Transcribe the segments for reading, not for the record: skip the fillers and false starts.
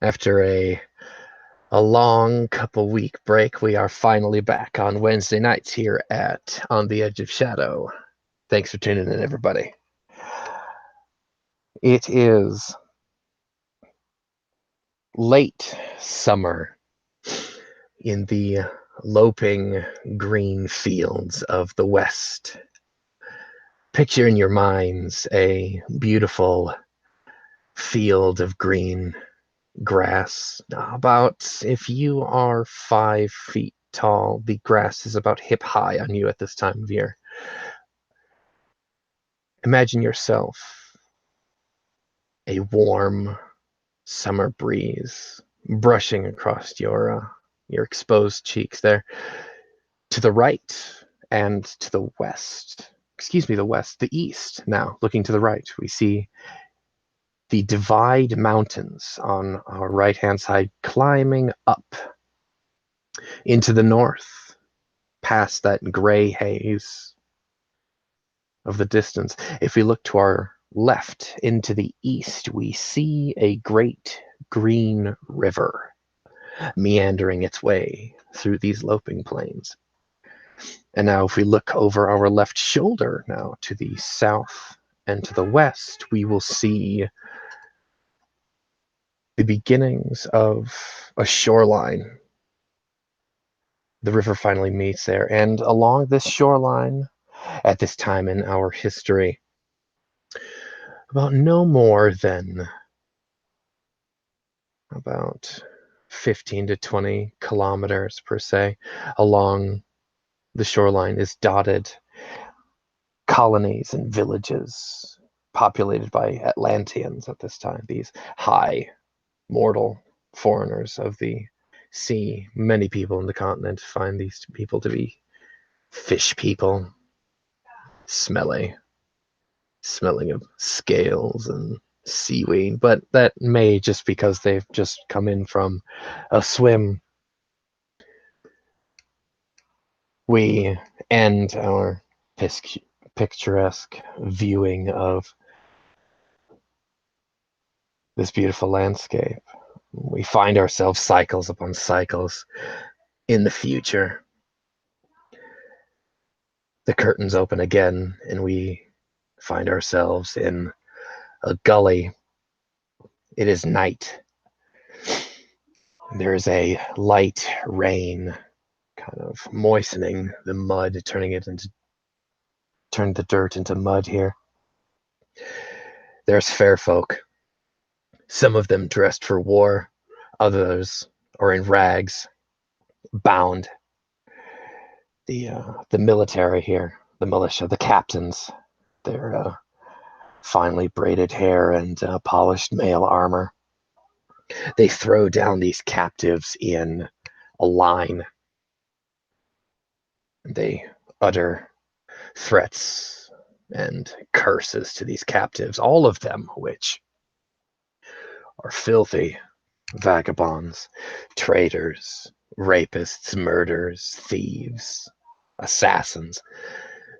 After a long couple week break, we are finally back on Wednesday nights here at On the Edge of Shadow. Thanks for tuning in, everybody. It is late summer in the loping green fields of the West. Picture in your minds a beautiful field of green grass. About, if you are 5 feet tall, the grass is about hip high on you at this time of year. Imagine yourself a warm summer breeze brushing across your exposed cheeks there. To the right and to the west, the east. Now, looking to the right, we see the Divide Mountains on our right-hand side climbing up into the north, past that gray haze of the distance. If we look to our left into the east, we see a great green river meandering its way through these loping plains. And now if we look over our left shoulder now to the south and to the west, we will see the beginnings of a shoreline. The river finally meets there, and along this shoreline, at this time in our history, about no more than about 15 to 20 kilometers per se along the shoreline is dotted colonies and villages populated by Atlanteans at this time, these high mortal foreigners of the sea. Many people in the continent find these people to be fish people, smelling of scales and seaweed, but that may just because they've just come in from a swim. We end our picturesque viewing of this beautiful landscape. We find ourselves cycles upon cycles in the future. The curtains open again, and we find ourselves in a gully. It is night. There is a light rain kind of moistening the mud, turning the dirt into mud here. There's fair folk, some of them dressed for war, others are in rags, bound. The military here, the militia, the captains, their finely braided hair and polished mail armor. They throw down these captives in a line. They utter threats and curses to these captives, all of them which are filthy vagabonds, traitors, rapists, murderers, thieves, assassins,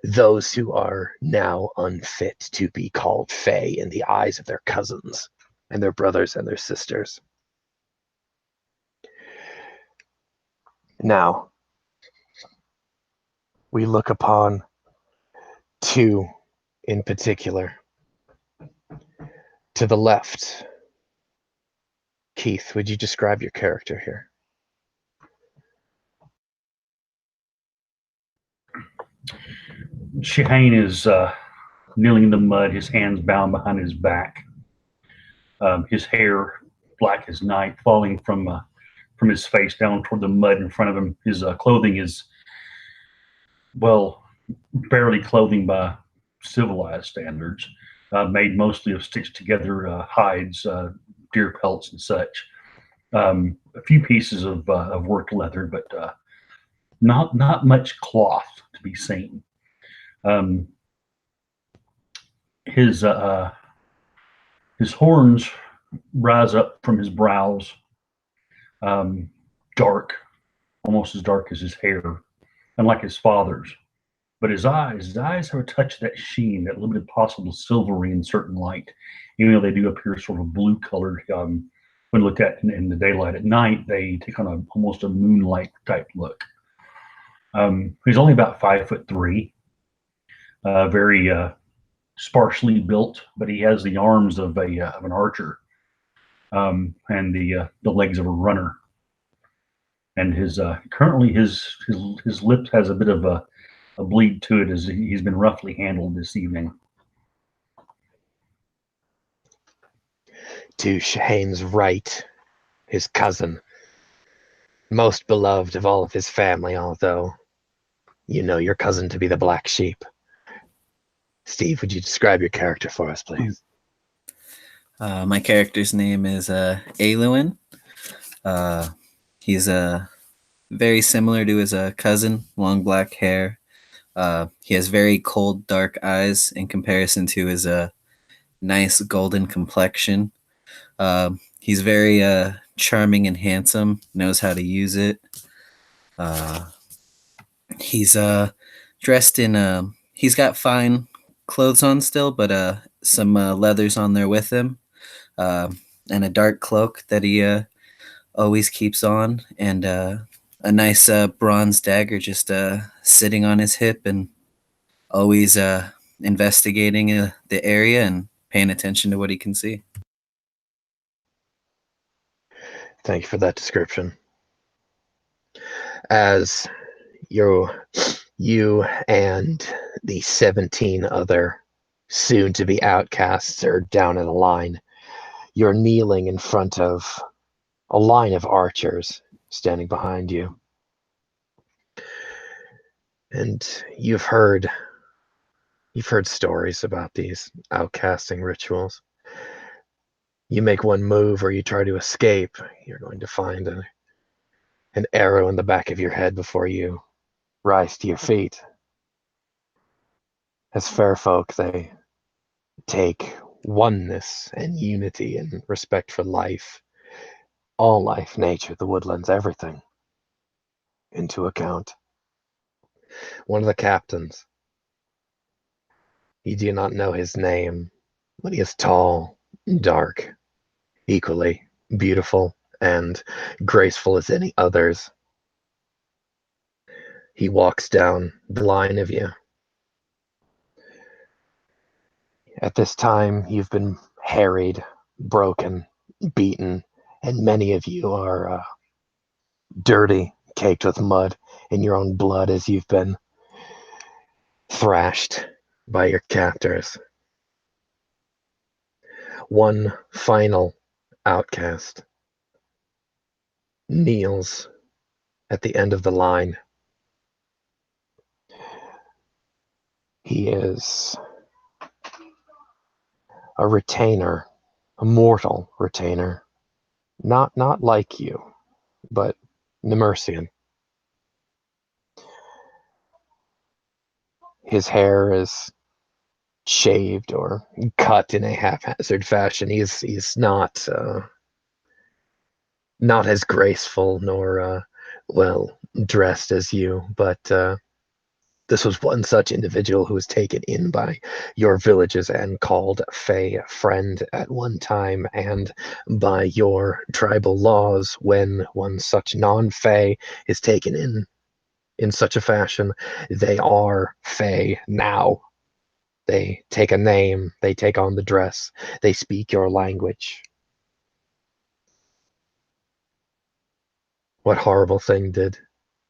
those who are now unfit to be called Fae in the eyes of their cousins and their brothers and their sisters. Now, we look upon two in particular. To the left, Keith, would you describe your character here? Shahane is kneeling in the mud, his hands bound behind his back. His hair, black as night, falling from his face down toward the mud in front of him. His clothing is, well, barely clothing by civilized standards, made mostly of stitched together hides, deer pelts, and such. A few pieces of worked leather, but not much cloth to be seen. His horns rise up from his brows, dark, almost as dark as his hair, unlike his father's. But his eyes have a touch of that sheen, that limited possible silvery in certain light, even though they do appear sort of blue colored. when looked at in the daylight. At night, they take on almost a moonlight type look. He's only about 5'3", very sparsely built, but he has the arms of an archer, and the legs of a runner. And his currently his lips has a bit of a bleed to it as he's been roughly handled this evening. To Shahane's right, his cousin, most beloved of all of his family, although you know your cousin to be the black sheep. Steve, would you describe your character for us, please? My character's name is Aluin. He's very similar to his cousin, long black hair. He has very cold, dark eyes in comparison to his nice golden complexion. He's very charming and handsome, knows how to use it. He's dressed in, he's got fine clothes on still, but some leathers on there with him, and a dark cloak that he always keeps on, and a nice bronze dagger just sitting on his hip, and always investigating the area and paying attention to what he can see. Thank you for that description. As you and the 17 other soon-to-be outcasts are down in a line, you're kneeling in front of a line of archers standing behind you. And you've heard stories about these outcasting rituals. You make one move or you try to escape, you're going to find an arrow in the back of your head before you rise to your feet. As fair folk, they take oneness and unity and respect for life, all life, nature, the woodlands, everything, into account. One of the captains, you do not know his name, but he is tall, dark, equally beautiful and graceful as any others. He walks down the line of you. At this time, you've been harried, broken, beaten, and many of you are dirty, caked with mud in your own blood as you've been thrashed by your captors. One final outcast kneels at the end of the line. He is a retainer, a mortal retainer, not like you, but Nemercian. His hair is shaved or cut in a haphazard fashion. He's not as graceful nor well dressed as you, but this was one such individual who was taken in by your villages and called Fey friend at one time, and by your tribal laws, when one such non-Fey is taken in such a fashion, they are Fey now. They take a name, they take on the dress, they speak your language. What horrible thing did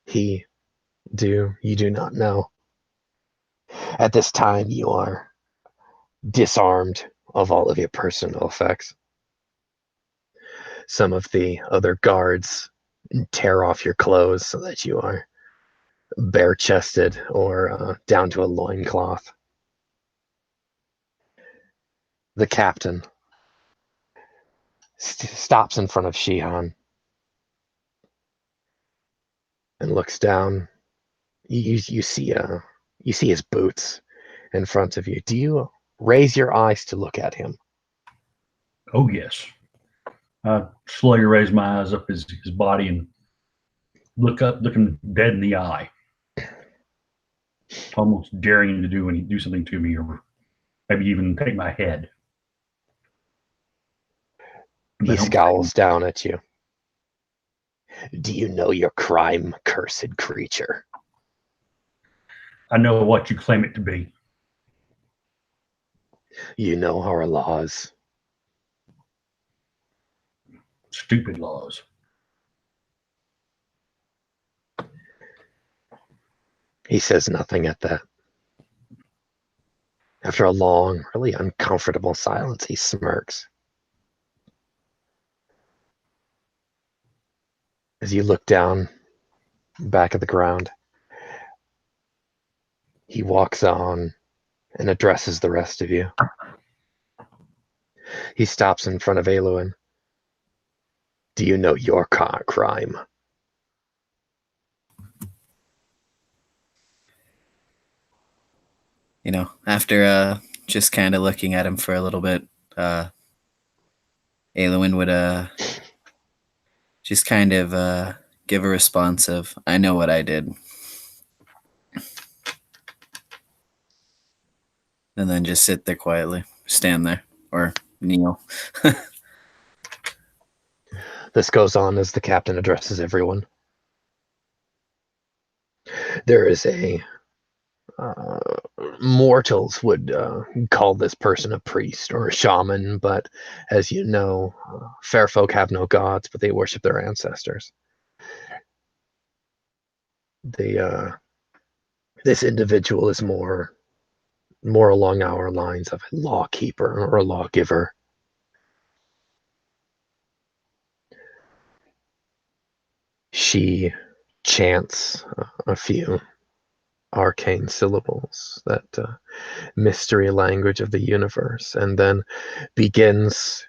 he do? You do not know. At this time, you are disarmed of all of your personal effects. Some of the other guards tear off your clothes so that you are bare-chested or down to a loincloth. The captain stops in front of Shihan and looks down. You see his boots in front of you. Do you raise your eyes to look at him? Oh yes. I slowly raise my eyes up his body and look up, looking dead in the eye, almost daring him to do something to me, or maybe even take my head. He scowls down at you. Do you know your crime, cursed creature? I know what you claim it to be. You know our laws. Stupid laws. He says nothing at that. After a long, really uncomfortable silence, he smirks. As you look down, back at the ground, he walks on and addresses the rest of you. He stops in front of Eluin. Do you know your crime? After just kind of looking at him for a little bit, Eluin would just kind of give a response of, I know what I did. And then just sit there quietly, stand there, or kneel. This goes on as the captain addresses everyone. There is mortals would call this person a priest or a shaman, but as you know, fair folk have no gods, but they worship their ancestors. This individual is more along our lines of a lawkeeper or a lawgiver. She chants a few arcane syllables, that mystery language of the universe, and then begins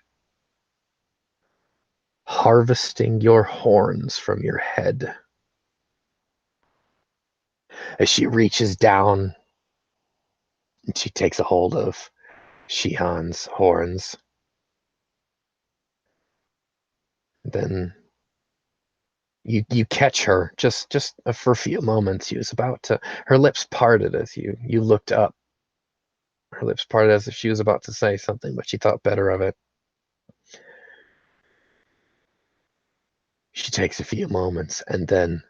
harvesting your horns from your head. As she reaches down, and she takes a hold of Shihan's horns. Then you catch her just for a few moments. She was about to, her lips parted as you looked up. Her lips parted as if she was about to say something, but she thought better of it. She takes a few moments and then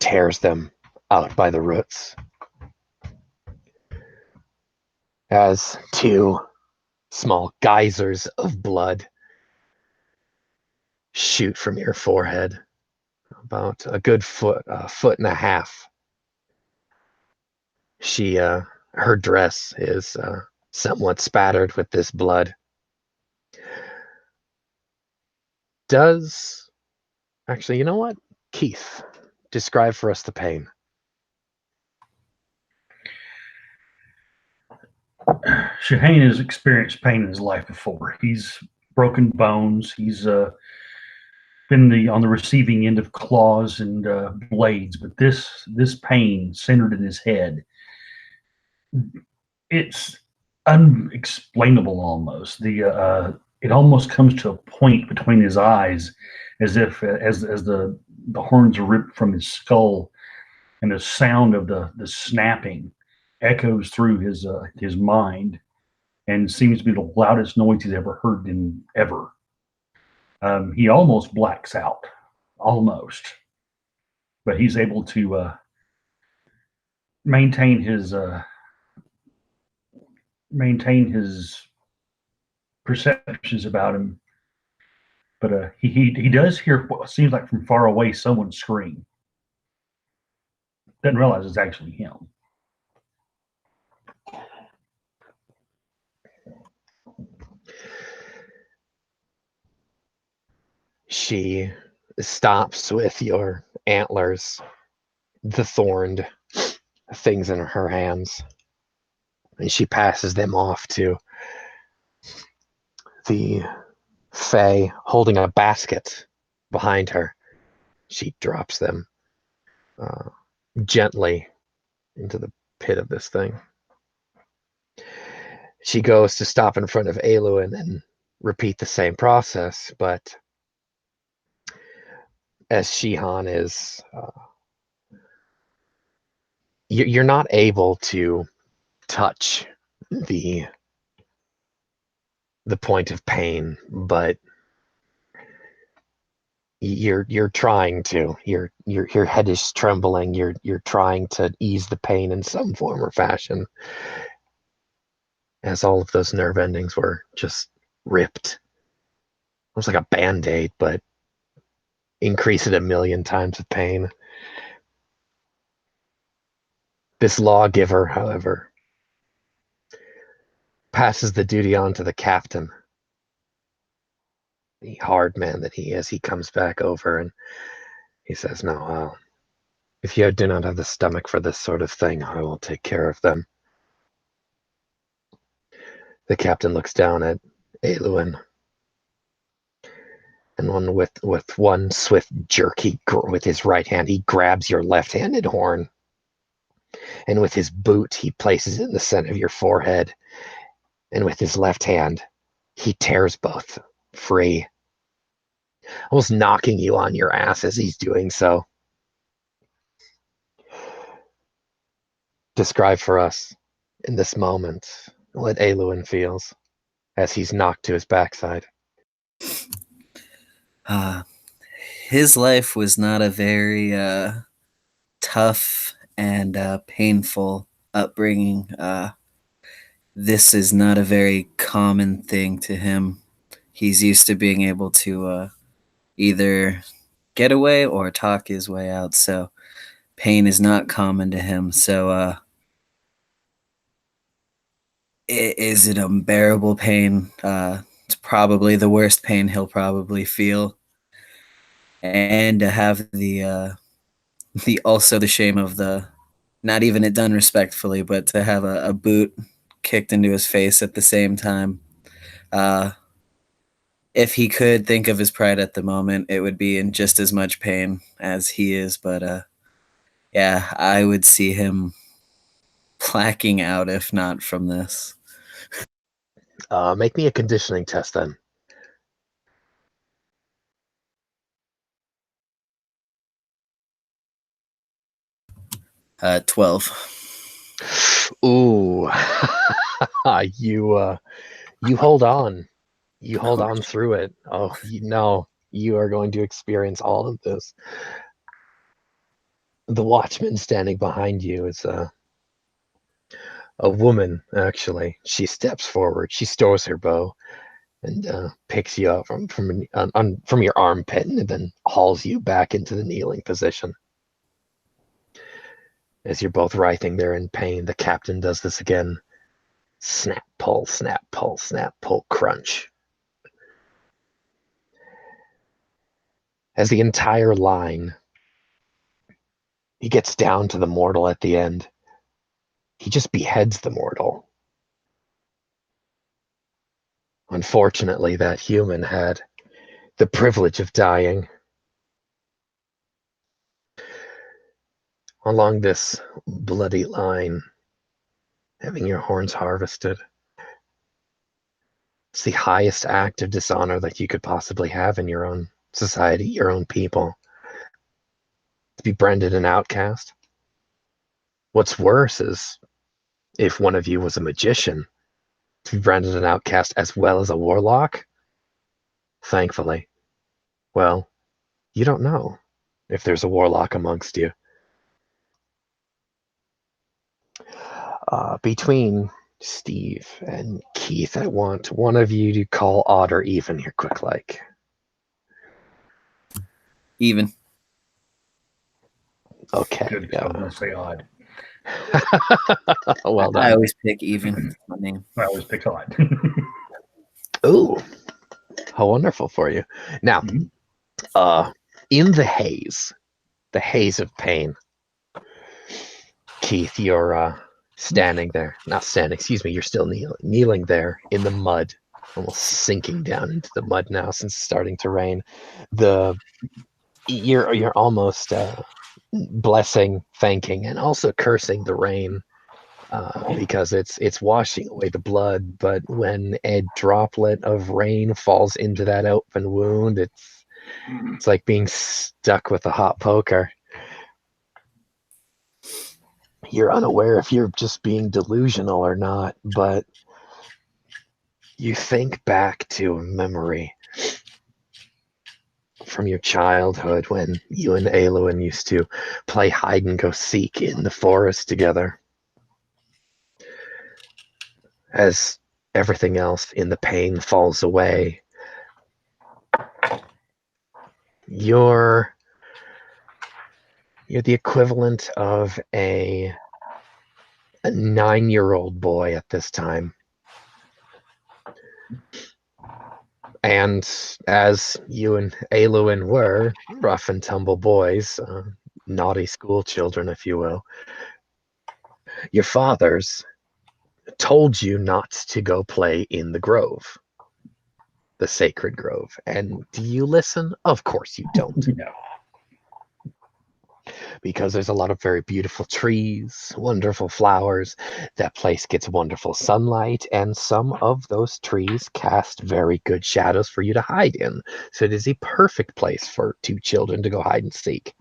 tears them out by the roots. As two small geysers of blood shoot from your forehead, about a good foot and a half. Her dress is somewhat spattered with this blood. Actually, you know what? Keith, describe for us the pain. Shahane has experienced pain in his life before. He's broken bones. He's been on the receiving end of claws and blades, but this pain centered in his head, it's unexplainable almost. It almost comes to a point between his eyes, as if as the horns are ripped from his skull, and the sound of the snapping echoes through his mind, and seems to be the loudest noise he's ever heard in ever. He almost blacks out, almost, but he's able to maintain his perceptions about him. But he does hear what seems like from far away someone scream. Doesn't realize it's actually him. She stops with your antlers, the thorned things in her hands, and she passes them off to the Fae holding a basket behind her. She drops them gently into the pit of this thing. She goes to stop in front of Eluin and repeat the same process, but as Shihan is, you're not able to touch the the point of pain, but you're trying to. Your head is trembling. You're trying to ease the pain in some form or fashion, as all of those nerve endings were just ripped. Almost like a band-aid, but increase it 1,000,000 times of pain. This lawgiver, however, passes the duty on to the captain. The hard man that he is, he comes back over and he says, "No, if you do not have the stomach for this sort of thing, I will take care of them." The captain looks down at Aluin, and with one swift jerk, with his right hand, he grabs your left-handed horn, and with his boot, he places it in the center of your forehead, and with his left hand, he tears both free, almost knocking you on your ass as he's doing so. Describe for us, in this moment, what Aluin feels as he's knocked to his backside. His life was not a very tough and painful upbringing. This is not a very common thing to him. He's used to being able to either get away or talk his way out, so pain is not common to him. So it is an unbearable pain. It's probably the worst pain he'll probably feel. And to have the also the shame of the, not even it done respectfully, but to have a boot kicked into his face at the same time. If he could think of his pride at the moment, it would be in just as much pain as he is. But yeah, I would see him blacking out if not from this. Make me a conditioning test then. 12. Ooh, you hold on. You hold on through it. Oh, you are going to experience all of this. The watchman standing behind you is a woman, actually. She steps forward. She stores her bow and picks you up from your armpit and then hauls you back into the kneeling position. As you're both writhing there in pain, the captain does this again. Snap, pull, snap, pull, snap, pull, crunch. As the entire line, he gets down to the mortal at the end. He just beheads the mortal. Unfortunately, that human had the privilege of dying. Along this bloody line, having your horns harvested, it's the highest act of dishonor that you could possibly have in your own society, your own people. To be branded an outcast. What's worse is if one of you was a magician, to be branded an outcast as well as a warlock. Thankfully, well, you don't know if there's a warlock amongst you. Between Steve and Keith, I want one of you to call odd or even here, quick like. Even. Good, Okay. because I was going to say odd. Well done. I always pick even. My name. I always pick odd. Ooh, how wonderful for you. Now, in the haze of pain, Keith, you're standing there. Not standing, excuse me. You're still kneeling there in the mud, almost sinking down into the mud now since it's starting to rain. You're almost blessing, thanking, and also cursing the rain because it's washing away the blood. But when a droplet of rain falls into that open wound, it's like being stuck with a hot poker. You're unaware if you're just being delusional or not, but You think back to a memory from your childhood when you and Eowyn used to play hide and go seek in the forest together. As everything else in the pain falls away, you're the equivalent of a 9-year-old boy at this time. And as you and Eowyn were rough and tumble boys, naughty school children, if you will, your fathers told you not to go play in the grove, the sacred grove. And do you listen? Of course you don't. No. Because there's a lot of very beautiful trees, wonderful flowers. That place gets wonderful sunlight, and some of those trees cast very good shadows for you to hide in. So it is a perfect place for 2 children to go hide and seek.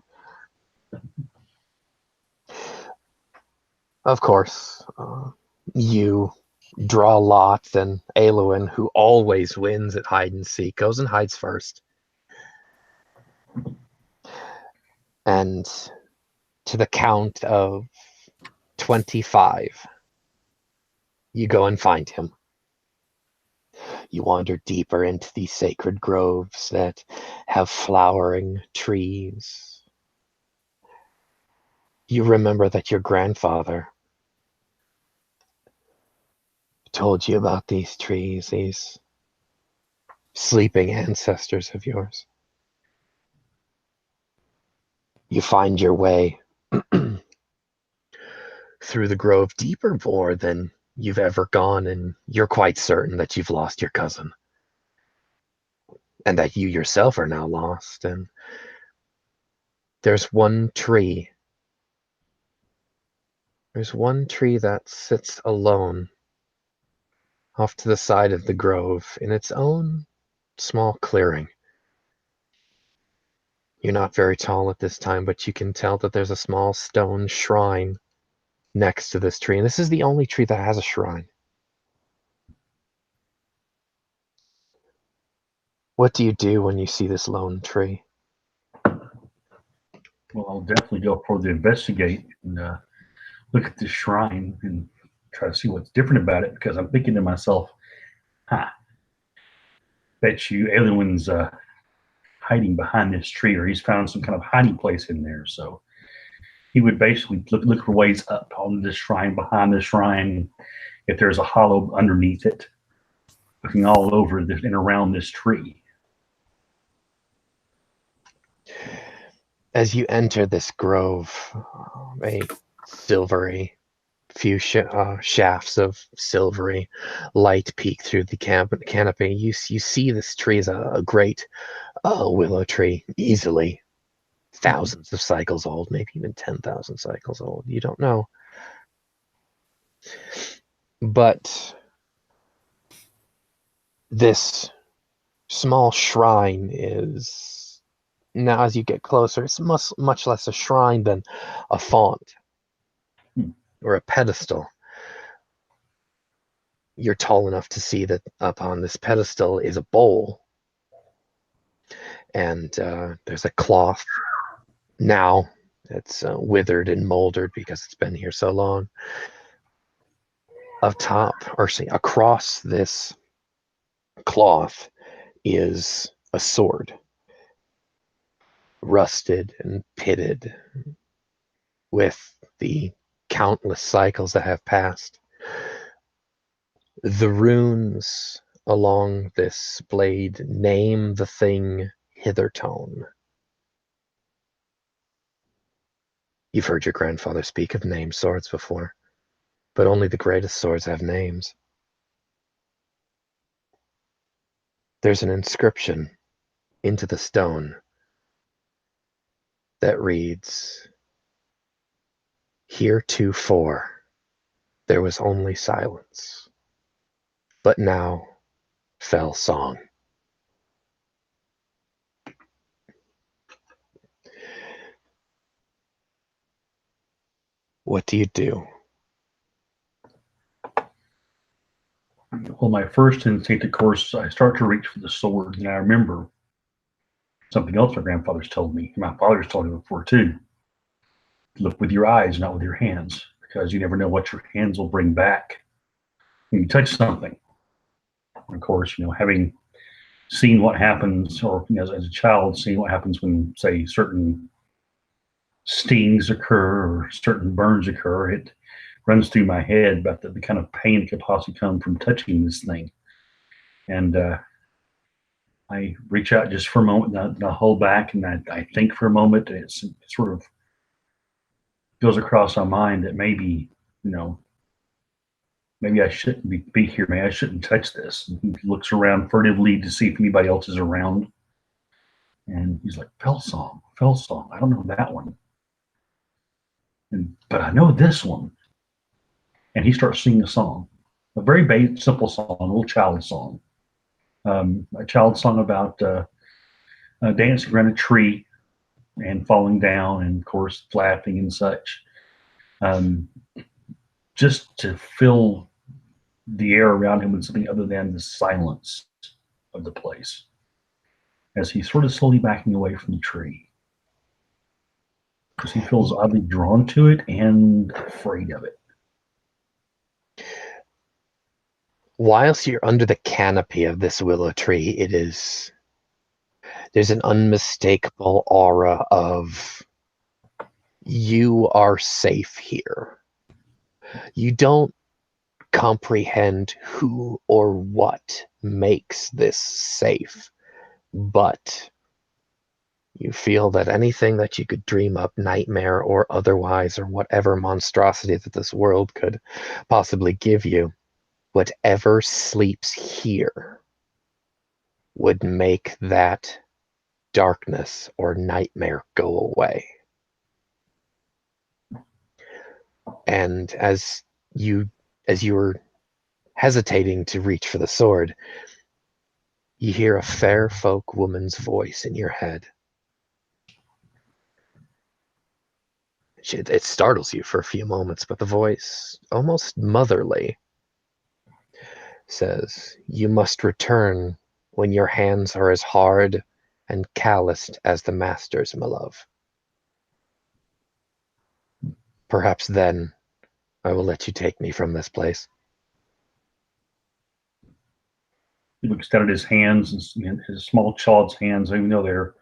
Of course, you draw lots, and Eowyn, who always wins at hide and seek, goes and hides first. And to the count of 25, you go and find him. You wander deeper into these sacred groves that have flowering trees. You remember that your grandfather told you about these trees, these sleeping ancestors of yours. You find your way through the grove deeper more than you've ever gone, and you're quite certain that you've lost your cousin and that you yourself are now lost. And there's one tree. There's one tree that sits alone off to the side of the grove in its own small clearing. You're not very tall at this time, but you can tell that there's a small stone shrine next to this tree. And this is the only tree that has a shrine. What do you do when you see this lone tree? Well, I'll definitely go for the investigate and look at this shrine and try to see what's different about it, because I'm thinking to myself, bet you Alien's hiding behind this tree, or he's found some kind of hiding place in there. So he would basically look for ways up on this shrine, behind the shrine, if there's a hollow underneath it, looking all over this and around this tree. As you enter this grove, a silvery few shafts of silvery light peek through the canopy. You see this tree is a great willow tree, easily thousands of cycles old, maybe even 10,000 cycles old. You don't know. But this small shrine is, now as you get closer, it's much less a shrine than a font or a pedestal. You're tall enough to see that up on this pedestal is a bowl, and there's a cloth. Now it's withered and moldered because it's been here so long. Up top, or see, across this cloth is a sword, rusted and pitted with the countless cycles that have passed. The runes along this blade name the thing hithertone. You've heard your grandfather speak of named swords before, but only the greatest swords have names. There's an inscription into the stone that reads, "Heretofore there was only silence, but now fell song." What do you do? Well, my first instinct, of course, I start to reach for the sword, and I remember something else my grandfather's told me, and my father's told me before too. Look with your eyes, not with your hands, because you never know what your hands will bring back when you touch something. Of course, having seen what happens, or as a child, seeing what happens when, say, certain stings occur or certain burns occur, it runs through my head about the kind of pain that could possibly come from touching this thing. And I reach out just for a moment, and I hold back, and I think for a moment, and it sort of goes across my mind that maybe, maybe I shouldn't be here. Maybe I shouldn't touch this. And he looks around furtively to see if anybody else is around. And he's like, Fell Song. I don't know that one. But I know this one. And he starts singing a song, a very simple song, a little child song. A child song about dancing around a tree and falling down and, of course, laughing and such. Just to fill the air around him with something other than the silence of the place as he's sort of slowly backing away from the tree. Because he feels oddly drawn to it and afraid of it. Whilst you're under the canopy of this willow tree, there's an unmistakable aura of you are safe here. You don't comprehend who or what makes this safe, but you feel that anything that you could dream up, nightmare or otherwise, or whatever monstrosity that this world could possibly give you, whatever sleeps here would make that darkness or nightmare go away. And as you were hesitating to reach for the sword, you hear a fair folk woman's voice in your head. It startles you for a few moments, but the voice, almost motherly, says, "You must return when your hands are as hard and calloused as the master's, my love. Perhaps then I will let you take me from this place." He looks down at his hands, his small child's hands, even though they're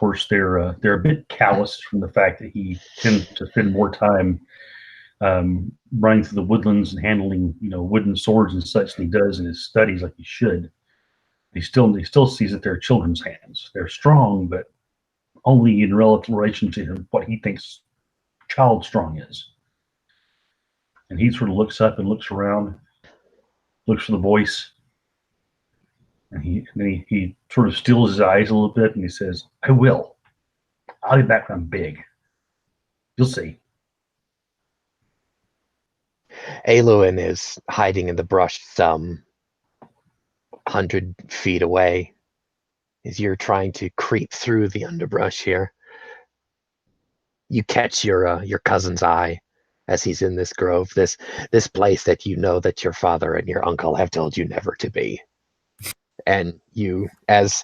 a bit calloused from the fact that he tends to spend more time running through the woodlands and handling, wooden swords and such than he does in his studies like he should. He still sees that they're children's hands. They're strong, but only in relative relation to what he thinks child strong is. And he sort of looks up and looks around, looks for the voice, and then he sort of stills his eyes a little bit, and he says, "I will. I'll be back when I'm big. You'll see." Aluin is hiding in the brush some 100 feet away as you're trying to creep through the underbrush here. You catch your cousin's eye as he's in this grove, this place that you know that your father and your uncle have told you never to be. And you, as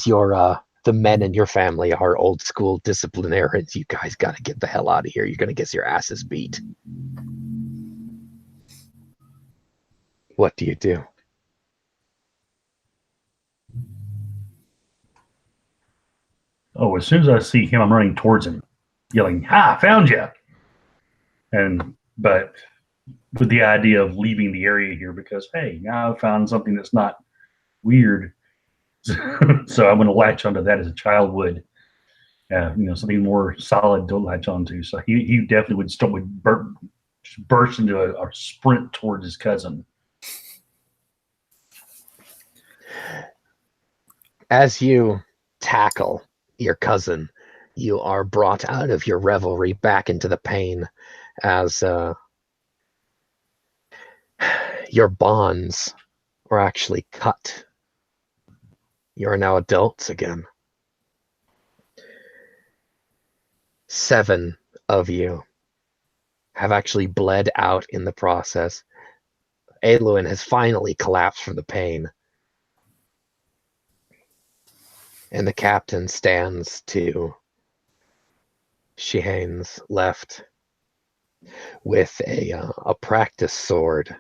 your the men in your family are old school disciplinarians, you guys got to get the hell out of here. You're gonna get your asses beat. What do you do? Oh, as soon as I see him, I'm running towards him, yelling, "Ha, found you!" But with the idea of leaving the area here because, hey, now I've found something that's not weird. So I'm going to latch onto that as a child would. Something more solid to latch onto. So he definitely would burst into a sprint towards his cousin. As you tackle your cousin, you are brought out of your revelry back into the pain as your bonds were actually cut. You are now adults again. 7 of you have actually bled out in the process. Aelwyn has finally collapsed from the pain. And the captain stands to Shehane's left with a practice sword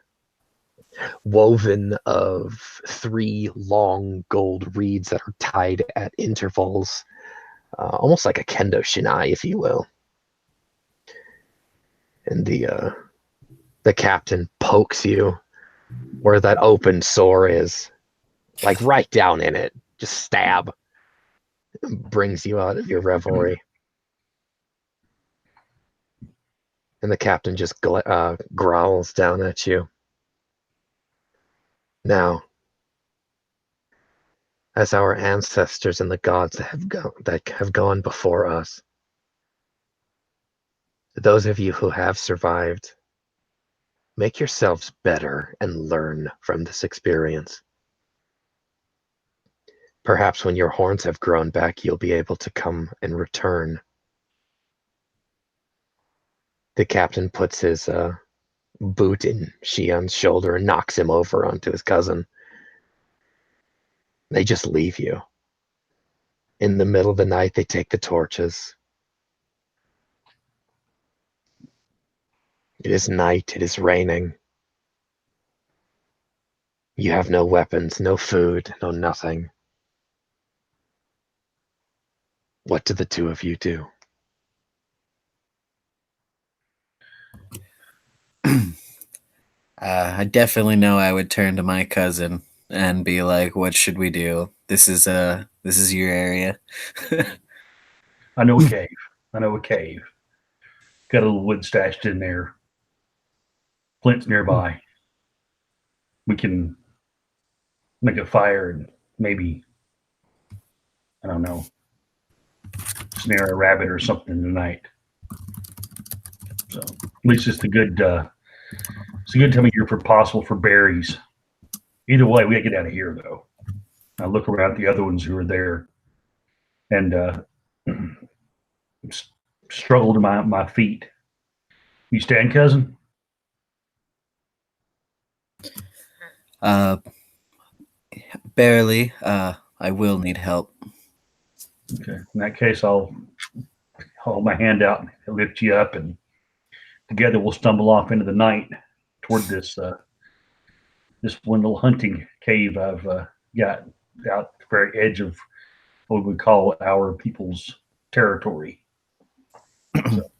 woven of 3 long gold reeds that are tied at intervals, almost like a kendo shinai, if you will. And the captain pokes you where that open sore is, like right down in it. Just stab. Brings you out of your revelry. And the captain just growls down at you. Now, as our ancestors and the gods that have gone before us, those of you who have survived, make yourselves better and learn from this experience. Perhaps when your horns have grown back, you'll be able to come and return. The captain puts his boot in Shion's shoulder and knocks him over onto his cousin. They just leave you. In the middle of the night, they take the torches. It is night, it is raining. You have no weapons, no food, no nothing. What do the two of you do? I definitely know I would turn to my cousin and be like, "What should we do? This is your area." I know a cave. I know a cave. Got a little wood stashed in there. Flint's nearby. We can make a fire and maybe, I don't know, snare a rabbit or something tonight. So at least it's a good time of year for possible for berries. Either way, we gotta get out of here though. I look around at the other ones who are there and struggle to my feet. You stand, cousin? Barely. I will need help. Okay. In that case, I'll hold my hand out and lift you up, and together we'll stumble off into the night toward this one little hunting cave I've got out at the very edge of what we call our people's territory. So,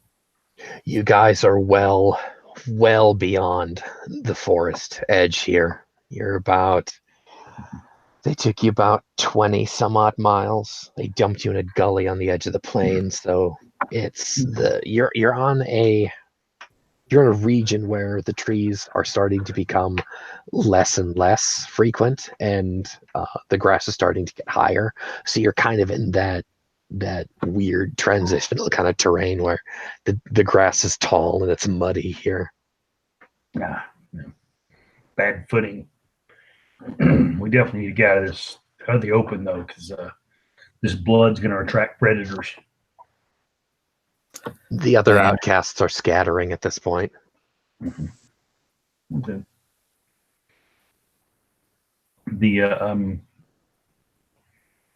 You guys are well beyond the forest edge here. They took you about 20 some odd miles. They dumped you in a gully on the edge of the plain, so you're in a region where the trees are starting to become less and less frequent, and the grass is starting to get higher. So you're kind of in that weird transitional kind of terrain where the grass is tall and it's muddy here. yeah, bad footing. We definitely need to get out of the open though, because this blood's going to attract predators. The other outcasts are scattering at this point. Mm-hmm. Okay.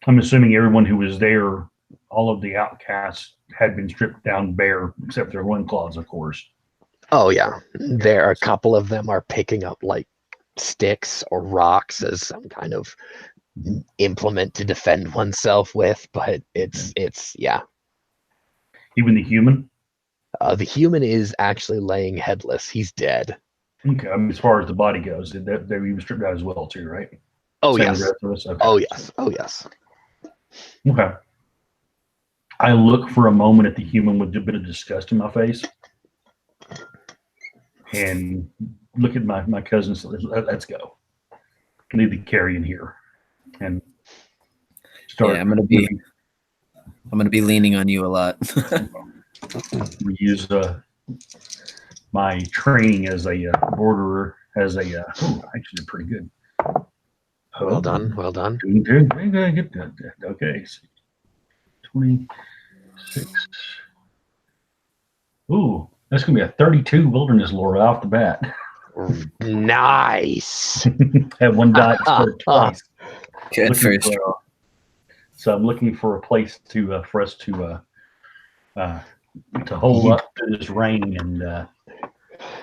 I'm assuming everyone who was there, all of the outcasts had been stripped down bare, except their loincloths, of course. Oh yeah, there are a couple of them are picking up like sticks or rocks as some kind of implement to defend oneself with, but it's yeah. Even the human? The human is actually laying headless. He's dead. Okay, I mean, as far as the body goes, he was stripped out as well, too, right? Oh Same yes. as the rest of us? Okay. Oh yes. Oh yes. Okay. I look for a moment at the human with a bit of disgust in my face, and look at my cousin. Let's go. Leave the carrion here, and start. Yeah, I'm gonna be leaning on you a lot. We use my training as a borderer as a actually pretty good. Well done. Well done. Okay, 26. Ooh, that's gonna be a 32 wilderness lore off the bat. Nice. Had one die scored twice. Good Looking first. for, so I'm looking for a place to for us to hole up through this rain, and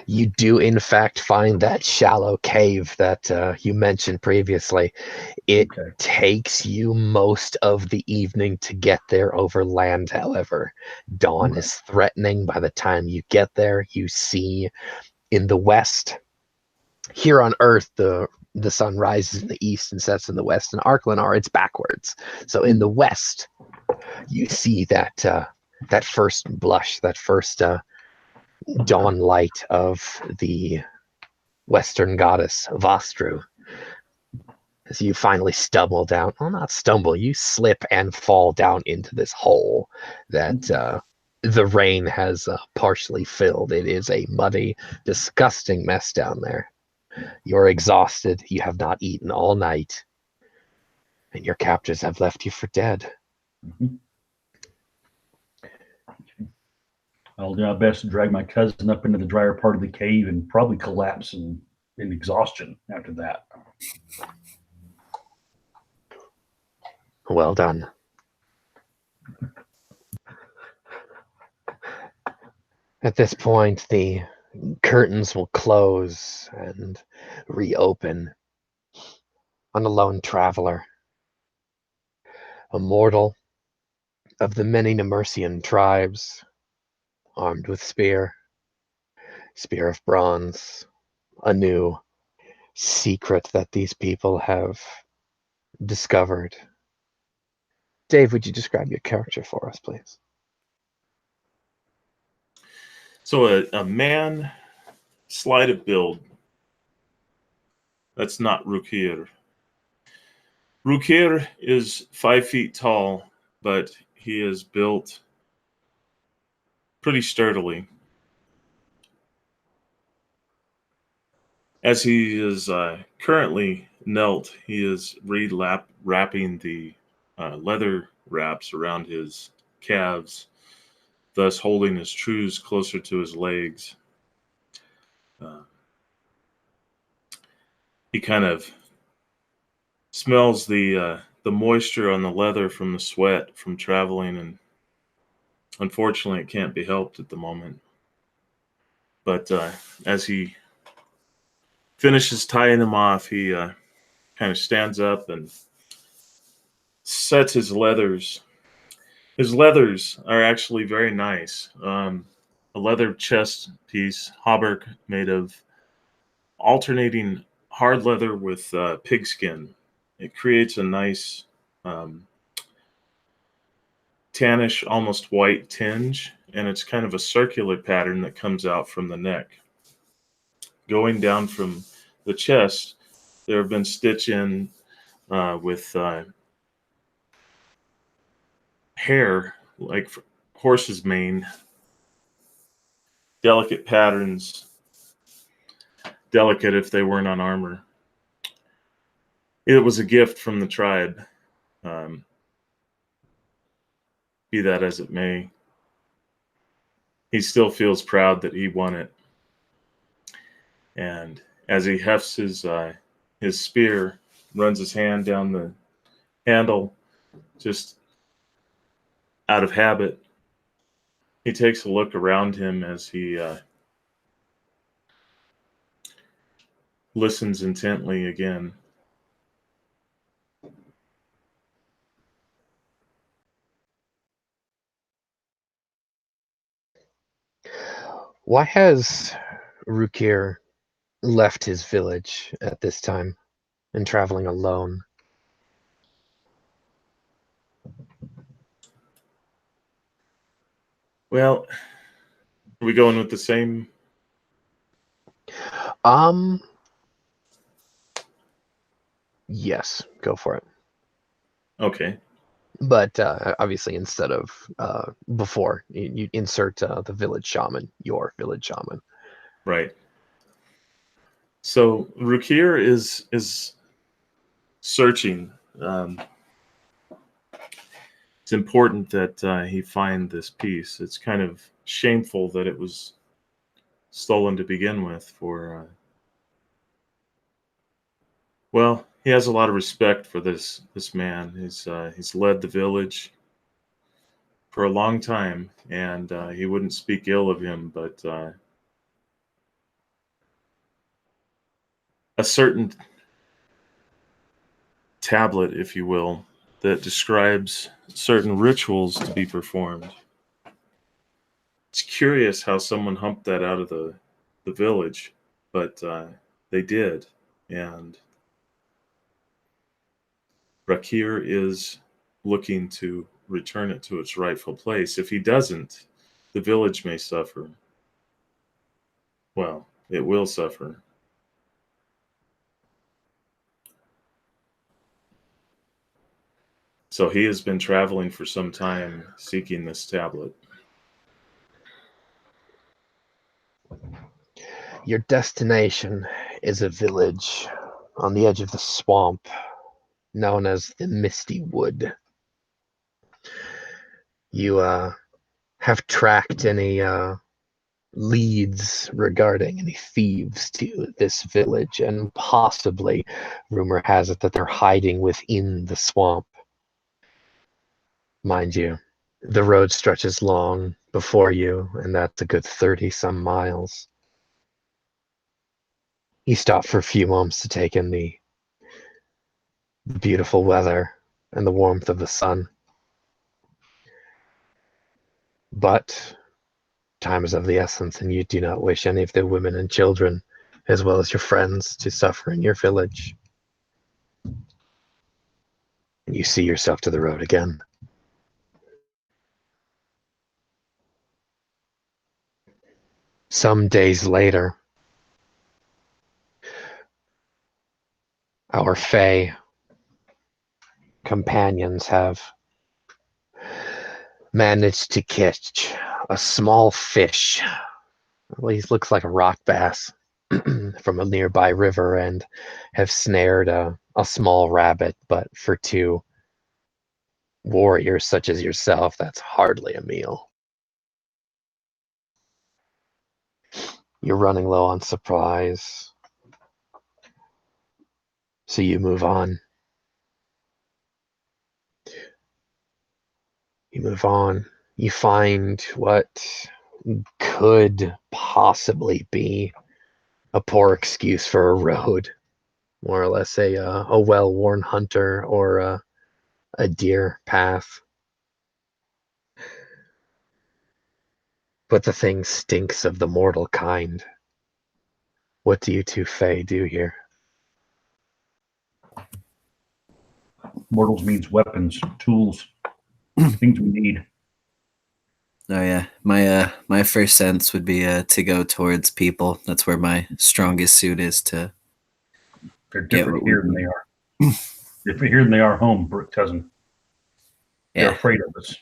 You do, in fact, find that shallow cave that you mentioned previously. It okay. takes you most of the evening to get there over land, however. Dawn Okay. is threatening by the time you get there. You see in the west. Here on Earth, the sun rises in the east and sets in the west. In Arklanar, it's backwards. So in the west, you see that that first blush, that first dawn light of the Western goddess Vastru. As you finally stumble down, well, not stumble, you slip and fall down into this hole that the rain has partially filled. It is a muddy, disgusting mess down there. You're exhausted. You have not eaten all night. And your captors have left you for dead. Mm-hmm. I'll do my best to drag my cousin up into the drier part of the cave and probably collapse in exhaustion after that. Well done. At this point, the curtains will close and reopen on a lone traveler, a mortal of the many Nemersian tribes, armed with spear of bronze, a new secret that these people have discovered. Dave, would you describe your character for us, please? So a man, slight of build. That's not Rukir. Rukir is 5 feet tall, but he is built pretty sturdily. As he is currently knelt, he is wrapping the leather wraps around his calves, thus holding his trews closer to his legs. He kind of smells the moisture on the leather from the sweat from traveling, and unfortunately, it can't be helped at the moment. But as he finishes tying them off, he kind of stands up and sets his leathers. His leathers are actually very nice. A leather chest piece, hauberk made of alternating hard leather with pigskin. It creates a nice tannish, almost white tinge, and it's kind of a circular pattern that comes out from the neck. Going down from the chest, there have been stitched in with hair, like horse's mane, delicate patterns, delicate if they weren't on armor. It was a gift from the tribe. Be that as it may, he still feels proud that he won it. And as he hefts his spear, runs his hand down the handle, just out of habit, he takes a look around him as he listens intently again. Why has Rukir left his village at this time and traveling alone? Well, are we going with the same? Yes, go for it. Okay. But obviously, instead of before, you insert the village shaman, your village shaman. Right. So Rukir is searching. It's important that he find this piece. It's kind of shameful that it was stolen to begin with for Well, he has a lot of respect for this man. He's led the village for a long time, and he wouldn't speak ill of him. But a certain tablet, if you will, that describes certain rituals to be performed. It's curious how someone humped that out of the village, but they did, and Rakir is looking to return it to its rightful place. If he doesn't, the village may suffer. Well, it will suffer. So he has been traveling for some time seeking this tablet. Your destination is a village on the edge of the swamp known as the Misty Wood. You have tracked any leads regarding any thieves to this village, and possibly, rumor has it, that they're hiding within the swamp. Mind you, the road stretches long before you, and that's a good 30-some miles. You stop for a few moments to take in the beautiful weather and the warmth of the sun. But time is of the essence, and you do not wish any of the women and children, as well as your friends, to suffer in your village. And you see yourself to the road again. Some days later, our Fae companions have managed to catch a small fish. Well, he looks like a rock bass from a nearby river, and have snared a small rabbit. But for two warriors such as yourself, that's hardly a meal. You're running low on supplies, so you move on. You move on. You find what could possibly be a poor excuse for a road, more or less a well-worn hunter or a deer path. But the thing stinks of the mortal kind. What do you two Fae do here? Mortals means weapons, tools, things we need. Oh yeah, my first sense would be to go towards people. That's where my strongest suit is to. They're Get different what we here than they are. Different here than they are home, cousin. They're Yeah, afraid of us.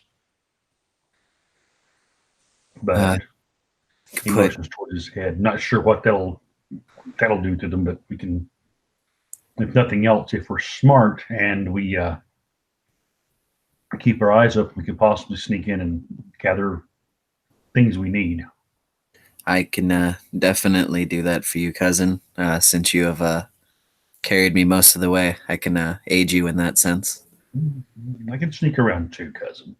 But put emotions towards his head. Not sure what that'll do to them, but we can, if nothing else, if we're smart and we keep our eyes up, we could possibly sneak in and gather things we need. I can definitely do that for you, cousin. Since you have carried me most of the way, I can aid you in that sense. I can sneak around too, cousin.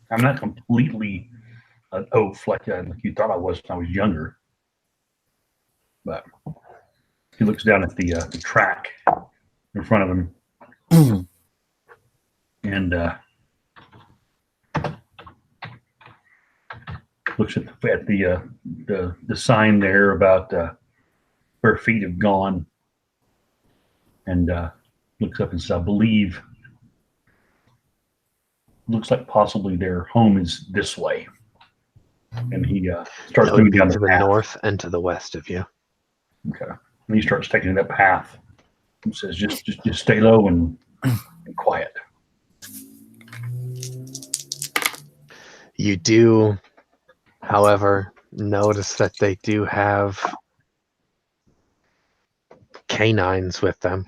I'm not completely an oaf like you thought I was when I was younger. But he looks down at the track in front of him and looks at the sign there about where feet have gone, and looks up and says, "I believe." Looks like possibly their home is this way, and he starts That would moving be down to the the path. north and to the west of you. Okay, and he starts taking that path. He says, "Just stay low and quiet." You do, however, notice that they do have canines with them.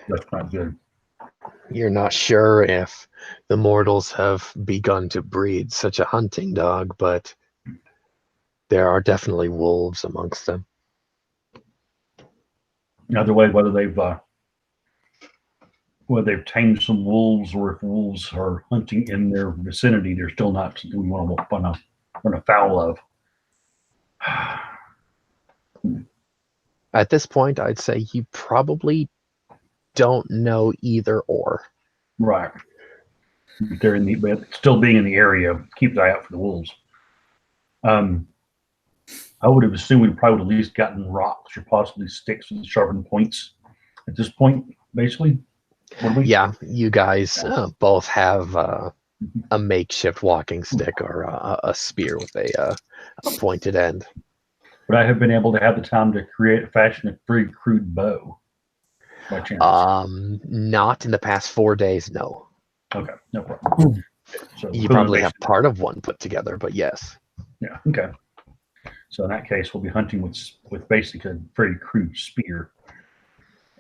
That's not good. You're not sure if the mortals have begun to breed such a hunting dog, but there are definitely wolves amongst them. Either way, whether they've tamed some wolves or if wolves are hunting in their vicinity, they're still not something we want to run afoul of. At this point, I'd say you probably don't know either or. Right. But still being in the area, keep an eye out for the wolves. I would have assumed we'd probably at least gotten rocks or possibly sticks with sharpened points at this point, basically. Yeah, you guys both have a makeshift walking stick or a spear with a pointed end. Would I have been able to have the time to fashion a very crude bow by chance? Not in the past 4 days, no. Okay, no problem. So you probably have part of one put together, but yes. Yeah, okay. So in that case, we'll be hunting with basically a very crude spear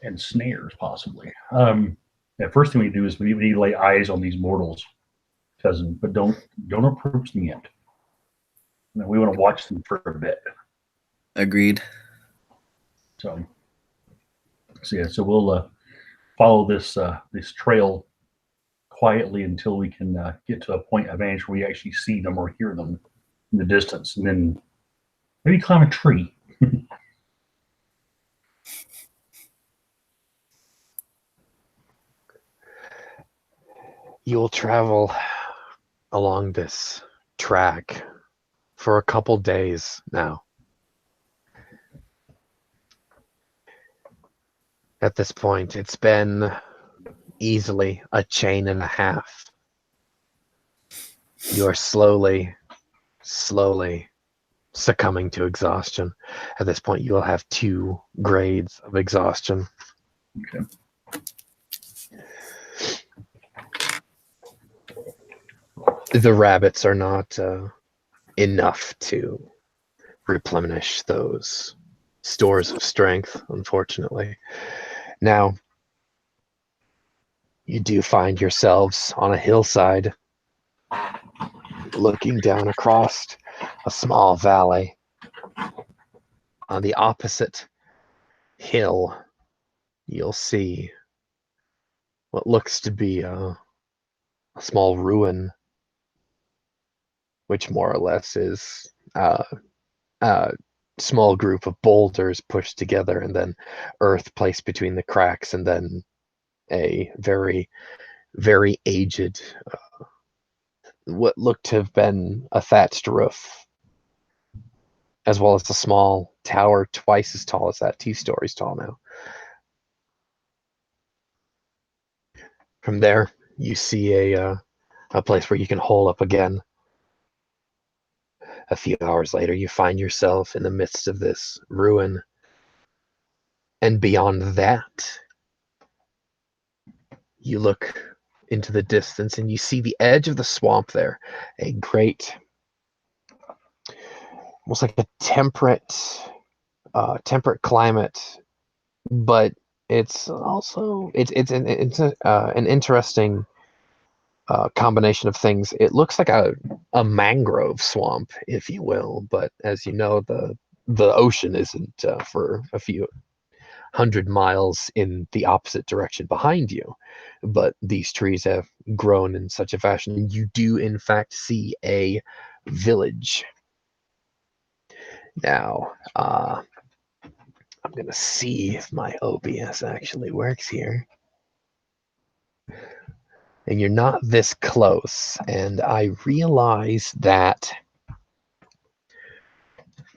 and snares, possibly. The first thing we do is we need to lay eyes on these mortals, cousin, but don't approach them yet. We want to watch them for a bit. Agreed. So we'll follow this trail quietly until we can get to a point of vantage where we actually see them or hear them in the distance, and then maybe climb a tree. You'll travel along this track for a couple days now. At this point, it's been easily a chain and a half. You're slowly succumbing to exhaustion. At this point, you'll have 2 grades of exhaustion. Okay. The rabbits are not enough to replenish those stores of strength, unfortunately. Now, you do find yourselves on a hillside, looking down across a small valley. On the opposite hill, you'll see what looks to be a small ruin, which more or less is a small group of boulders pushed together and then earth placed between the cracks, and then a very, very aged, what looked to have been a thatched roof, as well as a small tower twice as tall as that, 2 stories tall now. From there, you see a place where you can hole up again. A few hours later, you find yourself in the midst of this ruin. And beyond that, you look into the distance and you see the edge of the swamp there. A great, almost like a temperate climate, but it's also an interesting combination of things. It looks like a mangrove swamp, if you will, but as you know, the ocean isn't for a few 100 miles in the opposite direction behind you, but these trees have grown in such a fashion. You do in fact see a village. Now, I'm gonna see if my OBS actually works here. And you're not this close, and I realize that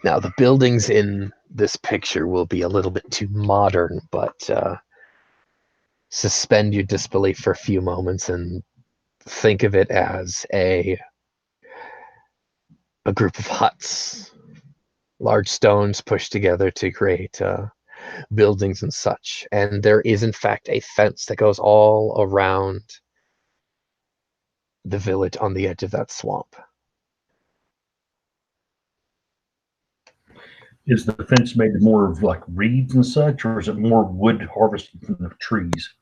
now the buildings in this picture will be a little bit too modern, but suspend your disbelief for a few moments and think of it as a group of huts, large stones pushed together to create buildings and such. And there is in fact a fence that goes all around the village on the edge of that swamp. Is the fence made more of like reeds and such, or is it more wood harvested from the trees?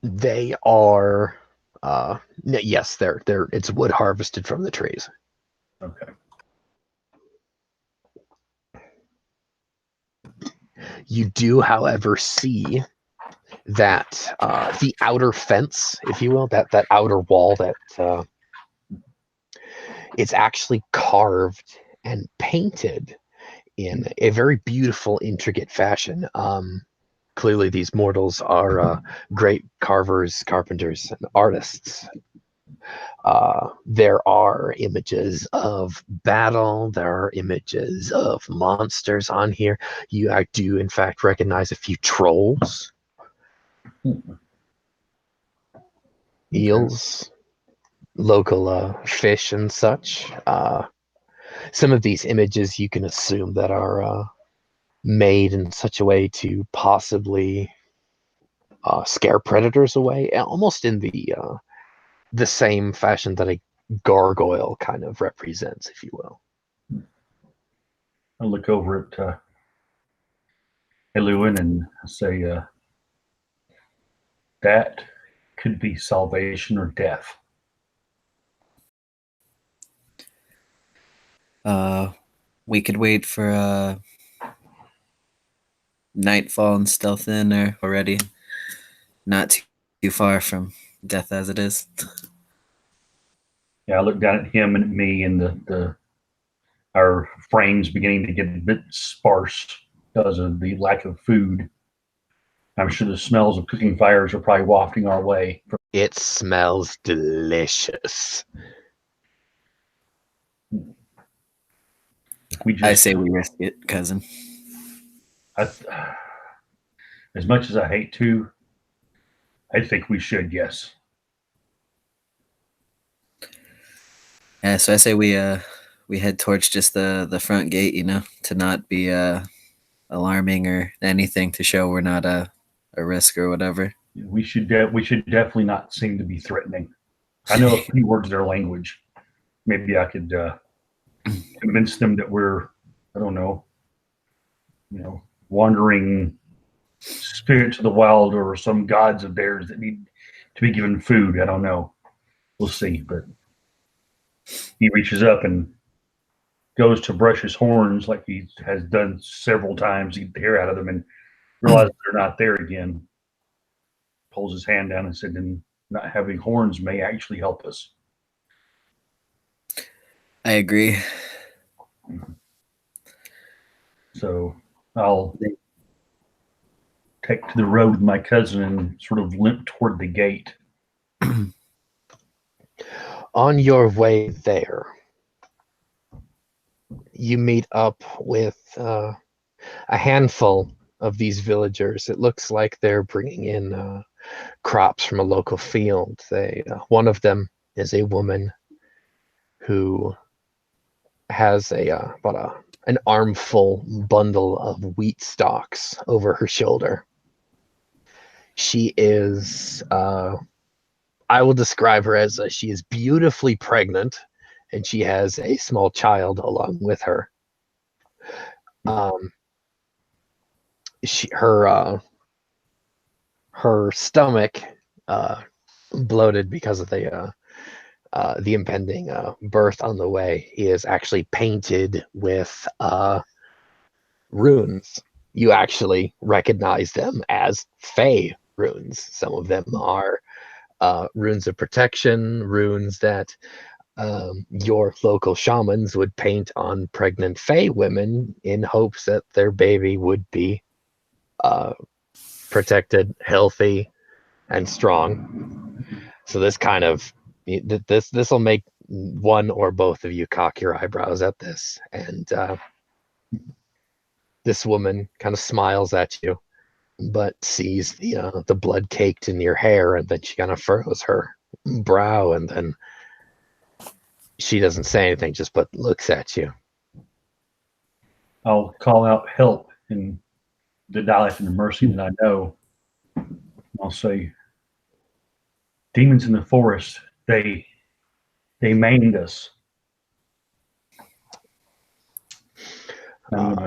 They are, yes, they're it's wood harvested from the trees. Okay. You do, however, see that the outer fence, if you will, that outer wall, that it's actually carved and painted in a very beautiful, intricate fashion. Clearly, these mortals are great carvers, carpenters, and artists. There are images of battle. There are images of monsters on here. I do, in fact, recognize a few trolls, eels, local fish, and such. Some of these images you can assume that are made in such a way to possibly scare predators away, almost in the same fashion that a gargoyle kind of represents, if you will. I look over at Eluin and say, that could be salvation or death. We could wait for nightfall and stealth in there already. Not too far from death as it is. Yeah, I look down at him and at me, and our frames beginning to get a bit sparse because of the lack of food. I'm sure the smells of cooking fires are probably wafting our way. It smells delicious. I say we risk it, cousin. As much as I hate to, I think we should, yes. Yeah, so I say we head towards just the front gate, to not be alarming or anything, to show we're not a risk or whatever. We should definitely not seem to be threatening. I know a few words of their language. Maybe I could convince them that we're, I don't know, wandering spirits of the wild or some gods of theirs that need to be given food. I don't know. We'll see. But he reaches up and goes to brush his horns like he has done several times to get the hair out of them, and realizes they're not there again. Pulls his hand down and said, "And not having horns may actually help us." I agree. So I'll take to the road with my cousin and sort of limp toward the gate. On your way there, you meet up with a handful of these villagers. It looks like they're bringing in crops from a local field. One of them is a woman who has about an armful bundle of wheat stalks over her shoulder. She is, I will describe her as she is beautifully pregnant, and she has a small child along with her. Her stomach, bloated because of the impending birth on the way, is actually painted with runes. You actually recognize them as Fey runes. Some of them are runes of protection, runes that your local shamans would paint on pregnant Fey women in hopes that their baby would be protected, healthy, and strong. So this will make one or both of you cock your eyebrows at this. And this woman kind of smiles at you, but sees the blood caked in your hair, and then she kind of furrows her brow, and then she doesn't say anything, just but looks at you. I'll call out help in the dialect and the mercy that I know. I'll say, demons in the forest, they maimed us.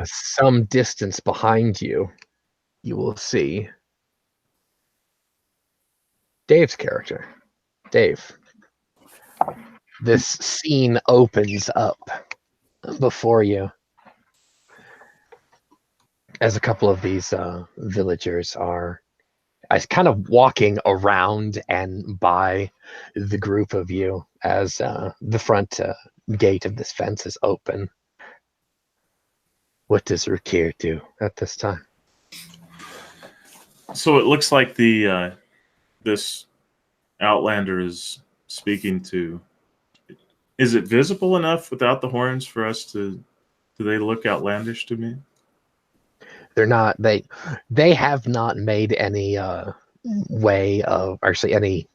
Some distance behind you, you will see Dave's character. Dave. This scene opens up before you. as a couple of these villagers are kind of walking around and by the group of you as the front gate of this fence is open. What does Rukir do at this time? So it looks like the this Outlander is speaking to. Is it visible enough without the horns for us to? Do they look outlandish to me? They're not. They have not made any way of actually any.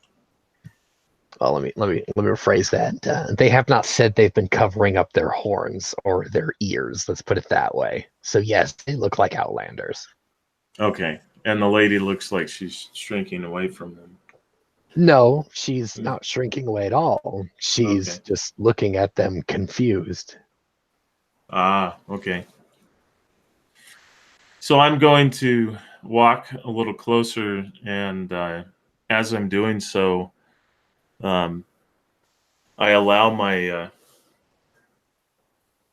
Well, let me rephrase that. They have not said they've been covering up their horns or their ears. Let's put it that way. So yes, they look like Outlanders. Okay, and the lady looks like she's shrinking away from them. No, she's not shrinking away at all. She's Okay. just looking at them confused. Ah, okay. So I'm going to walk a little closer, and as I'm doing so, I allow my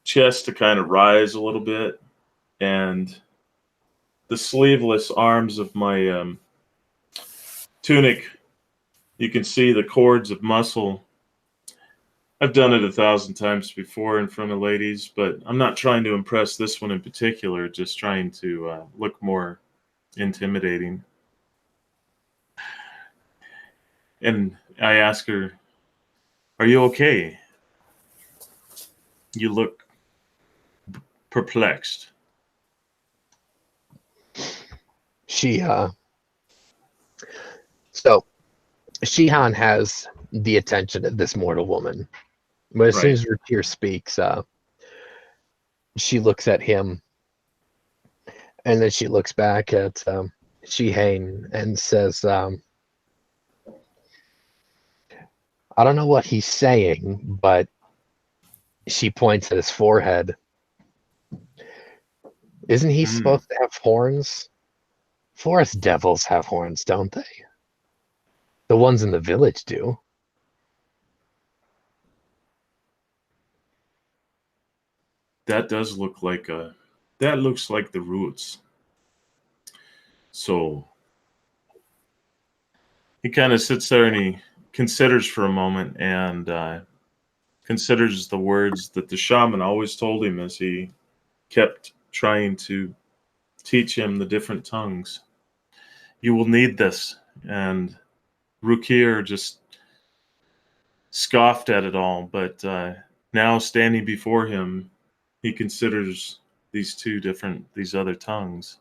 chest to kind of rise a little bit, and the sleeveless arms of my tunic, you can see the cords of muscle. I've done it 1,000 times before in front of ladies, but I'm not trying to impress this one in particular, just trying to look more intimidating. And I ask her, "Are you okay? You look perplexed." So Shihan has the attention of this mortal woman. But as soon Right. as Rukir speaks, she looks at him and then she looks back at Shihane and says, I don't know what he's saying, but she points at his forehead. Isn't he supposed to have horns? Forest devils have horns, don't they? The ones in the village do. That does look like that looks like the roots. So he kind of sits there and he considers for a moment and considers the words that the shaman always told him as he kept trying to teach him the different tongues. You will need this. And Rukir just scoffed at it all, but now standing before him, he considers these other tongues.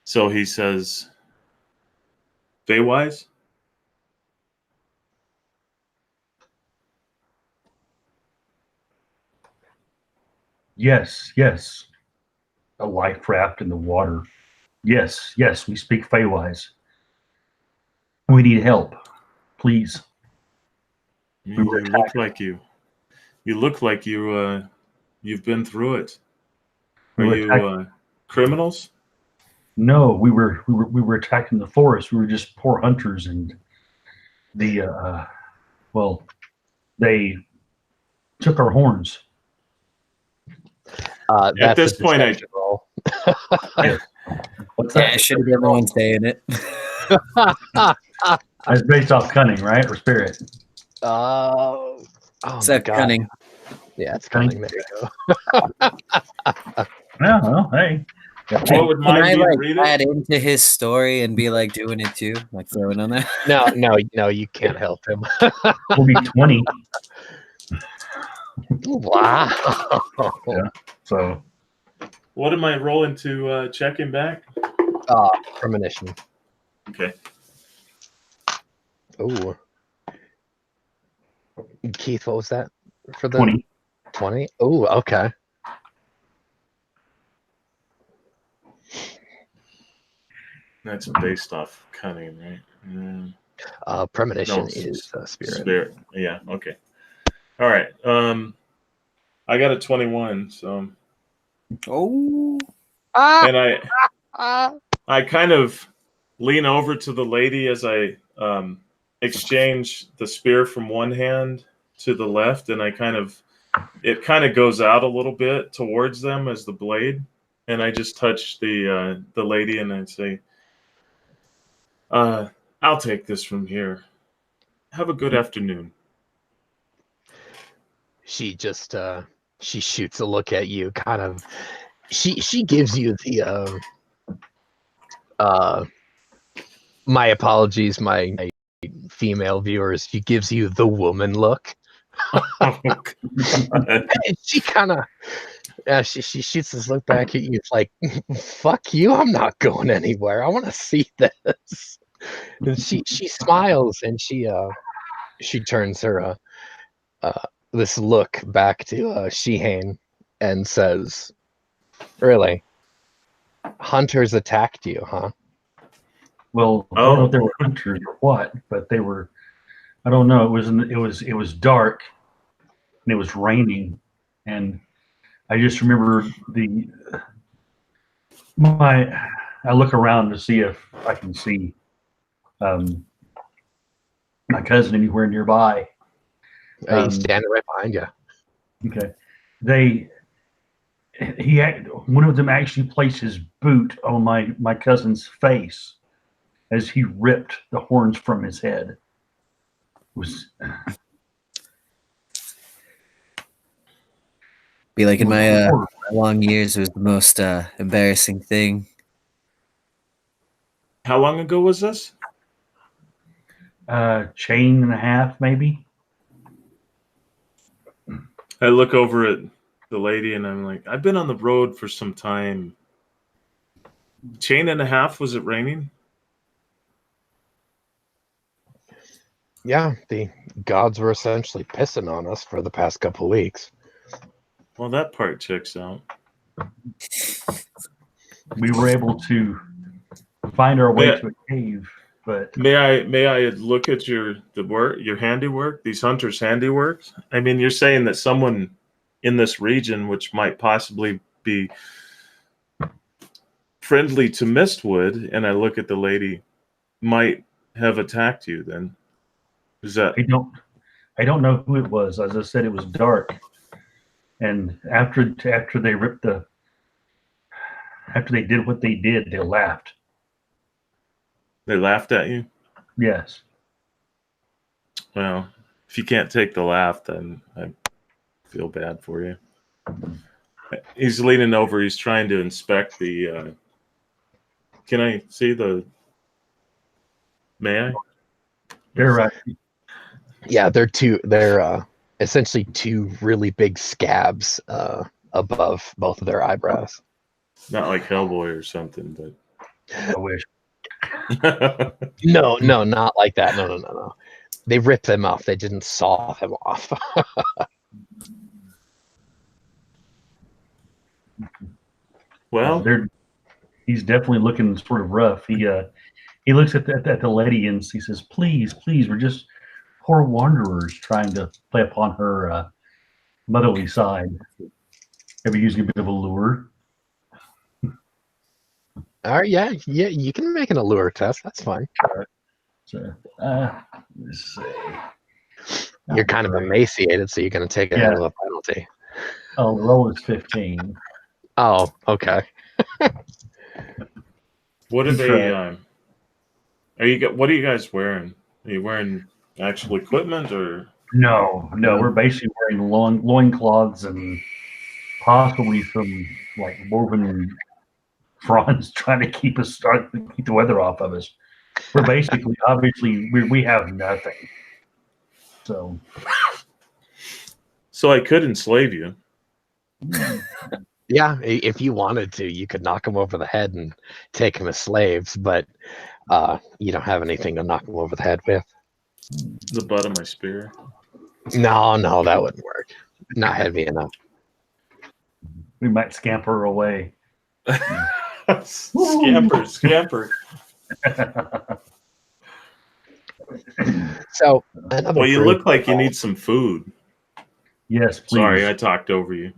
So he says, Feywise? Yes, yes. A life raft in the water. Yes, yes, we speak Feywise. We need help. Please. You were look like you. You look like you've been through it. We Are were you attacked. criminals? No, we were attacked in the forest. We were just poor hunters, and the well, they took our horns. At That's a this point, deception roll. Yes. What's Yeah, I that? should have been the one saying it. That's based off cunning, right, or spirit? Oh my Except god. cunning. Yeah, it's Cunning. cunning. There you go. Yeah. Well, hey. what would Can mine I be to like read add it? into his story and be like doing it too, like throwing on there? No, you can't help him. We'll be 20. Wow. Yeah. So What am I rolling to check him back? Premonition. Okay. Ooh. Keith, what was that for the 20. 20? Ooh, okay. That's based off cunning, right? Premonition No, is spirit. Spirit. Yeah. Okay. All right. I got a 21. So, Oh, and I kind of lean over to the lady as I exchange the spear from one hand to the left, and I kind of it kind of goes out a little bit towards them as the blade, and I just touch the lady and I say, "I'll take this from here. Have a good afternoon." She just she shoots a look at you, kind of. She gives you the my apologies, my female viewers. She gives you the woman look. Oh, God. She kind of she shoots this look back at you. It's like, fuck you, I'm not going anywhere. I want to see this. And she smiles and she turns her this look back to Shihane and says, "Really, hunters attacked you, huh?" Well, I don't know if they were hunters or what, but they were. I don't know. It was dark, and it was raining, and I just remember I look around to see if I can see my cousin anywhere nearby. He's standing right behind you. Okay, one of them actually placed his boot on my cousin's face as he ripped the horns from his head. It was Be like in my long years, it was the most embarrassing thing. How long ago was this? chain and a half, maybe. I look over at the lady and I'm like, I've been on the road for some time. Chain and a half, was it raining? Yeah, the gods were essentially pissing on us for the past couple of weeks. Well, that part checks out. We were able to find our way to a cave, but May I look at your handiwork, these hunters' handiwork? I mean, you're saying that someone in this region, which might possibly be friendly to Mistwood, and I look at the lady, might have attacked you. Then is that? I don't know who it was. As I said, it was dark, and after they did what they did, they laughed. They laughed at you? Yes. Well, if you can't take the laugh, then I feel bad for you. He's leaning over. He's trying to inspect the. Can I see the? May I? They're right. Yeah, they're essentially two really big scabs above both of their eyebrows. Not like Hellboy or something, but. I wish. No, not like that. No. They ripped them off. They didn't saw them off. Well, he's definitely looking sort of rough. He looks at the lady and he says, "Please, we're just poor wanderers trying to play upon her motherly side. Maybe using a bit of a lure." All right, yeah, you can make an allure test. That's fine. So, let's see. You're kind of emaciated, so you're going to take a hell of a penalty. Oh, the roll is 15. Oh, okay. what are they? What are you guys wearing? Are you wearing actual equipment or? No. We're basically wearing loincloths and possibly some like woven fronds trying to keep the weather off of us. We're basically, obviously, we have nothing. So I could enslave you. Yeah, if you wanted to, you could knock them over the head and take them as slaves, but you don't have anything to knock them over the head with. The butt of my spear. No, that wouldn't work. Not heavy enough. We might scamper away. Scamper. So, well, you look like you need some food. Yes, please. Sorry, I talked over you.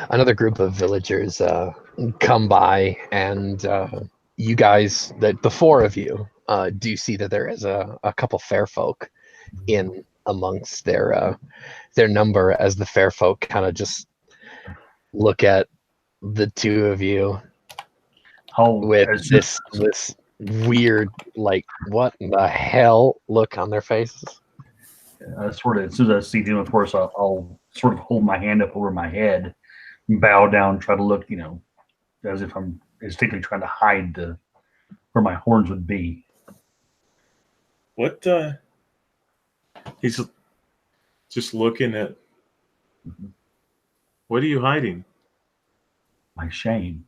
Another group of villagers come by, and you guys, the four of you, do see that there is a couple fair folk in amongst their number as the fair folk kind of just look at the two of you with this weird, like, what the hell look on their faces. Sort of, as soon as I see them, of course, I'll sort of hold my hand up over my head, bow down, try to look, as if I'm instinctively trying to hide where my horns would be. What? He's just looking at. What are you hiding? My shame.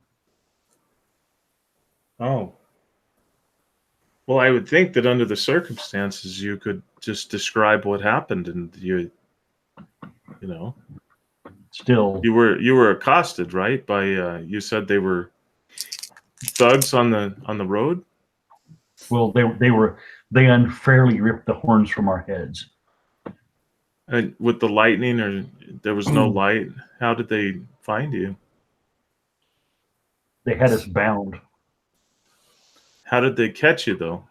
Oh. Well, I would think that under the circumstances, you could just describe what happened, and you know, Still, you were accosted, right? By you said they were thugs on the road. well, they unfairly ripped the horns from our heads. And with the lightning, or there was no light. How did they find you? They had us bound. How did they catch you, though?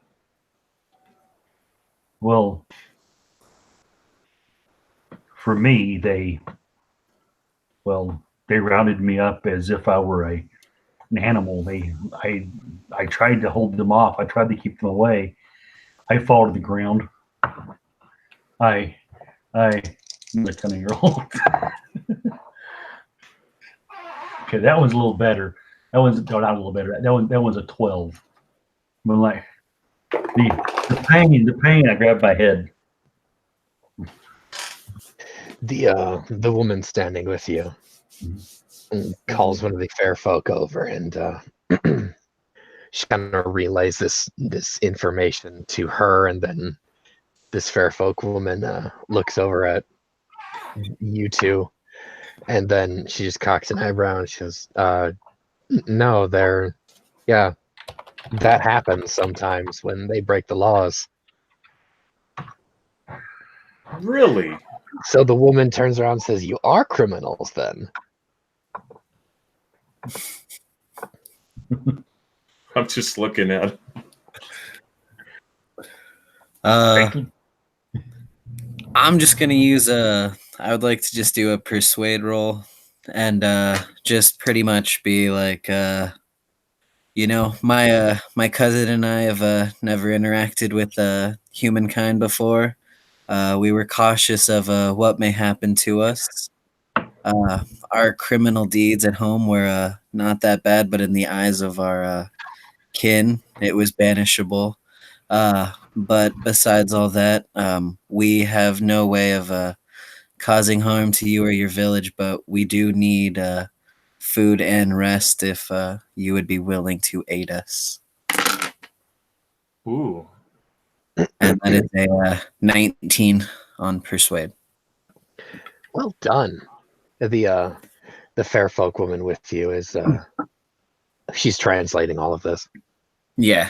Well, for me, they rounded me up as if I were an animal. I tried to hold them off. I tried to keep them away. I fall to the ground. I'm a 10-year-old. Okay, that one's a little better. That one's not a little better. That one's a 12. But like the pain. I grabbed my head. The woman standing with you calls one of the fair folk over, and she kind of relays this information to her, and then this fair folk woman looks over at you two, and then she just cocks an eyebrow and she goes, no, that happens sometimes when they break the laws. Really? So the woman turns around and says, you are criminals then? I'm just looking at it. I'm just gonna use I would like to just do a persuade roll and just pretty much be like my cousin and I have never interacted with humankind before. We were cautious of what may happen to us. Our criminal deeds at home were not that bad, but in the eyes of our kin, it was banishable. But besides all that, we have no way of causing harm to you or your village, but we do need food and rest if you would be willing to aid us. Ooh. And that is a 19 on persuade. Well done. The fair folk woman with you is she's translating all of this. Yeah.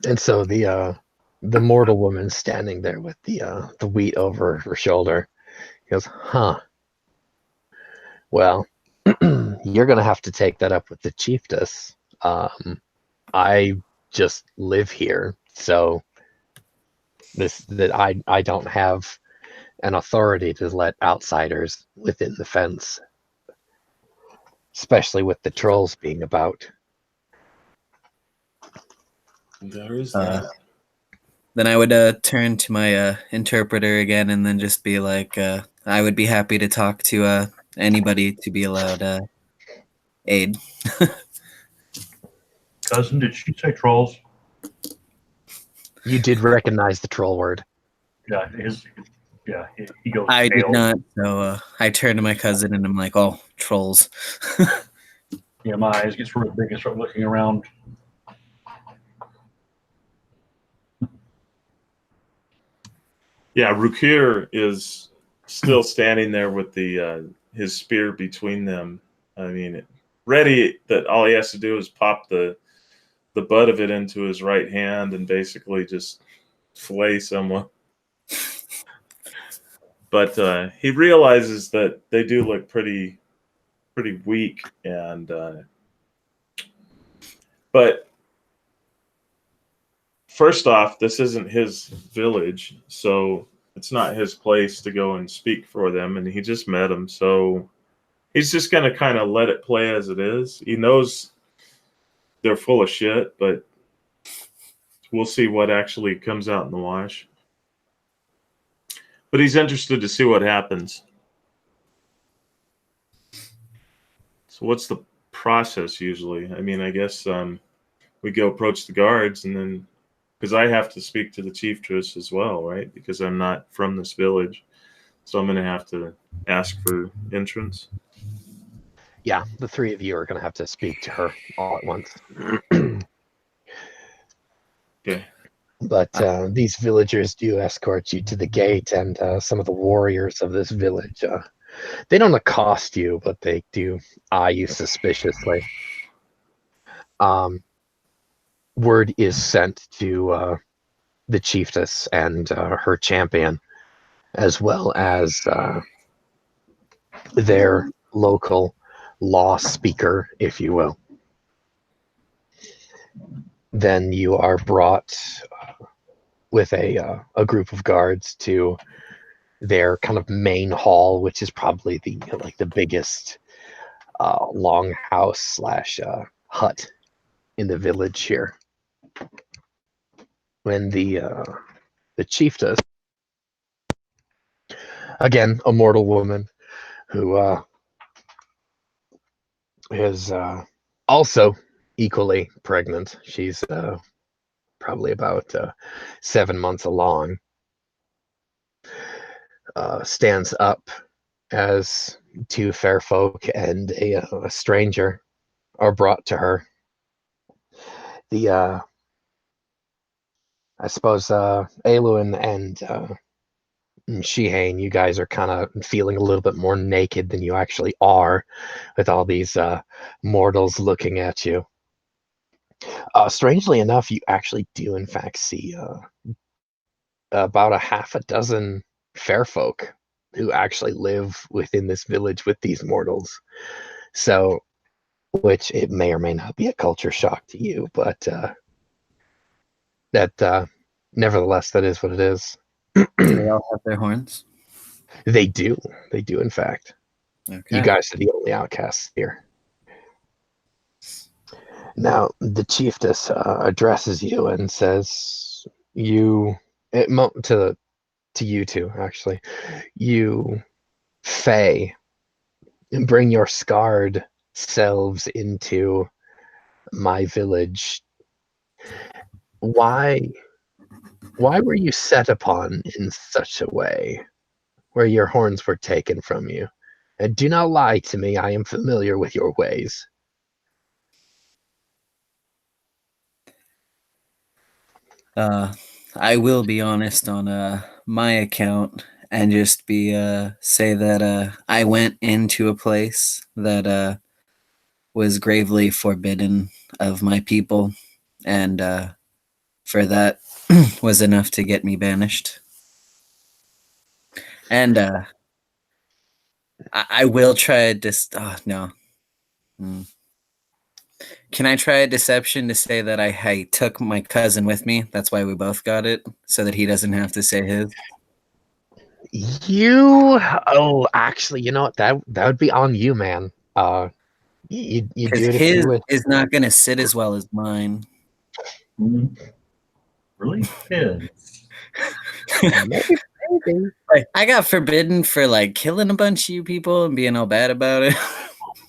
And so the mortal woman standing there with the wheat over her shoulder goes, huh. Well, you're gonna have to take that up with the chiefess. I just live here, so I don't have an authority to let outsiders within the fence, especially with the trolls being about. There is that. Then I would turn to my interpreter again and then just be like, I would be happy to talk to anybody to be allowed aid. Cousin, did she say trolls? You did recognize the troll word. Yeah, he goes. I did pale. not, so I turn to my cousin and I'm like, oh, trolls. Yeah, my eyes get sort of big and start looking around. Yeah, Rukir is still standing there with his spear between them. I mean, ready that all he has to do is pop the butt of it into his right hand and basically just flay someone. But he realizes that they do look pretty weak, and but first off, this isn't his village, so it's not his place to go and speak for them, and he just met them, so he's just going to kind of let it play as it is. He knows they're full of shit, but we'll see what actually comes out in the wash. But he's interested to see what happens. So what's the process usually? I mean, I guess we go approach the guards, and then, because I have to speak to the chieftress as well, right? Because I'm not from this village. So I'm going to have to ask for entrance. Yeah, the three of you are going to have to speak to her all at once. Okay. But these villagers do escort you to the gate, and some of the warriors of this village, they don't accost you, but they do eye you suspiciously. Word is sent to the chiefess and her champion, as well as their local law speaker, if you will. Then you are brought with a group of guards to their kind of main hall, which is probably the biggest longhouse slash hut in the village here. When the chiefess, again a mortal woman who is also equally pregnant. She's probably about 7 months along. Stands up as two fair folk and a stranger are brought to her. The I suppose Aluin and Shihane, you guys are kind of feeling a little bit more naked than you actually are, with all these mortals looking at you. Strangely enough, you actually do in fact see about a half a dozen fair folk who actually live within this village with these mortals. So, which it may or may not be a culture shock to you, but that nevertheless, that is what it is. Do they all have their horns? They do. They do, in fact. Okay. You guys are the only outcasts here. Now, the chiefess addresses you and says, to you two, actually, you Fae, bring your scarred selves into my village. Why were you set upon in such a way, where your horns were taken from you? And do not lie to me, I am familiar with your ways. I will be honest on my account and just be say that I went into a place that was gravely forbidden of my people, and for that was enough to get me banished. And I will try oh no. Can I try a deception to say that I took my cousin with me? That's why we both got it, so that he doesn't have to say his. Actually, you know what? That would be on you, man. You do Because it if you his wish. is not going to sit as well as mine. Really? Kids. Maybe. Like, I got forbidden for like killing a bunch of you people and being all bad about it.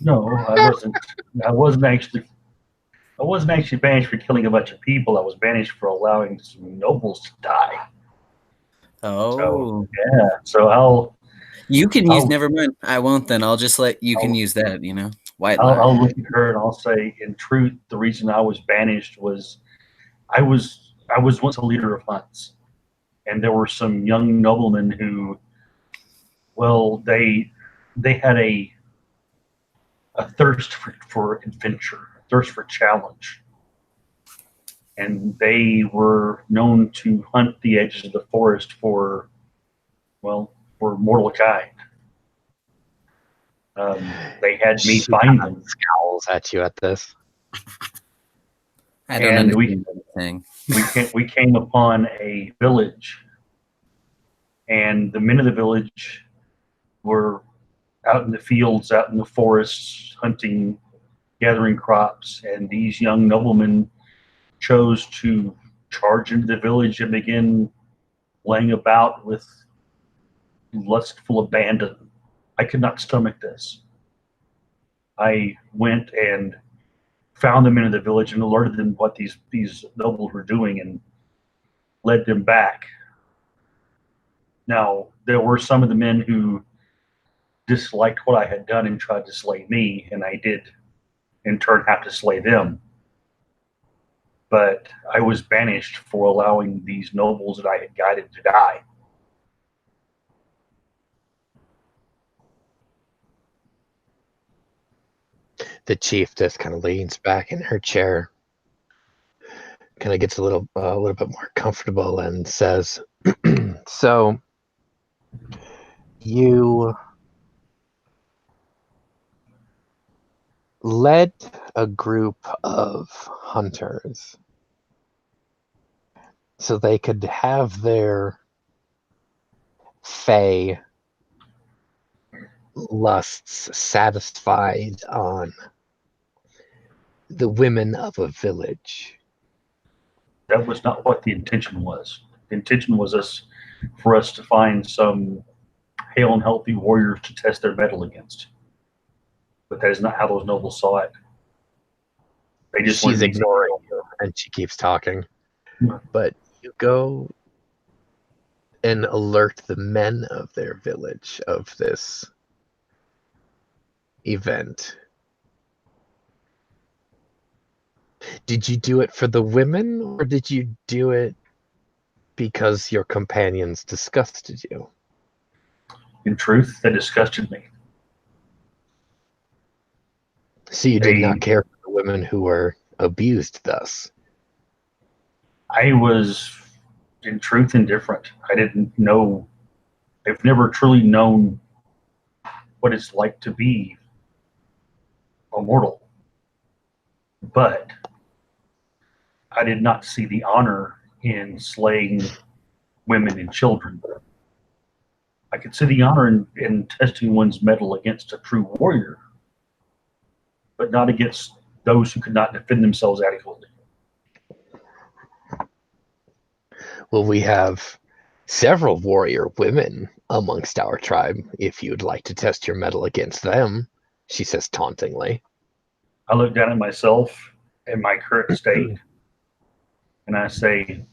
No, I wasn't. I wasn't actually banished for killing a bunch of people. I was banished for allowing some nobles to die. Oh, So, yeah. So you can use. Never mind. I won't. Then I'll just let you can use that. You know, white lie. I'll look at her and I'll say, in truth, the reason I was banished was I was once a leader of hunts, and there were some young noblemen who, well, they had a thirst for adventure, a thirst for challenge. And they were known to hunt the edges of the forest for mortal kind. They had me find them. Scowls at you at this. I don't understand anything. we came upon a village, and the men of the village were out in the fields, out in the forests, hunting, gathering crops, and these young noblemen chose to charge into the village and begin laying about with lustful abandon. I could not stomach this. I went and found the men of the village and alerted them what these nobles were doing and led them back. Now, there were some of the men who disliked what I had done and tried to slay me, and I did in turn have to slay them. But I was banished for allowing these nobles that I had guided to die. The chiefess kind of leans back in her chair, kind of gets a little bit more comfortable, and says, "So you led a group of hunters so they could have their fey lusts satisfied on the women of a village." That was not what the intention was. The intention was for us to find some hale and healthy warriors to test their mettle against. But that is not how those nobles saw it. They just She's ignoring you, and she keeps talking. But you go and alert the men of their village of this event. Did you do it for the women, or did you do it because your companions disgusted you? In truth, they disgusted me. So you did not care for the women who were abused thus? I was, in truth, indifferent. I didn't know. I've never truly known what it's like to be a mortal. But I did not see the honor in slaying women and children. I could see the honor in testing one's mettle against a true warrior, but not against those who could not defend themselves adequately. Well, we have several warrior women amongst our tribe, if you'd like to test your mettle against them, she says tauntingly. I look down at myself in my current state, and I say,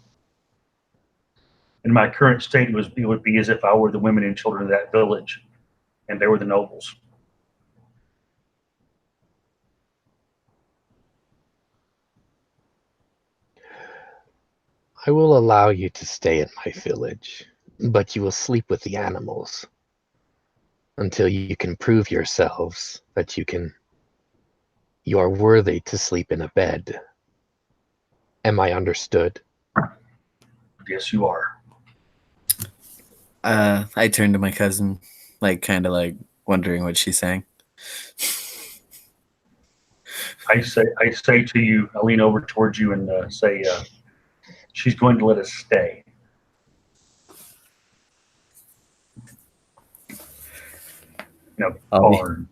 in my current state, it would be as if I were the women and children of that village, and they were the nobles. I will allow you to stay in my village, but you will sleep with the animals until you can prove yourselves that you are worthy to sleep in a bed. Am I understood? Yes, you are. I turn to my cousin, kind of wondering what she's saying. I say to you, I lean over towards you and say, she's going to let us stay. Barn.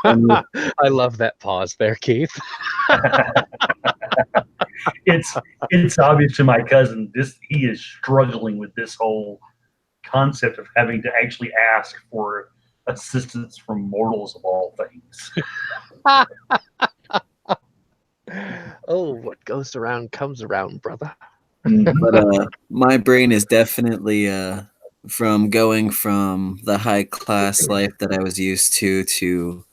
I love that pause there, Keith. It's obvious to my cousin he is struggling with this whole concept of having to actually ask for assistance from mortals of all things. Oh, what goes around comes around, brother. But my brain is definitely from going from the high class life that I was used to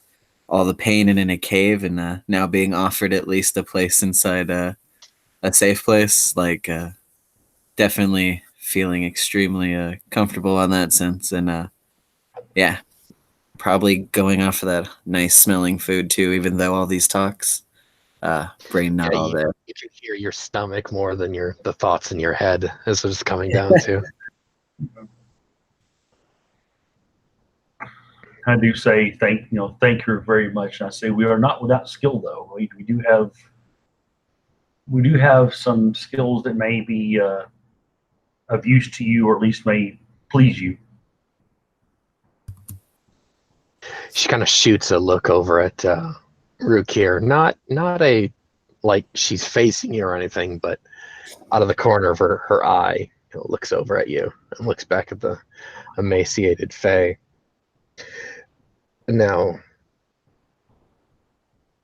all the pain in a cave, and now being offered at least a place inside a safe place. Definitely feeling extremely comfortable on that sense, and yeah, probably going off of that nice smelling food too. Even though all these talks, brain not all there. You can hear your stomach more than the thoughts in your head as it's coming down to. I do say thank you very much. And I say we are not without skill though. We do have we do have some skills that may be of use to you, or at least may please you. She kind of shoots a look over at Rukir. Not a like she's facing you or anything, but out of the corner of her eye, looks over at you and looks back at the emaciated Fae. Now,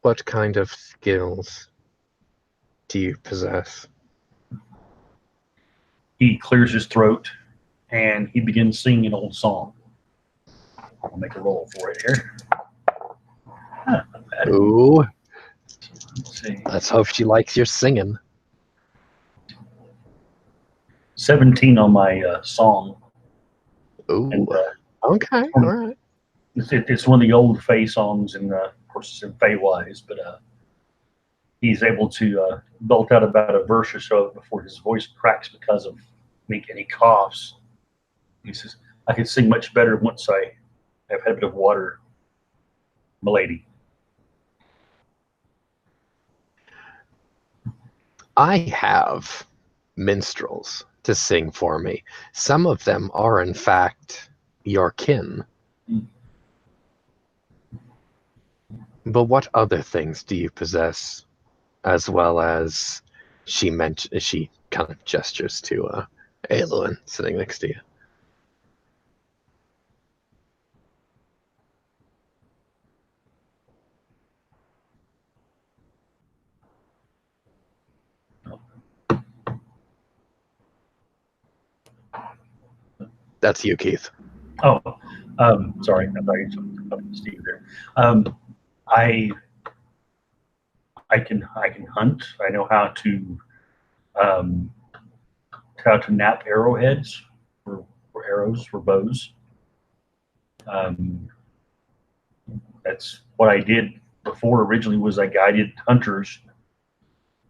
what kind of skills do you possess? He clears his throat and he begins singing an old song. I'll make a roll for it here. Ooh, Let's see. let's hope she likes your singing. 17 on my song. Ooh, And okay, all right. it's one of the old Fae songs, and of course it's in Fae-wise, but he's able to belt out about a verse or so before his voice cracks because of me, and he coughs. He says, I can sing much better once I have had a bit of water, milady. I have minstrels to sing for me. Some of them are, in fact, your kin. But what other things do you possess? As well as she kind of gestures to Eluin sitting next to you. That's you, Keith. Oh, sorry, I thought you were talking to Steve there. I can hunt. I know how to nap arrowheads for arrows, for bows. That's what I did before originally, was I guided hunters,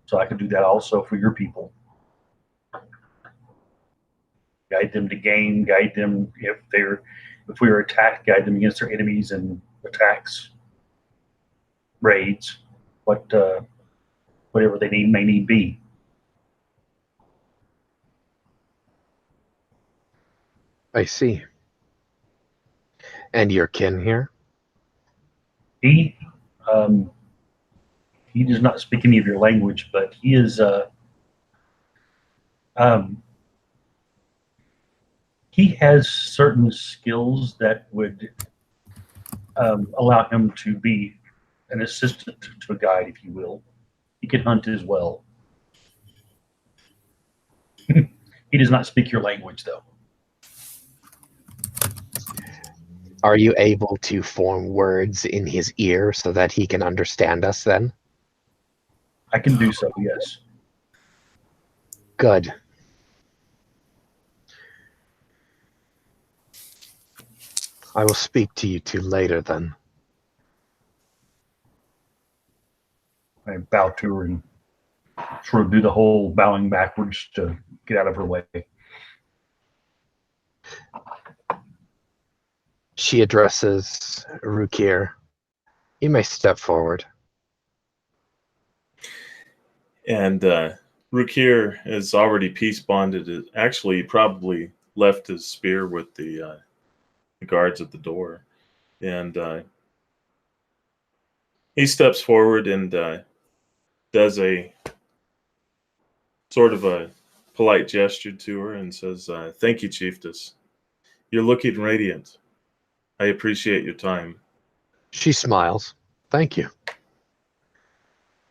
so I could do that also for your people. Guide them to game, guide them if we are attacked, guide them against their enemies and attacks, raids, whatever they may need be. I see. And your kin here? He does not speak any of your language, but he is he has certain skills that would allow him to be an assistant to a guide, if you will. He can hunt as well. He does not speak your language, though. Are you able to form words in his ear so that he can understand us then? I can do so, yes. Good. I will speak to you two later then. I bow to her and sort of do the whole bowing backwards to get out of her way. She addresses Rukir. You may step forward. And Rukir is already peace bonded. Actually, he probably left his spear with the guards at the door. And he steps forward and does a sort of a polite gesture to her and says, thank you, Chiefess. You're looking radiant. I appreciate your time. She smiles. Thank you.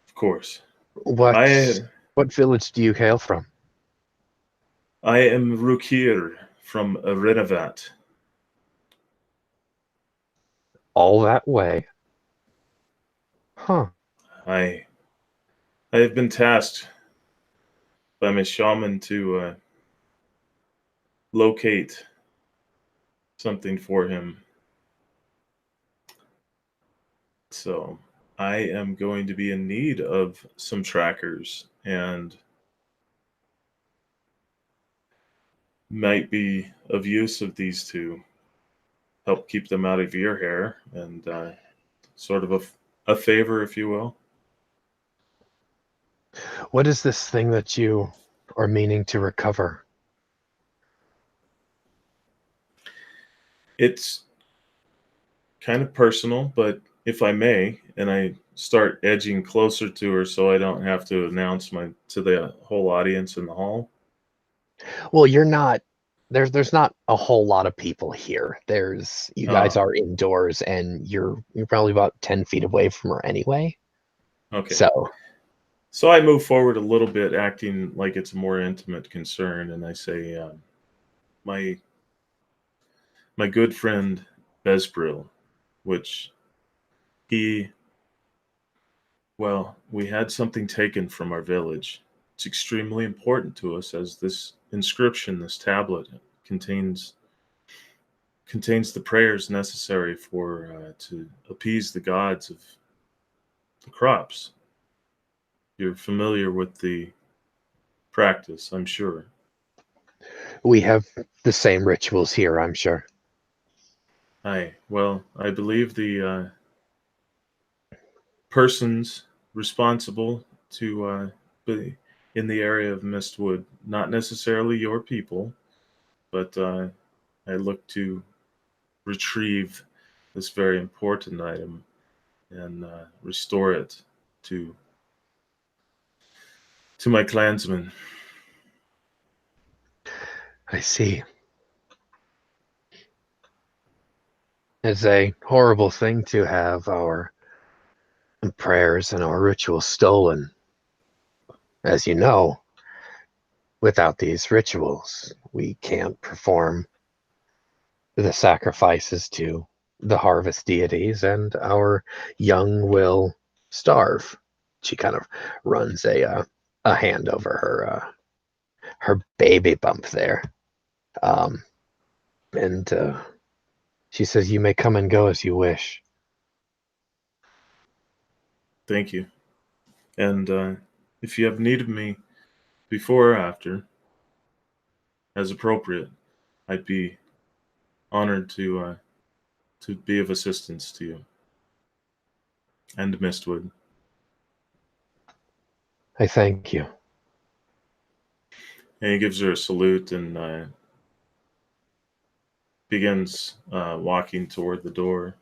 Of course. What village do you hail from? I am Rukir from Renevat. All that way? Huh. I have been tasked by my shaman to locate something for him. So I am going to be in need of some trackers and might be of use of these to help keep them out of your hair and sort of a favor, if you will. What is this thing that you are meaning to recover? It's kind of personal, but if I may, and I start edging closer to her so I don't have to announce to the whole audience in the hall. Well, you're not there's not a whole lot of people here. You guys Oh, are indoors and you're probably about 10 feet away from her anyway. okay. So So I move forward a little bit, acting like it's a more intimate concern, and I say, my my good friend Besbril, which he, well, we had something taken from our village. It's extremely important to us, as this inscription, this tablet, contains the prayers necessary for to appease the gods of the crops. You're familiar with the practice, I'm sure. we have the same rituals here, I'm sure. Well, I believe the persons responsible to be in the area of Mistwood, not necessarily your people, but I look to retrieve this very important item and restore it to my clansmen. I see. It's a horrible thing to have our prayers and our rituals stolen. As you know, without these rituals, we can't perform the sacrifices to the harvest deities, and our young will starve. She kind of runs a hand over her baby bump there, um, and she says, "You may come and go as you wish." Thank you. And if you have need of me before or after, as appropriate, I'd be honored to be of assistance to you and Mistwood. I thank you. And he gives her a salute and begins walking toward the door.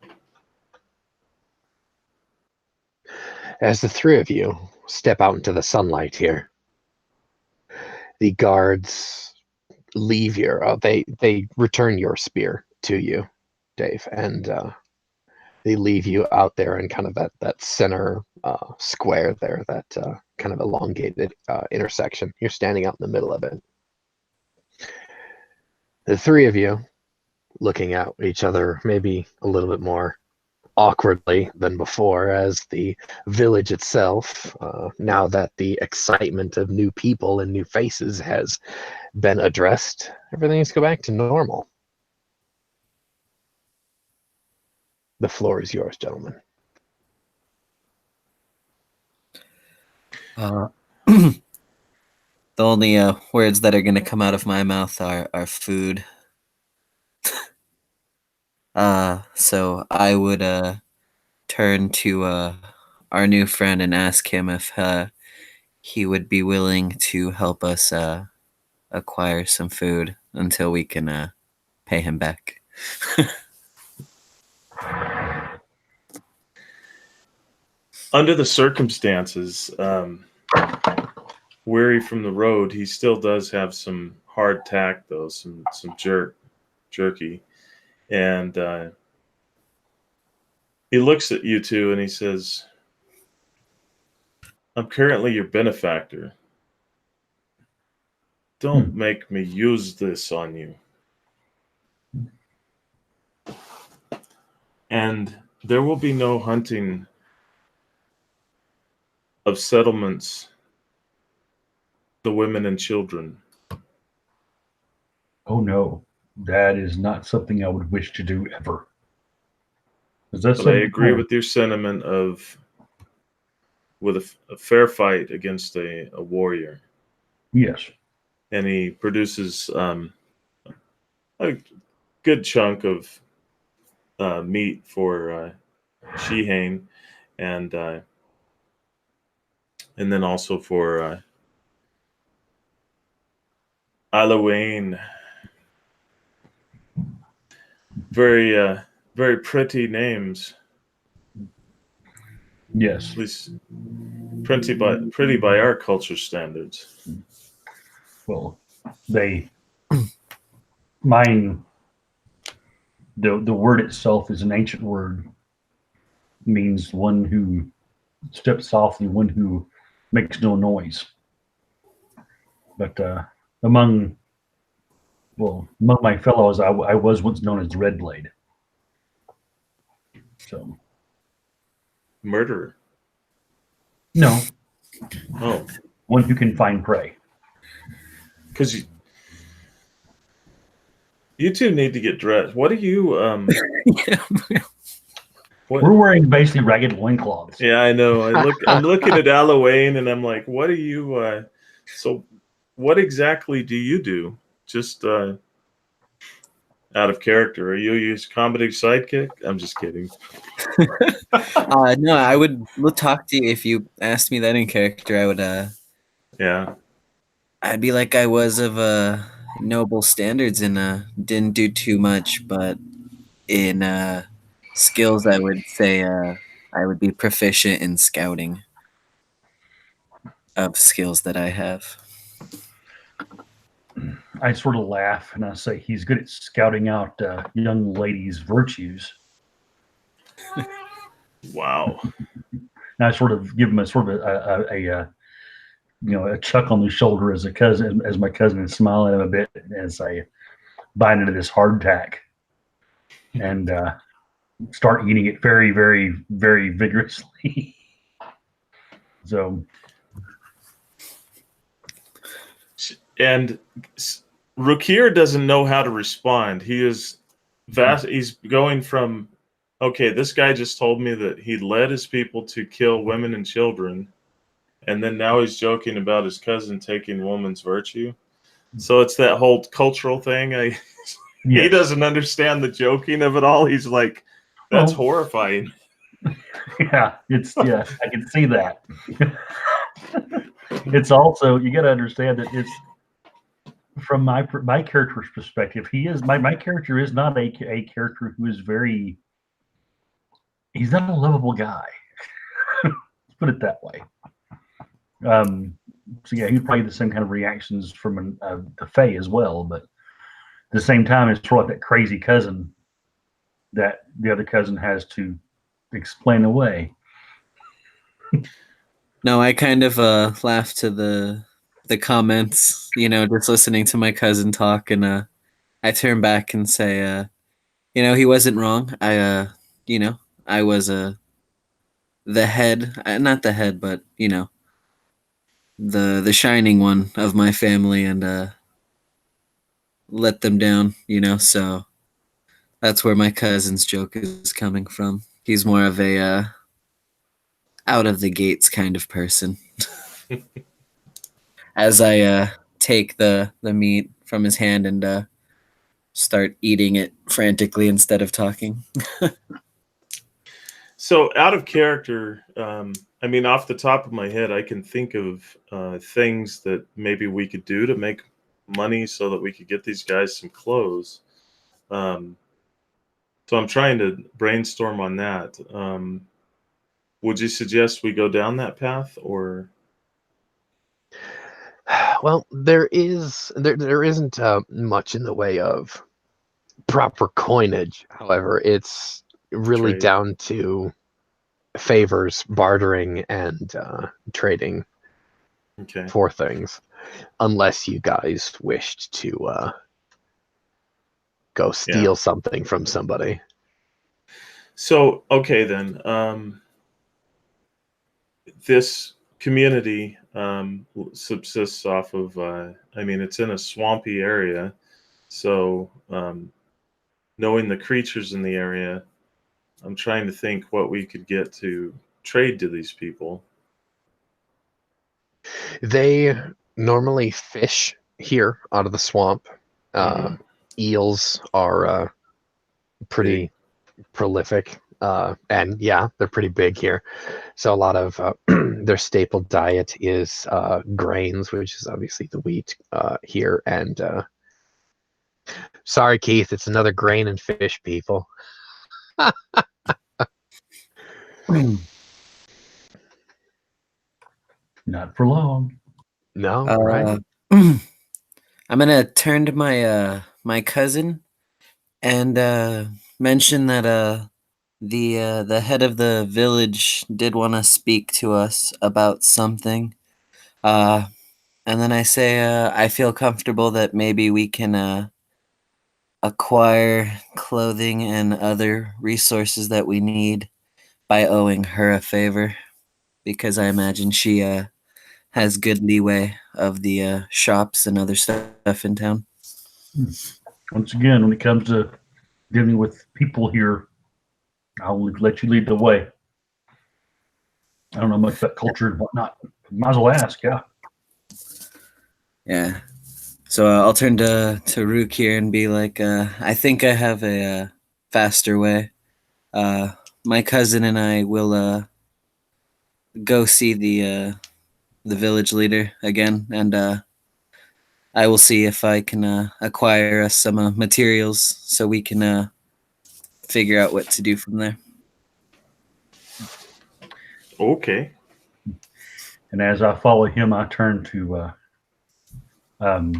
As the three of you step out into the sunlight here, the guards leave they return your spear to you, Dave, and they leave you out there in kind of that center square there, that kind of elongated intersection. You're standing out in the middle of it. The three of you looking at each other maybe a little bit more awkwardly than before, as the village itself, now that the excitement of new people and new faces has been addressed, everything's go back to normal. The floor is yours, gentlemen. The only words that are going to come out of my mouth are food. So I would turn to our new friend and ask him if he would be willing to help us acquire some food until we can pay him back. Under the circumstances, weary from the road, he still does have some hard tack, though, some jerky. And he looks at you two and he says, "I'm currently your benefactor. Don't make me use this on you." And there will be no hunting of settlements, the women and children. Oh no, that is not something I would wish to do ever. Is that But I something? agree with your sentiment of with a fair fight against a warrior. Yes. And he produces a good chunk of meat for Shehane, and and then also for Halloween. Very, very pretty names. Yes. At least pretty by our culture standards. Well, mine. The word itself is an ancient word, means one who steps softly, one who makes no noise. But among my fellows, I was once known as the Red Blade. So Murderer. no, Oh, one who can find prey. because you two need to get dressed. What are you? What? We're wearing basically ragged loincloths. Yeah, I know. I'm looking at Halloween, and I'm like, what are you? So, what exactly do you do? Just out of character, are you a comedy sidekick? I'm just kidding. No, I would talk to you if you asked me that in character. I would Yeah. I'd be like I was of noble standards and didn't do too much, but in skills I would say I would be proficient in scouting of skills that I have. I sort of laugh and I say he's good at scouting out young ladies' virtues. Wow. And I sort of give him a sort of a chuck on the shoulder as my cousin, and smile at him a bit as I bite into this hardtack and start eating it very, very, very vigorously. So, And Rukir doesn't know how to respond. He is vast. He's going from, okay, this guy just told me that he led his people to kill women and children, and then now he's joking about his cousin taking woman's virtue. So it's that whole cultural thing. He yes. doesn't understand the joking of it all. He's like, that's horrifying. Yeah, I can see that. It's also, you got to understand that it's from my character's perspective. He is my character is not a character who is very. He's not a lovable guy. Let's put it that way. So yeah, he'd probably get the same kind of reactions from the Fae as well, but at the same time, it's sort of like that crazy cousin that the other cousin has to explain away. No, I kind of laugh to the comments, just listening to my cousin talk, and I turn back and say, he wasn't wrong. I was the head, not the head, but the shining one of my family, and let them down, so that's where my cousin's joke is coming from. He's more of a out of the gates kind of person. As I take the meat from his hand and start eating it frantically instead of talking. So out of character, I mean, off the top of my head, I can think of things that maybe we could do to make money so that we could get these guys some clothes. So I'm trying to brainstorm on that. Would you suggest we go down that path, or? Well, there isn't much in the way of proper coinage. However, it's really Trade. down to favors, bartering, and trading Okay. for things, unless you guys wished to go steal something from somebody. So, okay then. This community subsists off of, I mean, it's in a swampy area. So, knowing the creatures in the area, I'm trying to think what we could get to trade to these people. They normally fish here out of the swamp. Eels are pretty prolific And yeah, they're pretty big here. So a lot of their staple diet is grains, which is obviously the wheat here. And sorry, Keith, it's another grain and fish, people. Not for long. No, right? I'm gonna turn to my cousin and mention that the head of the village did want to speak to us about something. And then I say I feel comfortable that maybe we can acquire clothing and other resources that we need by owing her a favor, because I imagine she has good leeway of the shops and other stuff in town. Once again, when it comes to dealing with people here, I'll let you lead the way. I don't know much about culture and whatnot. Might as well ask, yeah. Yeah. So I'll turn to Rook here and be like, I think I have a faster way. My cousin and I will go see the village leader again, and I will see if I can acquire us some materials so we can figure out what to do from there. Okay. And as I follow him, I turn to you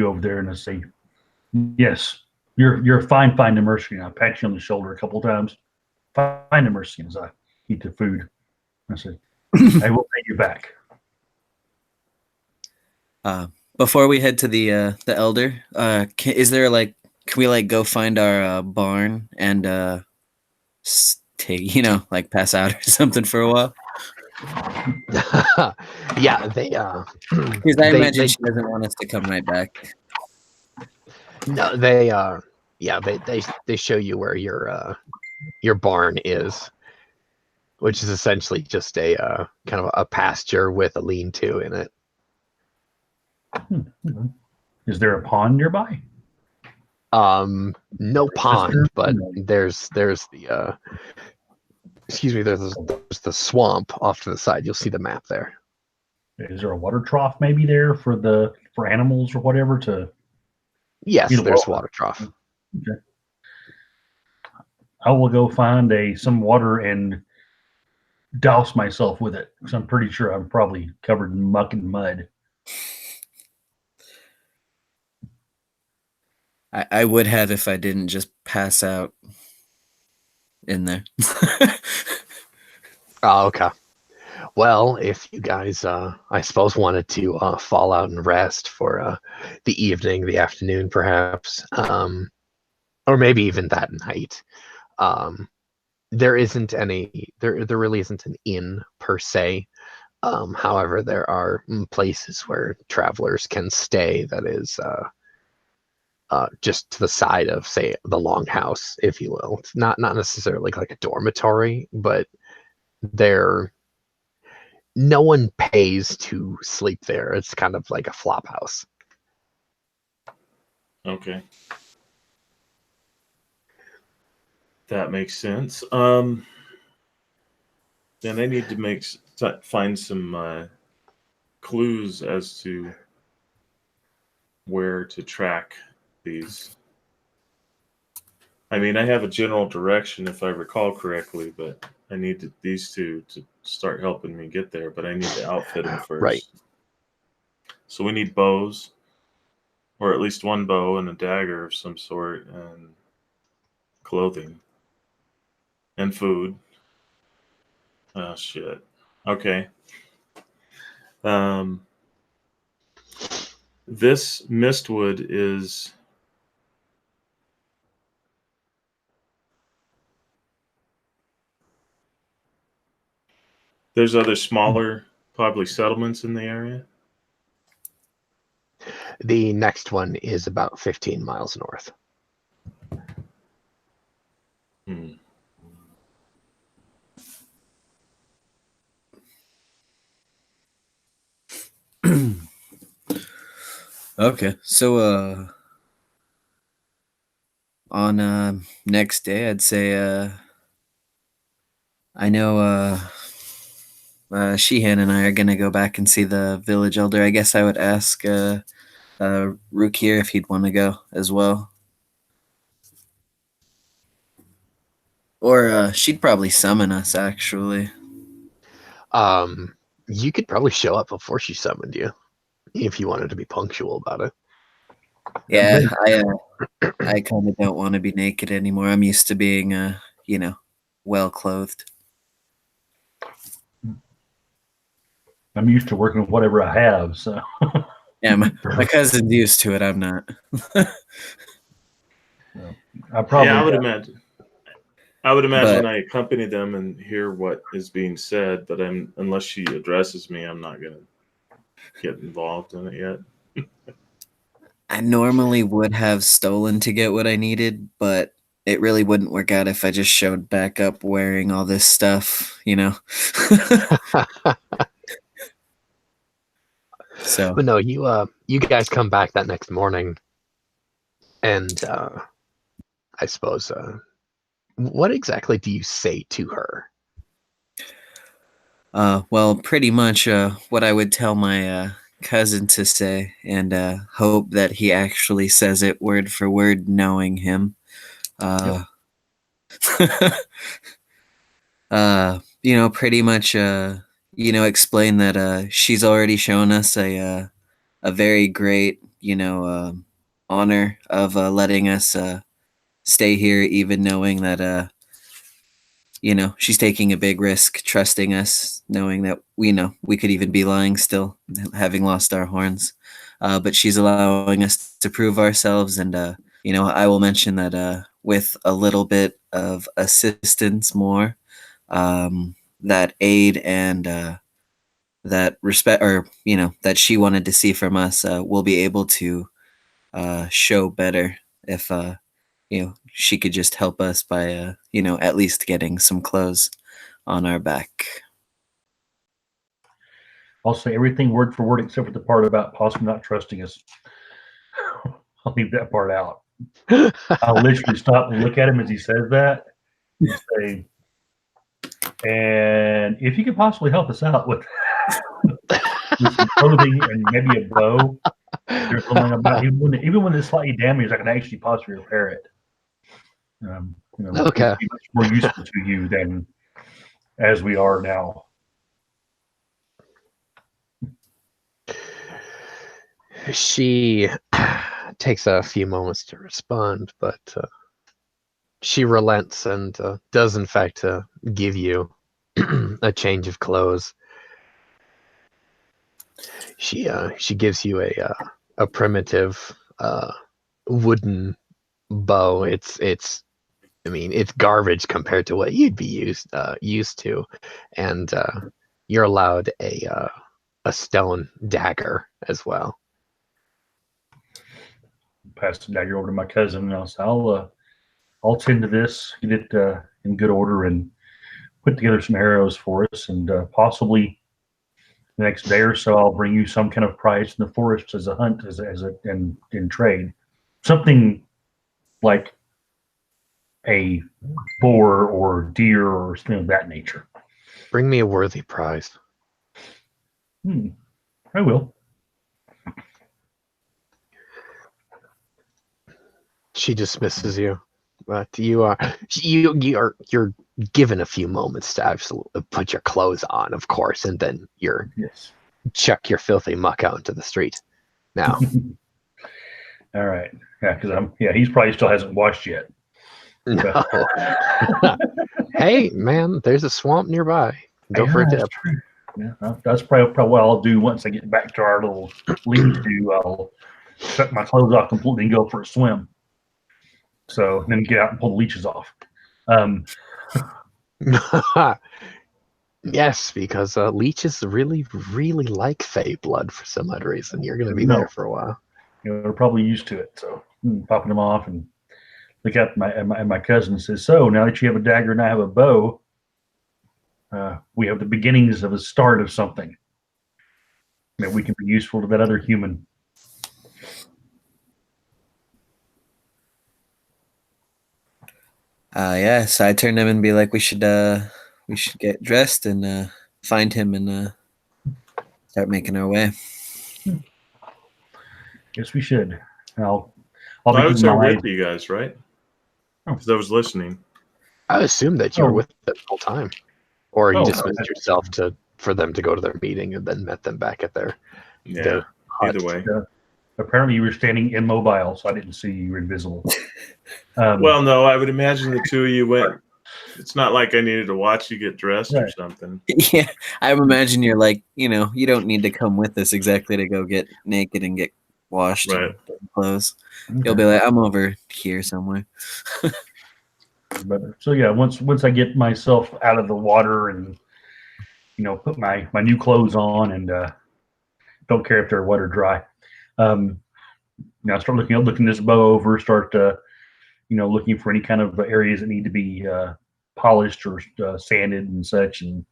over there and I say, "Yes, you're a fine mercy." And I pat you on the shoulder a couple of times. Fine mercy as I eat the food. I said, "I will pay you back." Before we head to the elder, is there like, can we like go find our barn and take, like pass out or something for a while? Yeah, Because I imagine she doesn't want us to come right back. no, yeah, they show you where your barn is, which is essentially just a kind of a pasture with a lean-to in it. Is there a pond nearby? No pond, but there's the excuse me, there's the swamp off to the side. You'll see the map there. Is there a water trough maybe there for animals or whatever to? Yes, there's water trough. Okay. I will go find some water and douse myself with it because I'm pretty sure I'm probably covered in muck and mud. I would have if I didn't just pass out in there. Oh, okay. Well, if you guys, I suppose, wanted to fall out and rest for the evening, the afternoon, perhaps, or maybe even that night, there isn't there really isn't an inn per se. However, there are places where travelers can stay that is just to the side of, say, the longhouse, if you will. It's not necessarily like a dormitory, but no one pays to sleep there. It's kind of like a flop house. Okay. That makes sense. Then I need to find some clues as to where to track these. I mean, I have a general direction if I recall correctly, but I need these two to start helping me get there. But I need to outfit them first. Right. So we need bows, or at least one bow and a dagger of some sort, and clothing, and food. Oh shit. Okay. This mistwood is there's other smaller probably settlements in the area. The next one is about 15 miles north. Hmm. Okay, so on next day, I'd say I know Sheehan and I are gonna go back and see the village elder. I guess I would ask Rukir if he'd want to go as well. Or she'd probably summon us, actually. You could probably show up before she summoned you if you wanted to be punctual about it. Yeah, I kind of don't want to be naked anymore. I'm used to being, well clothed. I'm used to working with whatever I have, so Yeah, my cousin's used to it. I'm not. I probably Yeah, I would imagine. I would imagine But- I accompany them and hear what is being said, but unless she addresses me, I'm not going to get involved in it yet. I normally would have stolen to get what I needed, but it really wouldn't work out if I just showed back up wearing all this stuff, So But no, you guys come back that next morning, and I suppose what exactly do you say to her? well, pretty much what I would tell my cousin to say, and hope that he actually says it word for word, knowing him. Pretty much, explain that she's already shown us a very great, honor of letting us stay here, even knowing that she's taking a big risk, trusting us, knowing that we could even be lying still, having lost our horns. But she's allowing us to prove ourselves, and I will mention that with a little bit of assistance more, that aid and that respect, or that she wanted to see from us, we'll be able to show better if she could just help us by at least getting some clothes on our back. I'll say everything word for word except for the part about possibly not trusting us. I'll leave that part out. I'll literally stop and look at him as he says that and say, and if you could possibly help us out with some clothing and maybe a bow, there's something about even when it's slightly damaged, I can actually possibly repair it. Okay. Be much more useful to you than as we are now. She takes a few moments to respond, but she relents and does in fact give you a change of clothes. She gives you a primitive wooden bow. It's garbage compared to what you'd be used to, and you're allowed a stone dagger as well. Pass the dagger over to my cousin, and I'll say, I'll tend to this, get it in good order, and put together some arrows for us, and possibly the next day or so, I'll bring you some kind of prize in the forest as a hunt, in trade, something like a boar or deer or something of that nature. Bring me a worthy prize. I will. She dismisses you, but you're given a few moments to absolutely put your clothes on, of course, and then Yes. chuck your filthy muck out into the street. Now, All right. Yeah, because he's probably still hasn't washed yet. no. Hey, man, there's a swamp nearby. Go for a dip. That's true. Yeah, that's probably what I'll do once I get back to our little lean-to. I'll shut my clothes off completely and go for a swim. So then get out and pull the leeches off. Yes, because leeches really, really like Fey blood for some odd reason. You're going to be No. there for a while. They're probably used to it. So popping them off and look at my cousin and says, so now that you have a dagger and I have a bow, we have the beginnings of a start of something that we can be useful to that other human. Yeah, so I turned him and be like, we should get dressed and find him and start making our way. Yes, we should. I'll Well, I be was keeping there my with you guys, right? Oh. Because I was listening. I assumed that you were Oh. with them the whole time, or you Oh, dismissed okay. yourself for them to go to their meeting and then met them back at their Yeah. hut. Either way. Apparently, you were standing immobile, so I didn't see you. You were invisible. Well, no, I would imagine the two of you went. It's not like I needed to watch you get dressed or Right. something. Yeah, I imagine you're like, you don't need to come with us exactly to go get naked and get washed Right. and put in clothes. Okay. You'll be like, I'm over here somewhere. But so yeah, once I get myself out of the water and put my new clothes on and don't care if they're wet or dry, I start looking this bow over, start looking for any kind of areas that need to be polished or sanded and such, and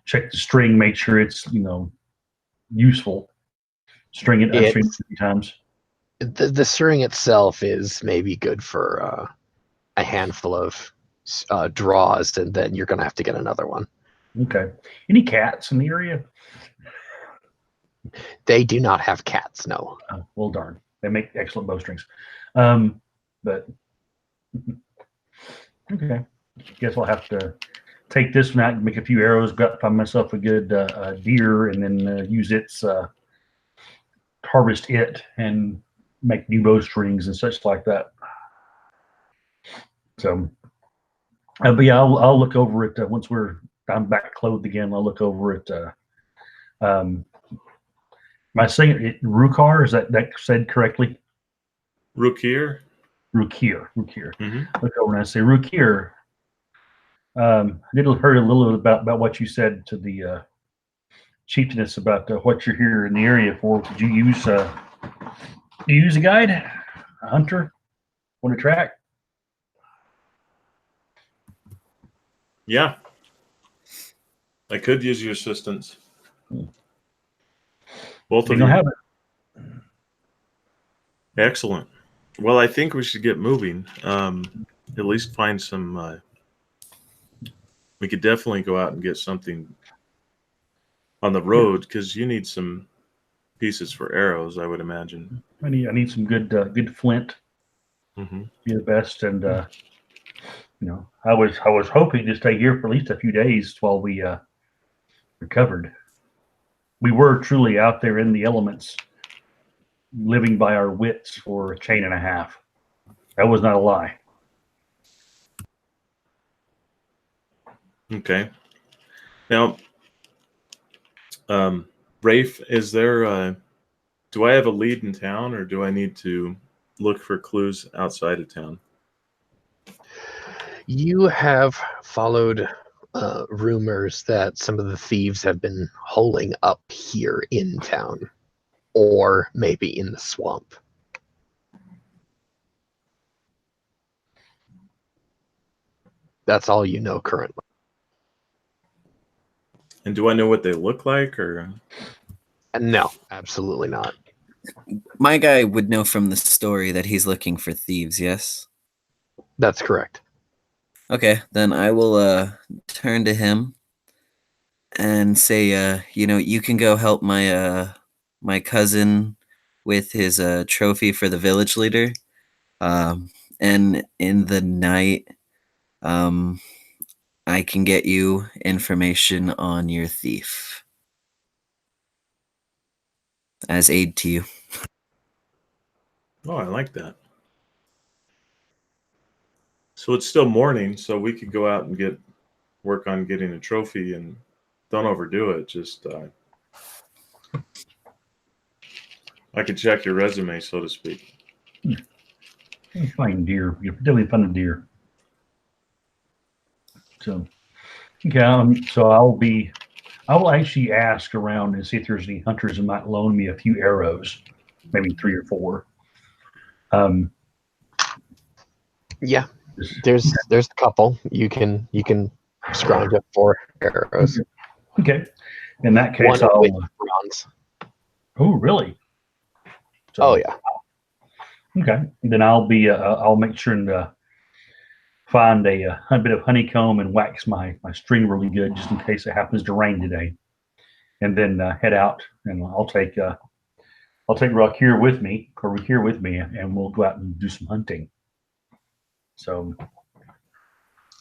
check the string, make sure it's useful. String it, unstring it a few times. The string itself is maybe good for a handful of draws, and then you're going to have to get another one. Okay. Any cats in the area? They do not have cats, no. Oh, well, darn. They make excellent bowstrings. But okay. Guess I'll have to take this one out and make a few arrows, find myself a good deer, and then use its harvest it and make new bowstrings and such like that. So, but yeah, I'll look over it once I'm back clothed again. I'll look over it. Am I saying it Rukar? Is that said correctly? Rukir? Rukir. Mm-hmm. Look over and I say, Rukir, I did heard a little bit about what you said to the chieftainess about what you're here in the area for. Did you use a guide, a hunter on a track? Yeah. I could use your assistance. Both of you. Have it. Excellent. Well, I think we should get moving. At least find some. We could definitely go out and get something on the road because you need some pieces for arrows, I would imagine. I need some good flint. Mm-hmm. Be the best, and I was hoping to stay here for at least a few days while we recovered. We were truly out there in the elements, living by our wits for a chain and a half. That was not a lie. Okay. Now, Rafe, is there? Do I have a lead in town, or do I need to look for clues outside of town? You have followed rumors that some of the thieves have been holing up here in town, or maybe in the swamp. That's all you know currently. And do I know what they look like, or? No, absolutely not. My guy would know from the story that he's looking for thieves, yes? That's correct. Okay, then I will turn to him and say, you can go help my cousin with his trophy for the village leader. And in the night, I can get you information on your thief as aid to you. Oh, I like that. So it's still morning, so we could go out and work on getting a trophy, and don't overdo it. Just I could check your resume, so to speak. You find deer. You definitely find a deer. So, okay. So I will actually ask around and see if there's any hunters that might loan me a few arrows, maybe 3 or 4. Yeah, there's a couple. You can scrounge up 4 arrows. Okay. In that case, One I'll. with bronze. Oh, really? So, Oh yeah. Okay. Then I'll make sure and find a bit of honeycomb and wax my string really good, just in case it happens to rain today. And then head out, and I'll take Rock here with me, and we'll go out and do some hunting. So,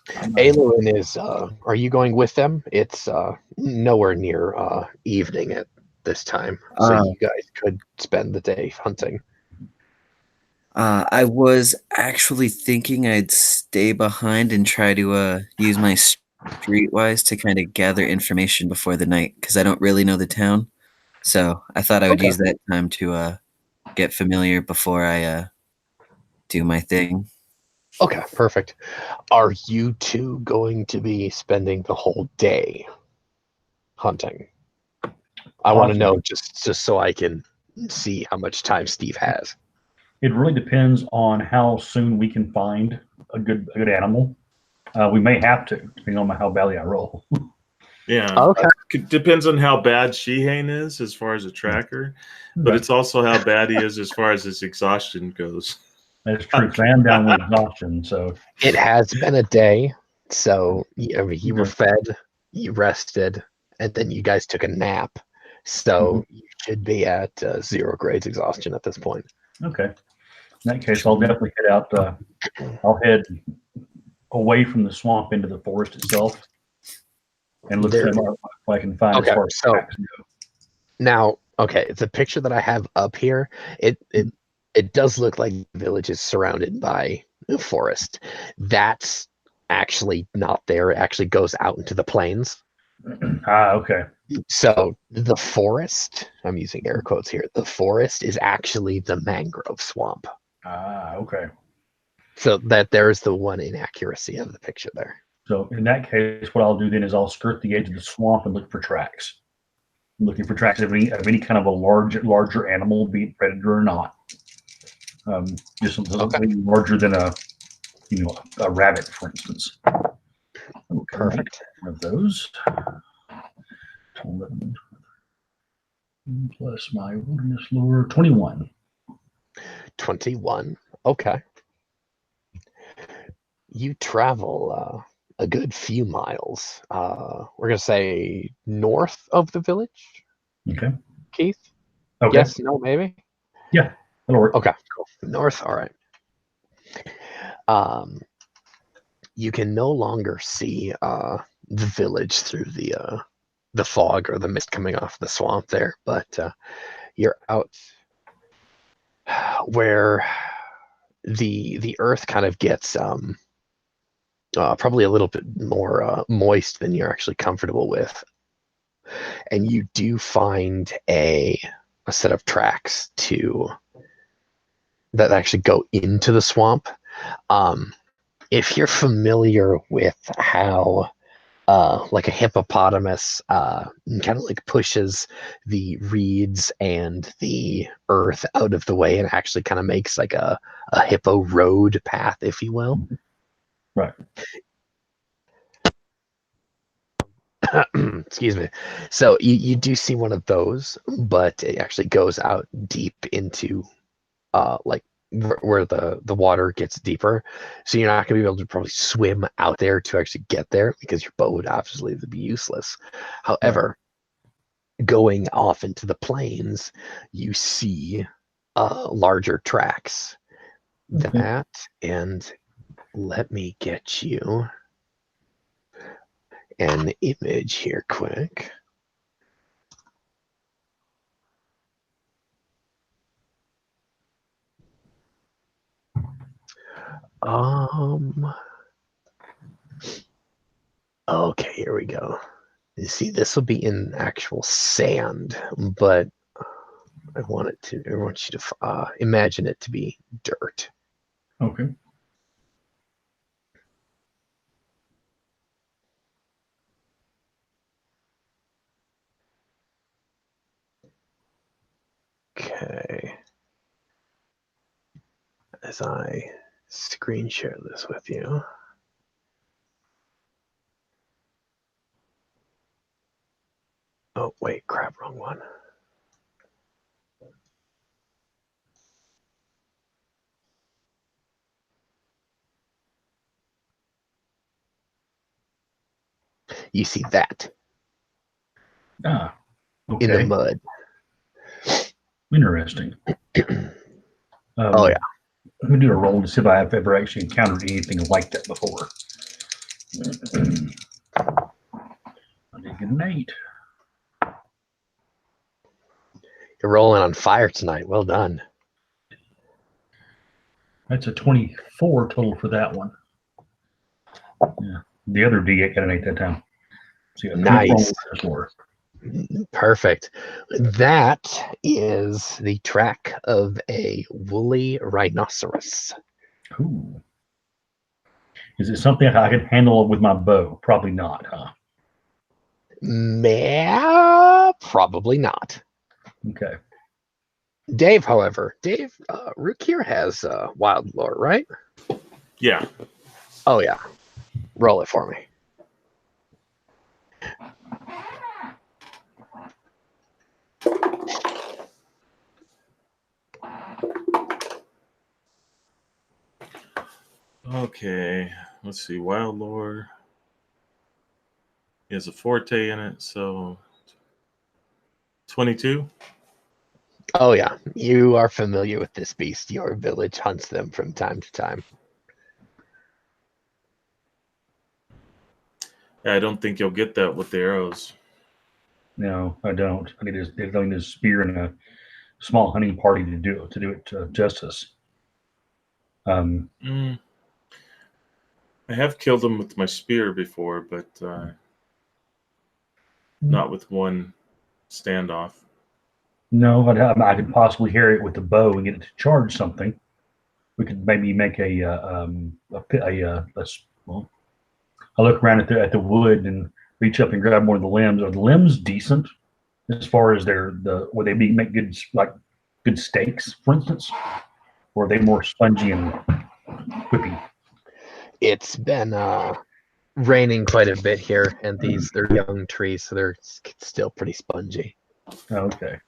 Aelwyn is. Are you going with them? It's nowhere near evening at this time, so you guys could spend the day hunting. I was actually thinking I'd stay behind and try to use my streetwise to kind of gather information before the night, because I don't really know the town. So I thought I would Okay. use that time to get familiar before I do my thing. Okay, perfect. Are you two going to be spending the whole day hunting? I want to know just so I can see how much time Steve has. it really depends on how soon we can find a good animal. We may have to, depending on how badly I roll. Yeah. Okay. It depends on how bad Shehane is as far as a tracker, but Right. it's also how bad he is as far as his exhaustion goes. That's true. Because I am down with exhaustion. So It has been a day, so I mean, you were Okay. fed, you rested, and then you guys took a nap. So you should be at 0 grades exhaustion at this point. Okay. In that case, I'll definitely head out. I'll head away from the swamp into the forest itself and look There- for what I can find Okay, as far as so- tracks go. Now, okay, the picture that I have up here, it does look like the village is surrounded by a forest. That's actually not there. It actually goes out into the plains. Okay. So the forest, I'm using air quotes here, the forest is actually the mangrove swamp. Okay. So that there's the one inaccuracy of the picture there. So in that case, what I'll do then is I'll skirt the edge of the swamp and look for tracks. I'm looking for tracks of any kind of a larger animal, be it predator or not. Just something larger than a rabbit, for instance. Okay, Perfect. one of those. 11 plus my wilderness lure, 21. 21. Okay. You travel a good few miles. We're going to say north of the village, Okay. Keith? Okay. Yes, no, maybe? Yeah, that'll work. Okay, cool. North, all right. You can no longer see the village through the fog or the mist coming off the swamp there, but you're out where the earth kind of gets probably a little bit more moist than you're actually comfortable with, and you do find a set of tracks that actually go into the swamp. If you're familiar with how like a hippopotamus kind of like pushes the reeds and the earth out of the way and actually kind of makes like a hippo road path, if you will. Right. Excuse me. So you do see one of those, but it actually goes out deep into like where the water gets deeper. So you're not going to be able to probably swim out there to actually get there because your boat would obviously be useless. However, going off into the plains, you see larger tracks. Okay. That, and let me get you an image here quick. Okay, here we go. You see, this will be in actual sand, but I want you to imagine it to be dirt. Okay. Okay. As I screen share this with you. Oh, wait, crap, wrong one. You see that Ah, okay. in the mud. Interesting. Oh, yeah. Let me do a roll to see if I have ever actually encountered anything like that before. I did get an 8. You're rolling on fire tonight. Well done. That's a 24 total for that one. Yeah. The other D8 got an 8 that time. So yeah, 24 Nice. Floor. Perfect. That is the track of a woolly rhinoceros. Ooh. Is it something I can handle with my bow? Probably not, huh? Probably not. Okay. Dave, however, Rook here has wild lore, right? Yeah. Oh, yeah. Roll it for me. Okay. Let's see. Wild lore. He has a forte in it, so 22. Oh, yeah. You are familiar with this beast. Your village hunts them from time to time. Yeah, I don't think you'll get that with the arrows. No, I don't. I need a spear and a small hunting party to do it justice. I have killed them with my spear before, but not with one standoff. No, I could possibly hear it with the bow and get it to charge something. We could maybe make well, I look around at the wood and reach up and grab one of the limbs. Are the limbs decent as far as would they make good steaks, for instance, or are they more spongy and whippy? It's been raining quite a bit here, and they're young trees, so they're still pretty spongy. Okay.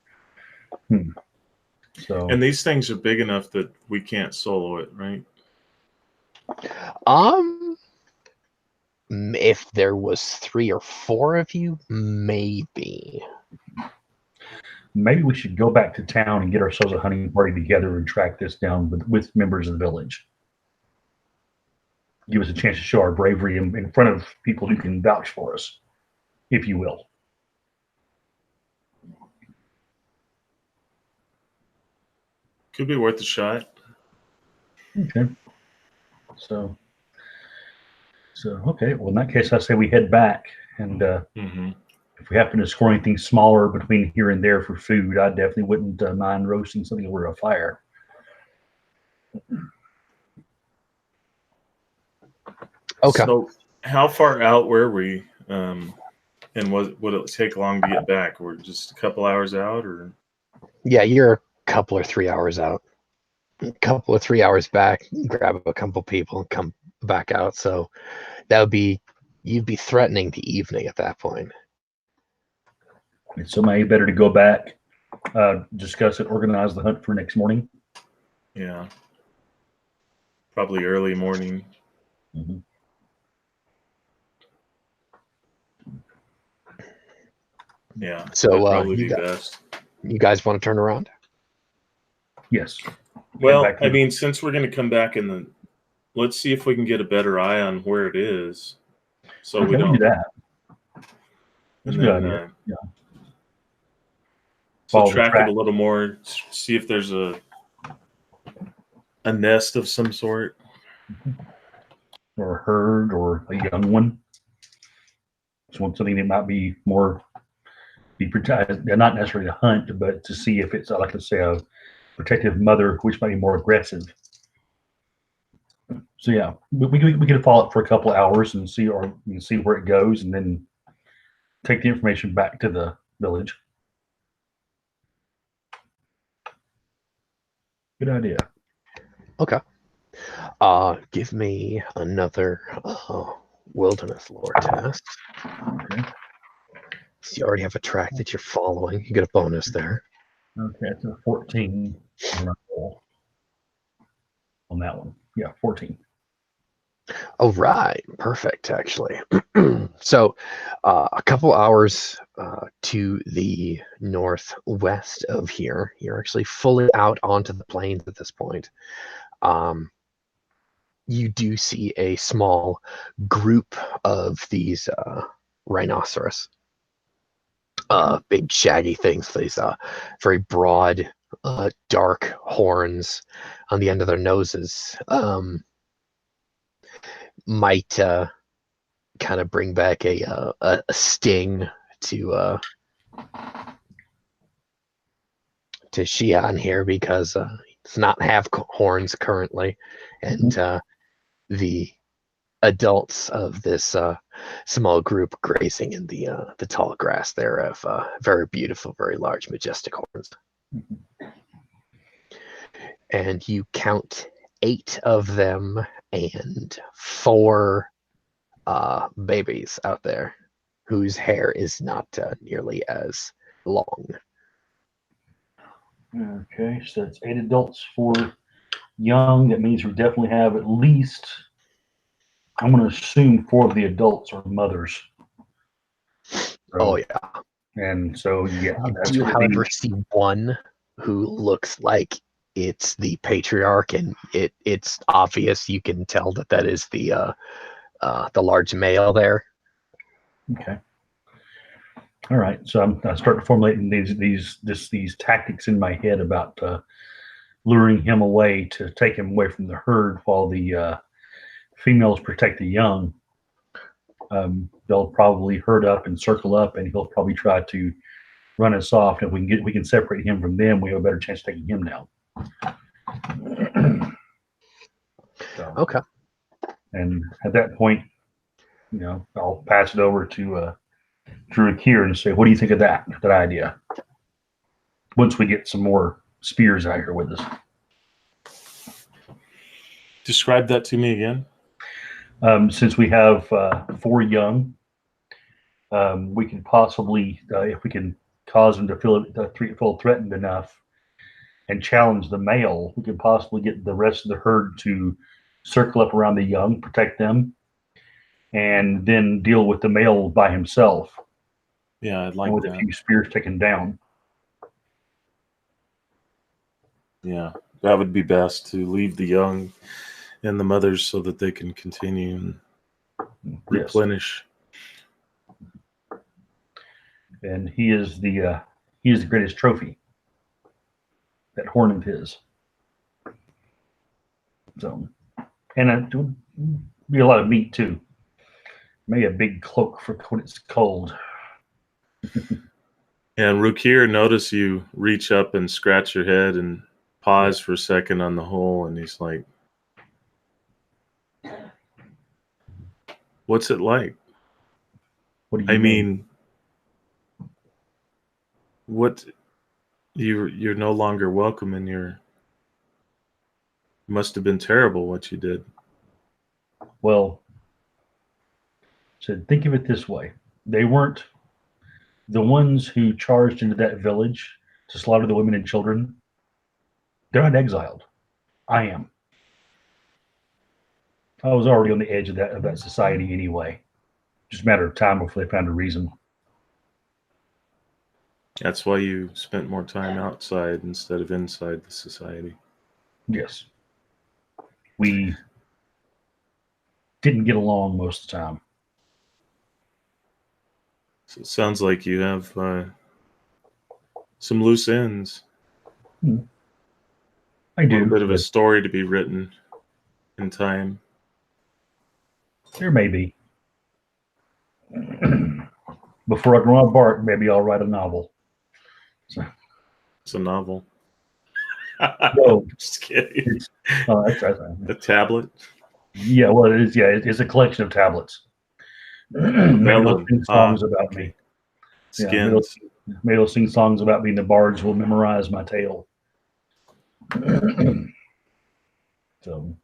So, And these things are big enough that we can't solo it, right? If there was 3 or 4 of you, maybe. maybe we should go back to town and get ourselves a hunting party together and track this down with members of the village. Give us a chance to show our bravery in front of people who can vouch for us, if you will. Could be worth a shot. Okay. So okay. Well, in that case, I say we head back, and if we happen to score anything smaller between here and there for food, I definitely wouldn't mind roasting something over a fire. Okay. So, how far out were we? And would it take long to get back? We're just a couple hours out, or? Yeah, you're a couple or 3 hours out. A couple or 3 hours back, grab a couple people and come back out. So you'd be threatening the evening at that point. So maybe better to go back, discuss it, organize the hunt for next morning. Yeah. Probably early morning. Mm-hmm. Yeah. So best. You guys want to turn around? Yes. Well, I mean, since we're going to come back let's see if we can get a better eye on where it is. So we don't do that. That's a good idea. Yeah. So track it a little more, see if there's a nest of some sort. Or a herd or a young one. Just want something that might be more not necessarily to hunt, but to see if it's, like I say, a protective mother, which might be more aggressive. So yeah, we could follow it for a couple of hours and see where it goes, and then take the information back to the village. Good idea. Okay. Give me another wilderness lore test. Okay. So you already have a track that you're following. You get a bonus there. Okay, it's a 14 on that one. Yeah, 14. Oh, right. Perfect, actually. So, a couple hours to the northwest of here, you're actually fully out onto the plains at this point. Um, you do see a small group of these rhinoceros. Big shaggy things, these very broad, dark horns on the end of their noses. Might kind of bring back a sting to Xi'an here because it's not have horns currently, and the adults of this small group grazing in the tall grass there have very beautiful, very large, majestic horns. And you count 8 of them and 4 babies out there whose hair is not nearly as long. Okay, so that's 8 adults, 4 young. That means we definitely have at least, I'm going to assume 4 of the adults are mothers. So, Oh, yeah. and so, yeah, You that's do, going to however, be. see one who looks like it's the patriarch, and it's obvious. You can tell that is the large male there. Okay. All right. So I start formulating these tactics in my head about luring him away to take him away from the herd while the females protect the young. They'll probably herd up and circle up, and he'll probably try to run us off. If we can separate him from them, we have a better chance of taking him down. So, Okay. and at that point, I'll pass it over to Drew Kier and say, "What do you think of that idea?" Once we get some more spears out here with us. Describe that to me again. Since we have 4 young, we can possibly, if we can cause them to feel threatened enough and challenge the male, we could possibly get the rest of the herd to circle up around the young, protect them, and then deal with the male by himself. Yeah, I'd like with that. a few spears taken down. Yeah, that would be best, to leave the young and the mothers so that they can continue and replenish. And he is the greatest trophy. That horn of his. So, and it would be a lot of meat too. Maybe a big cloak for when it's cold. And Rukir, notice you reach up and scratch your head and pause for a second on the hole, and he's like, "What's it like?" What do you mean? What you're no longer welcome, and must have been terrible what you did. Well, so think of it this way: they weren't the ones who charged into that village to slaughter the women and children. They're not exiled. I am. I was already on the edge of that society anyway. Just a matter of time before they found a reason. That's why you spent more time outside instead of inside the society. Yes. We didn't get along most of the time. So it sounds like you have some loose ends. I do. A little bit of a story to be written in time. There may be. Before I grow my bark, maybe I'll write a novel. So. It's a novel. No, just kidding. That's a tablet. Yeah, well, it is. Yeah, it's a collection of tablets. Maybe they'll sing songs about me. Skins. Yeah, maybe they'll sing songs about me, and the bards will memorize my tale. So.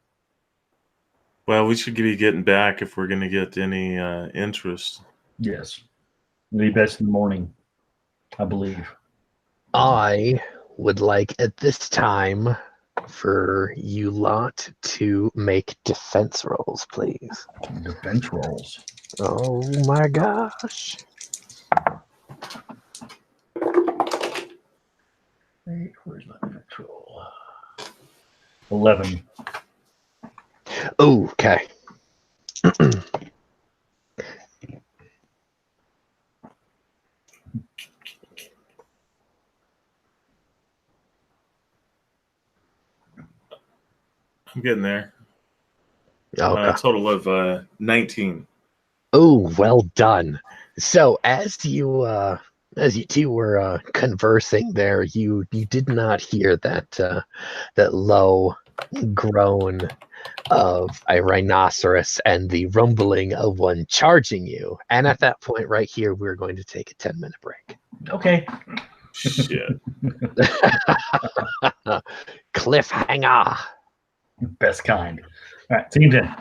Well, we should be getting back if we're going to get any interest. Yes. It'll be best in the morning, I believe. I would like at this time for you lot to make defense rolls, please. Defense rolls. Oh my gosh. Hey, where's my defense roll? 11. Okay. I'm getting there. Okay. Total of 19. Oh, well done. So as you two were conversing there, you did not hear that low groan of a rhinoceros and the rumbling of one charging you. And at that point right here, we're going to take a 10-minute break. Okay. Shit. Cliffhanger. Best kind. All right. See you then.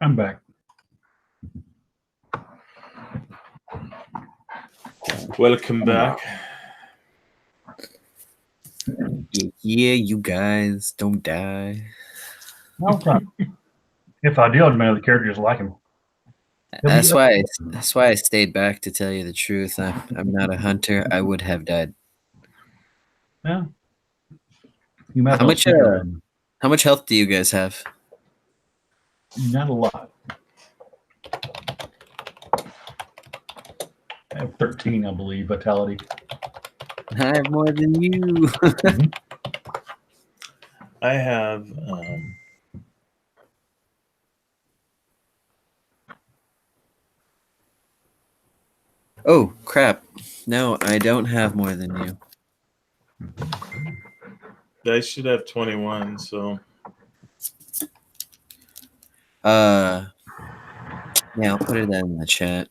I'm back. Welcome back. Yeah, you guys don't die. Okay. If I do, I'd make the characters like him. That's why I stayed back to tell you the truth. I'm not a hunter. I would have died. Yeah. You might How as well much how much health do you guys have? Not a lot. I have 13, I believe, vitality. I have more than you. I have Oh, crap. No, I don't have more than you. I should have 21, so Yeah, I'll put it in the chat.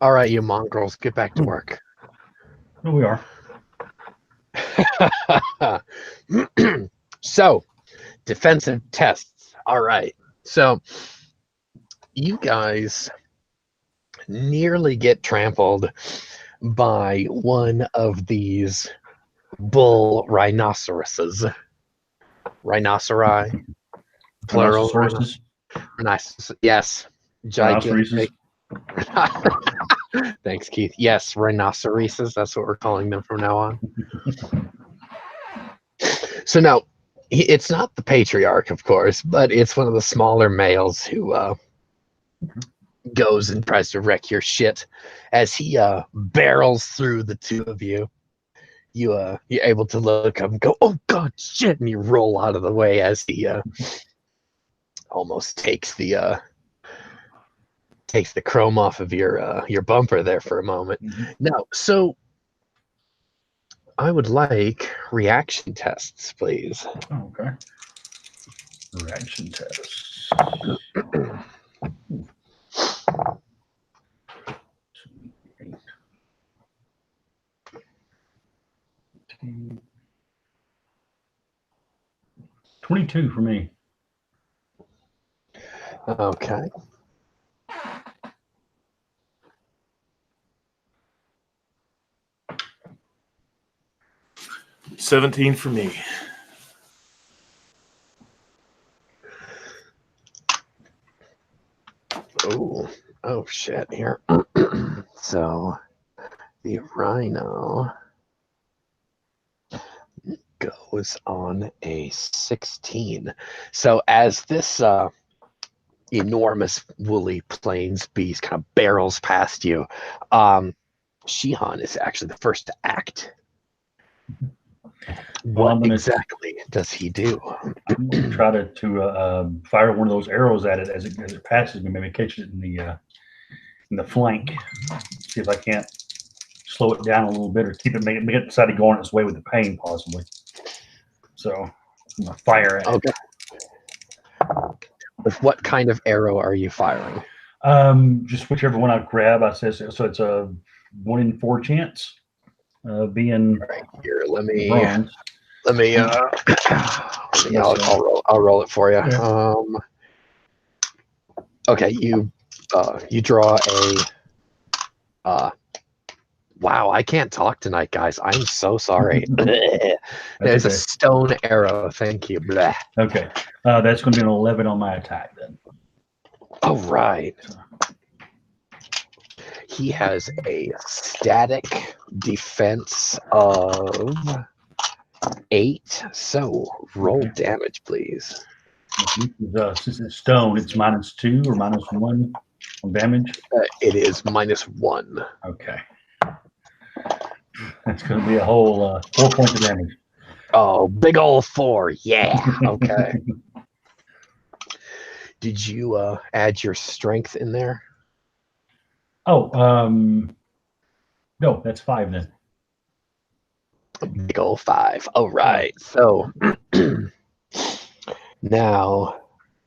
All right, you mongrels, get back to work. Here we are. So, defensive tests. All right. So, you guys nearly get trampled by one of these bull rhinoceroses. Rhinoceri, plural. Rhinoceroses. Yes, gigantic. Rhinoceroses. Thanks, Keith. Yes, rhinoceroses. That's what we're calling them from now on. So now, it's not the patriarch, of course, but it's one of the smaller males who goes and tries to wreck your shit. As he barrels through the two of you, you're able to look up and go, "Oh God, shit!" and you roll out of the way as he almost takes the chrome off of your bumper there for a moment. Now, so I would like reaction tests, please. Oh, okay. Reaction tests. Eight. 22 for me. Okay. $17 for me. Oh shit here. So the rhino goes on a 16. So as this enormous woolly plains beast kind of barrels past you, Shihan is actually the first to act. Well, What exactly does he do? I'm going to try to fire one of those arrows at it as it passes me, maybe catch it in the flank. See if I can't slow it down a little bit or keep it, make it decide to go on its way with the pain, possibly. So I'm going to fire at it. With what kind of arrow are you firing? Just whichever one I grab. So it's a 1 in 4 chance of being right here. Let me I'll roll it for you. Yeah. Okay, you draw a wow, I can't talk tonight, guys. I'm so sorry. There's a stone arrow. Thank you. Bleh. Okay. That's going to be an 11 on my attack then. All right. He has a static defense of 8. So roll damage, please. Since it's stone, it's -2 or -1 on damage? It is -1. Okay. That's going to be a whole 4 points of damage. Oh, big old 4. Yeah. Okay. Did you add your strength in there? Oh, No, that's 5 then. Big ol' 5. All right. So now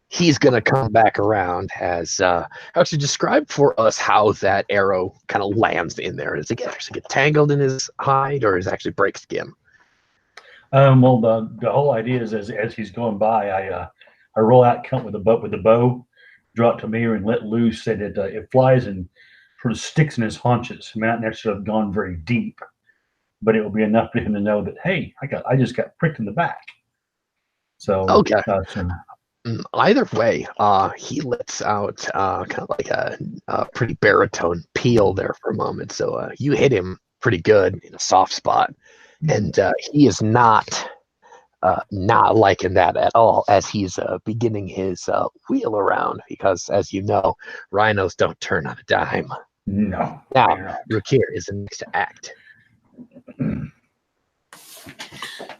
he's gonna come back around. As actually describe for us how that arrow kind of lands in there. Does it actually get tangled in his hide, or does it actually break skin? Well, the whole idea is as he's going by, I roll out count with the bow, draw it to me and let loose, so that it flies and sort of sticks in his haunches. It may not necessarily have gone very deep, but it will be enough for him to know that, hey, I just got pricked in the back. So Okay. Either way, he lets out kind of like a pretty baritone peal there for a moment. So you hit him pretty good in a soft spot, and he is not liking that at all as he's beginning his wheel around, because, as you know, rhinos don't turn on a dime. No. Now, Rukir is the next to act.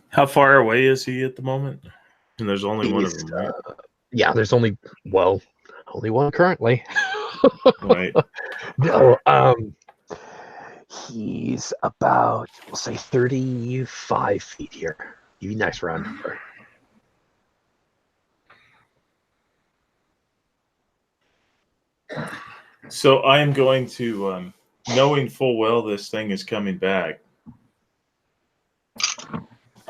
How far away is he at the moment? And there's only one of He's, them, right? Yeah, there's only one currently. Right. No, he's about, we'll say, 35 feet here. You nice round number. So I am going to, knowing full well this thing is coming back,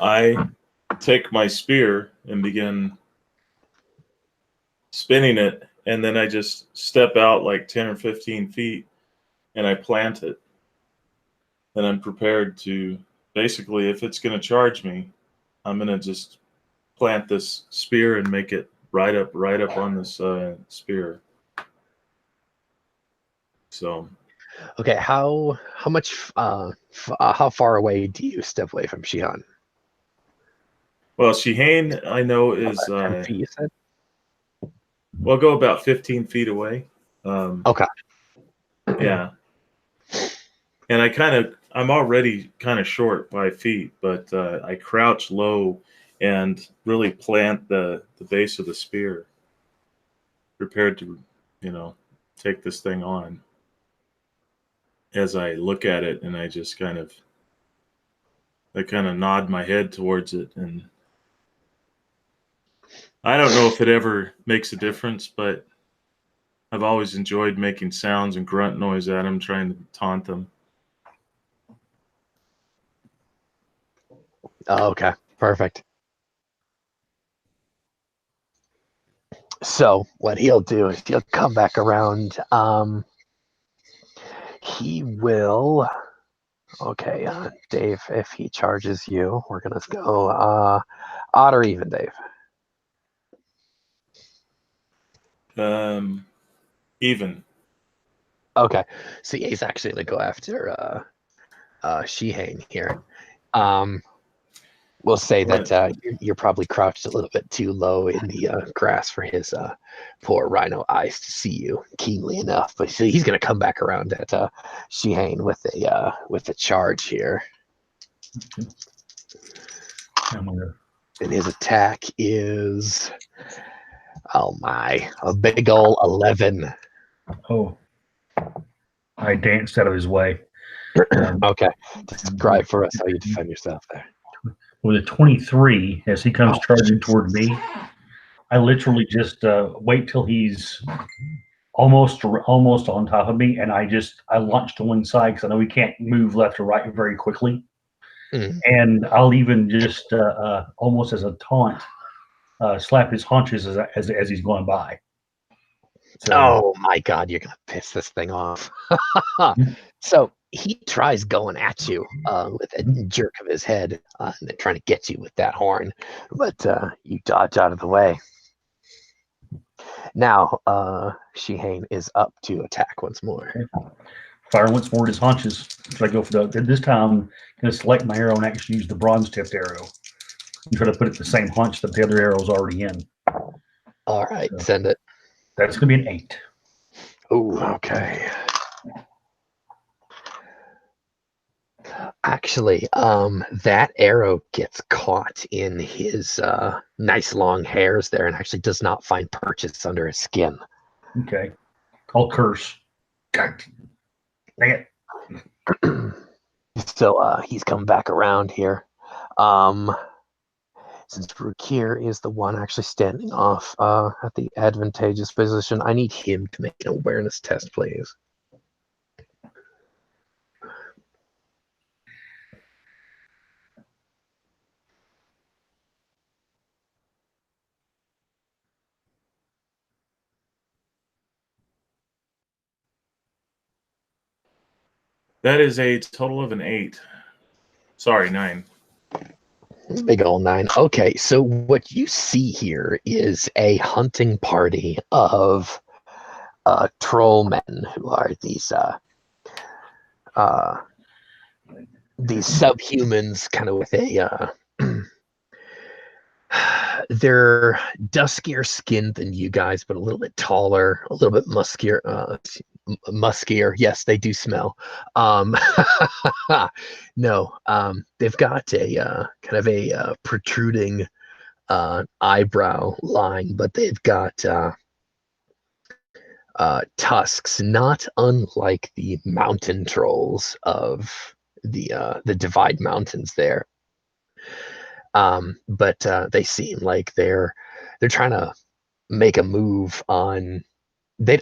I take my spear and begin spinning it, and then I just step out like 10 or 15 feet and I plant it. And I'm prepared to, basically, if it's going to charge me, I'm going to just plant this spear and make it right up on this spear. So Okay, how much how far away do you step away from Shihan? well, Shihane, I know, is 10 feet, you said? well, go about 15 feet away. Okay. Yeah. And I'm already kind of short by feet, but I crouch low and really plant the base of the spear, prepared to, take this thing on. As I look at it, and I kind of nod my head towards it, and I don't know if it ever makes a difference, but I've always enjoyed making sounds and grunt noise at them, trying to taunt them. Oh, okay, perfect. So what he'll do is he'll come back around. He will. Okay, Dave, if he charges you, we're gonna go odd or even, Dave. Even. Okay, so he's actually gonna go after Shihane here. We'll say that you're probably crouched a little bit too low in the grass for his poor rhino eyes to see you keenly enough. But so he's going to come back around at Shihane with a charge here. And his attack is, oh my, a big ol' 11. Oh, I danced out of his way. Okay, describe for us how you defend yourself there. With a 23, as he comes charging toward me, I literally just wait till he's almost on top of me, and I launch to one side because I know he can't move left or right very quickly. And I'll even just almost as a taunt slap his haunches as he's going by. So, oh my God, you're gonna piss this thing off. So he tries going at you with a jerk of his head, and trying to get you with that horn, but you dodge out of the way. Now Shihane is up to attack once more. Fire once more at his haunches. So I go for this time. I'm going to select my arrow and actually use the bronze-tipped arrow and try to put it in the same haunch that the other arrow is already in. All right, so send it. That's going to be an 8. Oh, okay. Actually, that arrow gets caught in his nice long hairs there and actually does not find purchase under his skin. Okay. I'll curse. Dang it. So he's come back around here. Since Rukir is the one actually standing off at the advantageous position, I need him to make an awareness test, please. That is a total of an 8. Sorry, 9. Big old 9. Okay, so what you see here is a hunting party of troll men who are these subhumans, kind of with a they're duskier skinned than you guys, but a little bit taller, a little bit muskier. Yes, they do smell. Um, no, they've got a kind of a protruding eyebrow line, but they've got tusks, not unlike the mountain trolls of the Divide Mountains there. But they seem like they're trying to make a move on. They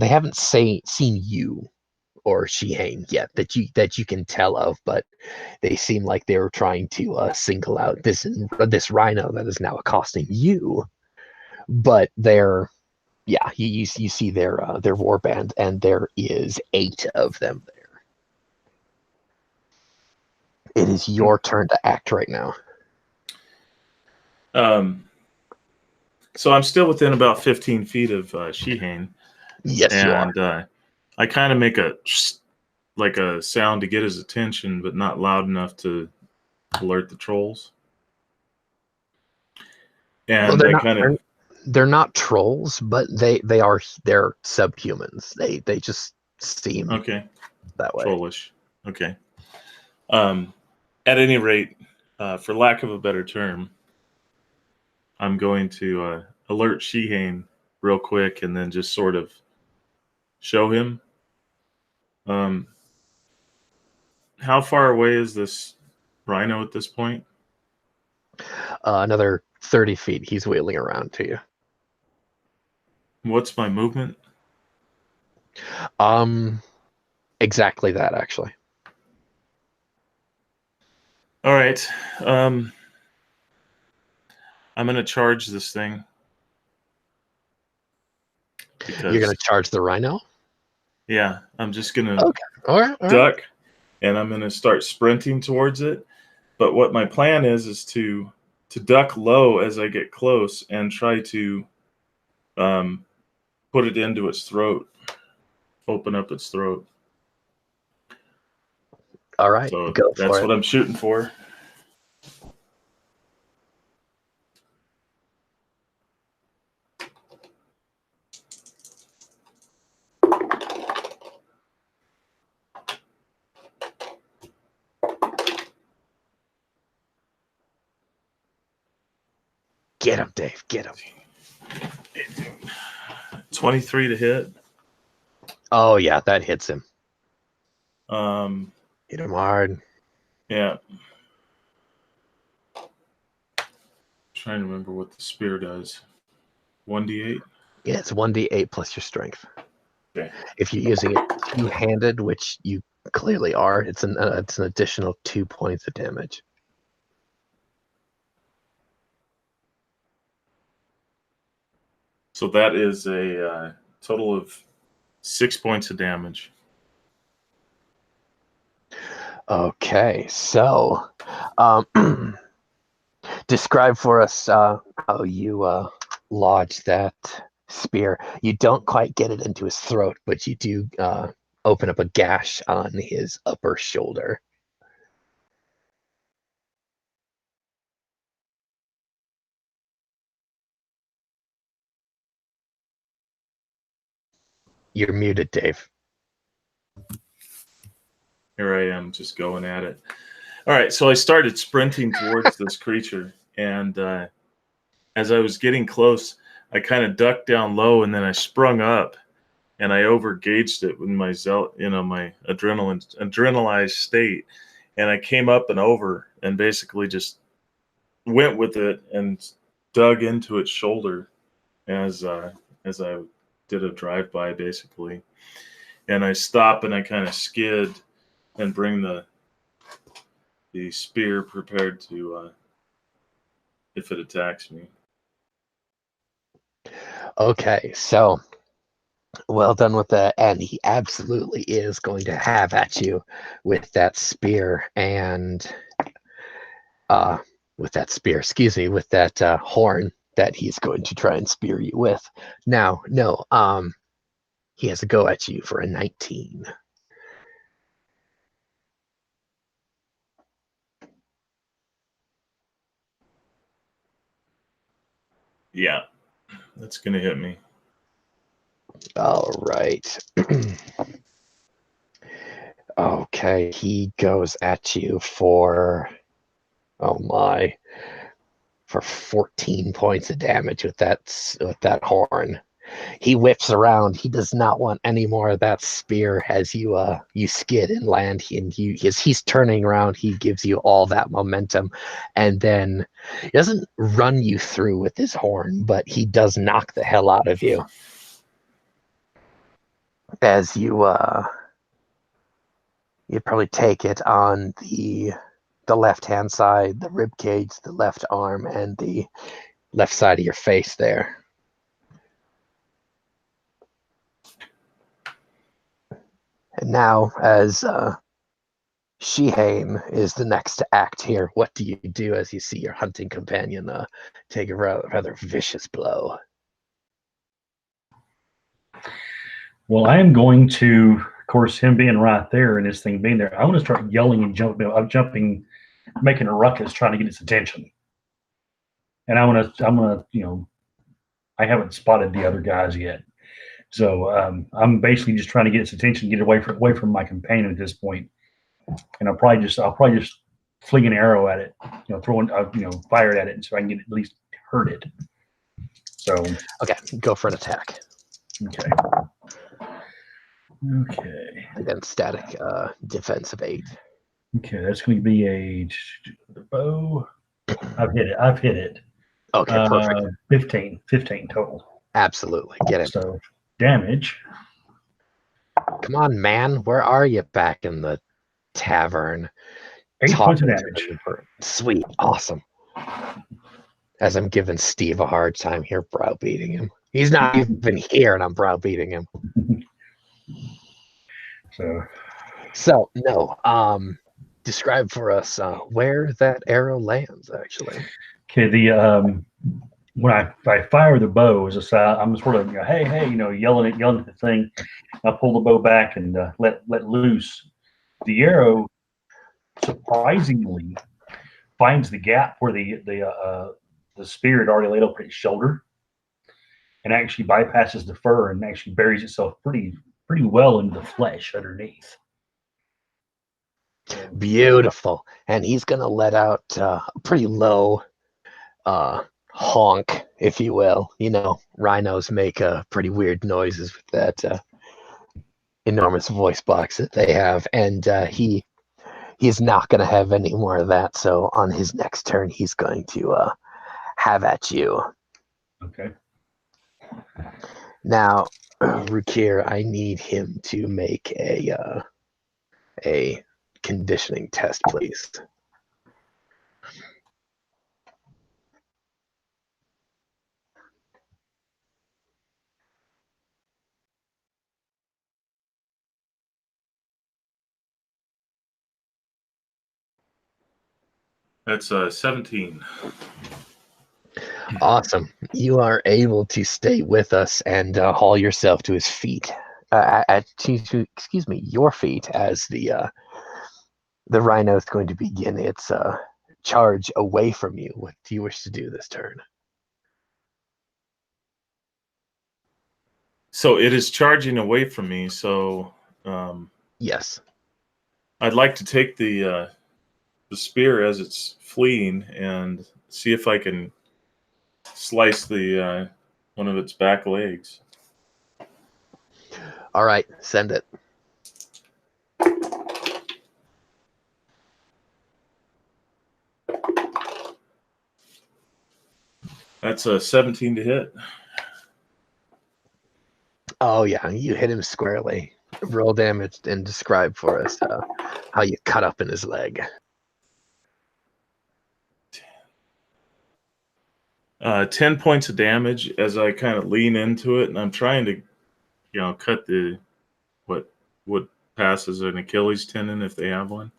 haven't seen you or Shihane yet that you can tell of, but they seem like they were trying to single out this rhino that is now accosting you. But they're you see their warband, and there is 8 of them there. It is your turn to act right now. So I'm still within about 15 feet of Shihane. Yes, you are. And I kind of make a sound to get his attention, but not loud enough to alert the trolls. And Well, they're not trolls, but they're subhumans. They just seem that way. Trollish. Okay. At any rate, for lack of a better term, I'm going to alert Shihane real quick and then just sort of show him. How far away is this rhino at this point? Another 30 feet. He's wheeling around to you. What's my movement? Exactly that, actually. All right. I'm going to charge this thing. You're going to charge the rhino? Yeah, I'm just going to all right. duck, and I'm going to start sprinting towards it. But what my plan is to duck low as I get close and try to put it into its throat, open up its throat. All right, so go for it. That's what I'm shooting for. Get him, Dave. Get him. 23 to hit. Oh, yeah, that hits him. Hit him hard. Yeah. Trying to remember what the spear does. 1d8? Yeah, it's 1d8 plus your strength. Okay. If you're using it two-handed, which you clearly are, it's an additional 2 points of damage. So that is a total of 6 points of damage. Okay, so describe for us how you lodge that spear. You don't quite get it into his throat, but you do open up a gash on his upper shoulder. You're muted, Dave. Here I am, just going at it. All right, so I started sprinting towards this creature, and as I was getting close, I kind of ducked down low, and then I sprung up and I overgauged it with my my adrenalized state, and I came up and over and basically just went with it and dug into its shoulder as I did a drive-by, basically. And I stop and I kind of skid and bring the spear prepared to if it attacks me. Okay, so well done with that. And he absolutely is going to have at you with that spear and with that horn that he's going to try and spear you with. Now, no, he has to go at you for a 19. Yeah, that's gonna hit me. All right. Okay, he goes at you for, oh my, for 14 points of damage with that horn. He whips around. He does not want any more of that spear as you skid and land. He's turning around. He gives you all that momentum, and then he doesn't run you through with his horn, but he does knock the hell out of you as you probably take it on the left hand side, the rib cage, the left arm, and the left side of your face there. And now, as Shihane is the next to act here, what do you do as you see your hunting companion take a rather vicious blow? Well, I am going to, of course, him being right there and this thing being there, I'm going to start yelling and jumping. I'm jumping, making a ruckus, trying to get its attention. And I'm gonna, I haven't spotted the other guys yet. So I'm basically just trying to get its attention, get away from my companion at this point. And I'll probably just fling an arrow at it, fire it at it, so I can get at least hurt it. So okay, go for an attack. Okay. Against static defense of 8. Okay, that's going to be a bow. I've hit it. Okay, perfect. 15 total. Absolutely, get it. So damage. Come on, man. Where are you? Back in the tavern. 8 points of damage. Sweet, awesome. As I'm giving Steve a hard time here, browbeating him. He's not even here, and I'm browbeating him. So no. Describe for us where that arrow lands, actually. Okay, when I fire the bow, I'm sort of hey, yelling at the thing. I pull the bow back and let loose. The arrow surprisingly finds the gap where the spear had already laid over its shoulder, and actually bypasses the fur and actually buries itself pretty well into the flesh underneath. Beautiful. And he's going to let out a pretty low honk, if you will. Rhinos make pretty weird noises with that enormous voice box that they have. And he's not going to have any more of that. So on his next turn, he's going to have at you. Okay. Now, Rukir, I need him to make a conditioning test, please. That's 17. Awesome. You are able to stay with us and haul yourself to his feet. Excuse me, your feet, as the rhino is going to begin its charge away from you. What do you wish to do this turn? So it is charging away from me. So Yes. I'd like to take the spear as it's fleeing and see if I can slice the one of its back legs. All right, send it. That's a 17 to hit. Oh yeah, you hit him squarely. Roll damage and describe for us how you cut up in his leg. 10 points of damage as I kind of lean into it, and I'm trying to, cut the what passes an Achilles tendon if they have one.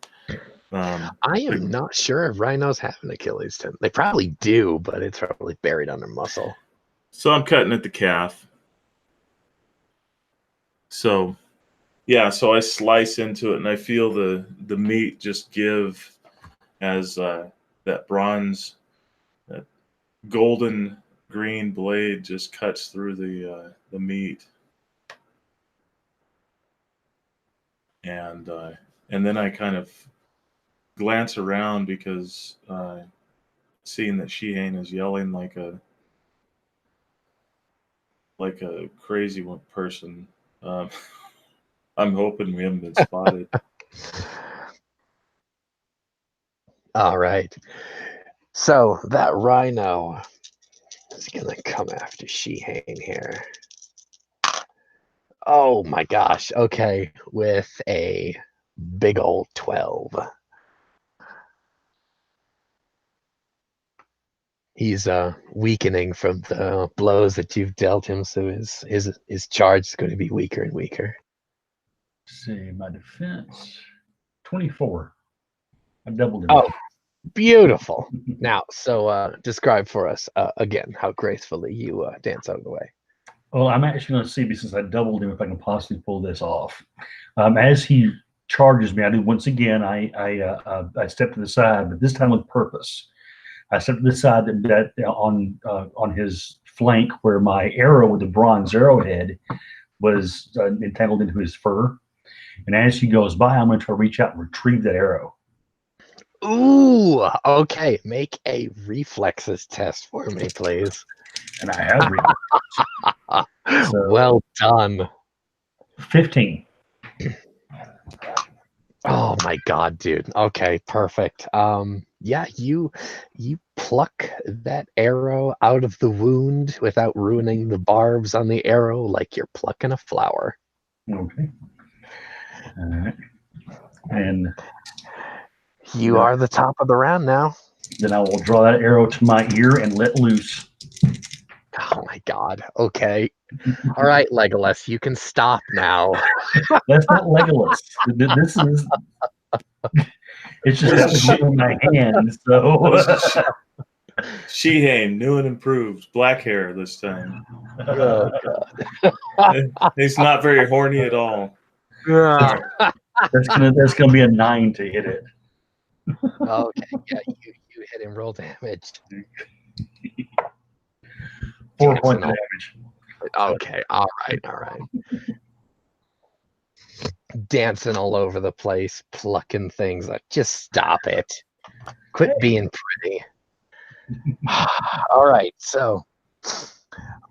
I am not sure if rhinos have an Achilles tendon. They probably do, but it's probably buried under muscle. So I'm cutting at the calf. So, yeah, so I slice into it, and I feel the meat just give as that bronze, that golden green blade just cuts through the meat, and then I kind of glance around because seeing that Sheehan is yelling like a crazy one person. I'm hoping we haven't been spotted. All right. So that rhino is gonna come after Sheehan here. Oh my gosh. Okay, with a big old 12. He's weakening from the blows that you've dealt him, so his charge is going to be weaker and weaker. Let's see, my defense 24. I doubled it. Oh, beautiful. Now, so describe for us again how gracefully you dance out of the way. Well, I'm actually going to see, since I doubled him, if I can possibly pull this off. As he charges me, I do once again. I step to the side, but this time with purpose. I step to the side that on his flank where my arrow with the bronze arrowhead was entangled into his fur. And as he goes by, I'm going to try to reach out and retrieve that arrow. Ooh, okay. Make a reflexes test for me, please. And I have reflexes. So, well done. 15. Oh my god, dude. Okay, perfect. Yeah, you pluck that arrow out of the wound without ruining the barbs on the arrow like you're plucking a flower. Okay. All right. And you are the top of the round now. Then I will draw that arrow to my ear and let loose. Oh my god. Okay. All right, Legolas, you can stop now. That's not Legolas. This is. It's just in my hand. So. Sheehan, new and improved, black hair this time. Oh god. He's not very horny at all. That's gonna be a 9 to hit it. Okay, yeah, you hit him. Roll damage. 4 points of damage. Okay, all right. Dancing all over the place, plucking things. Like, just stop it. Quit being pretty. All right, so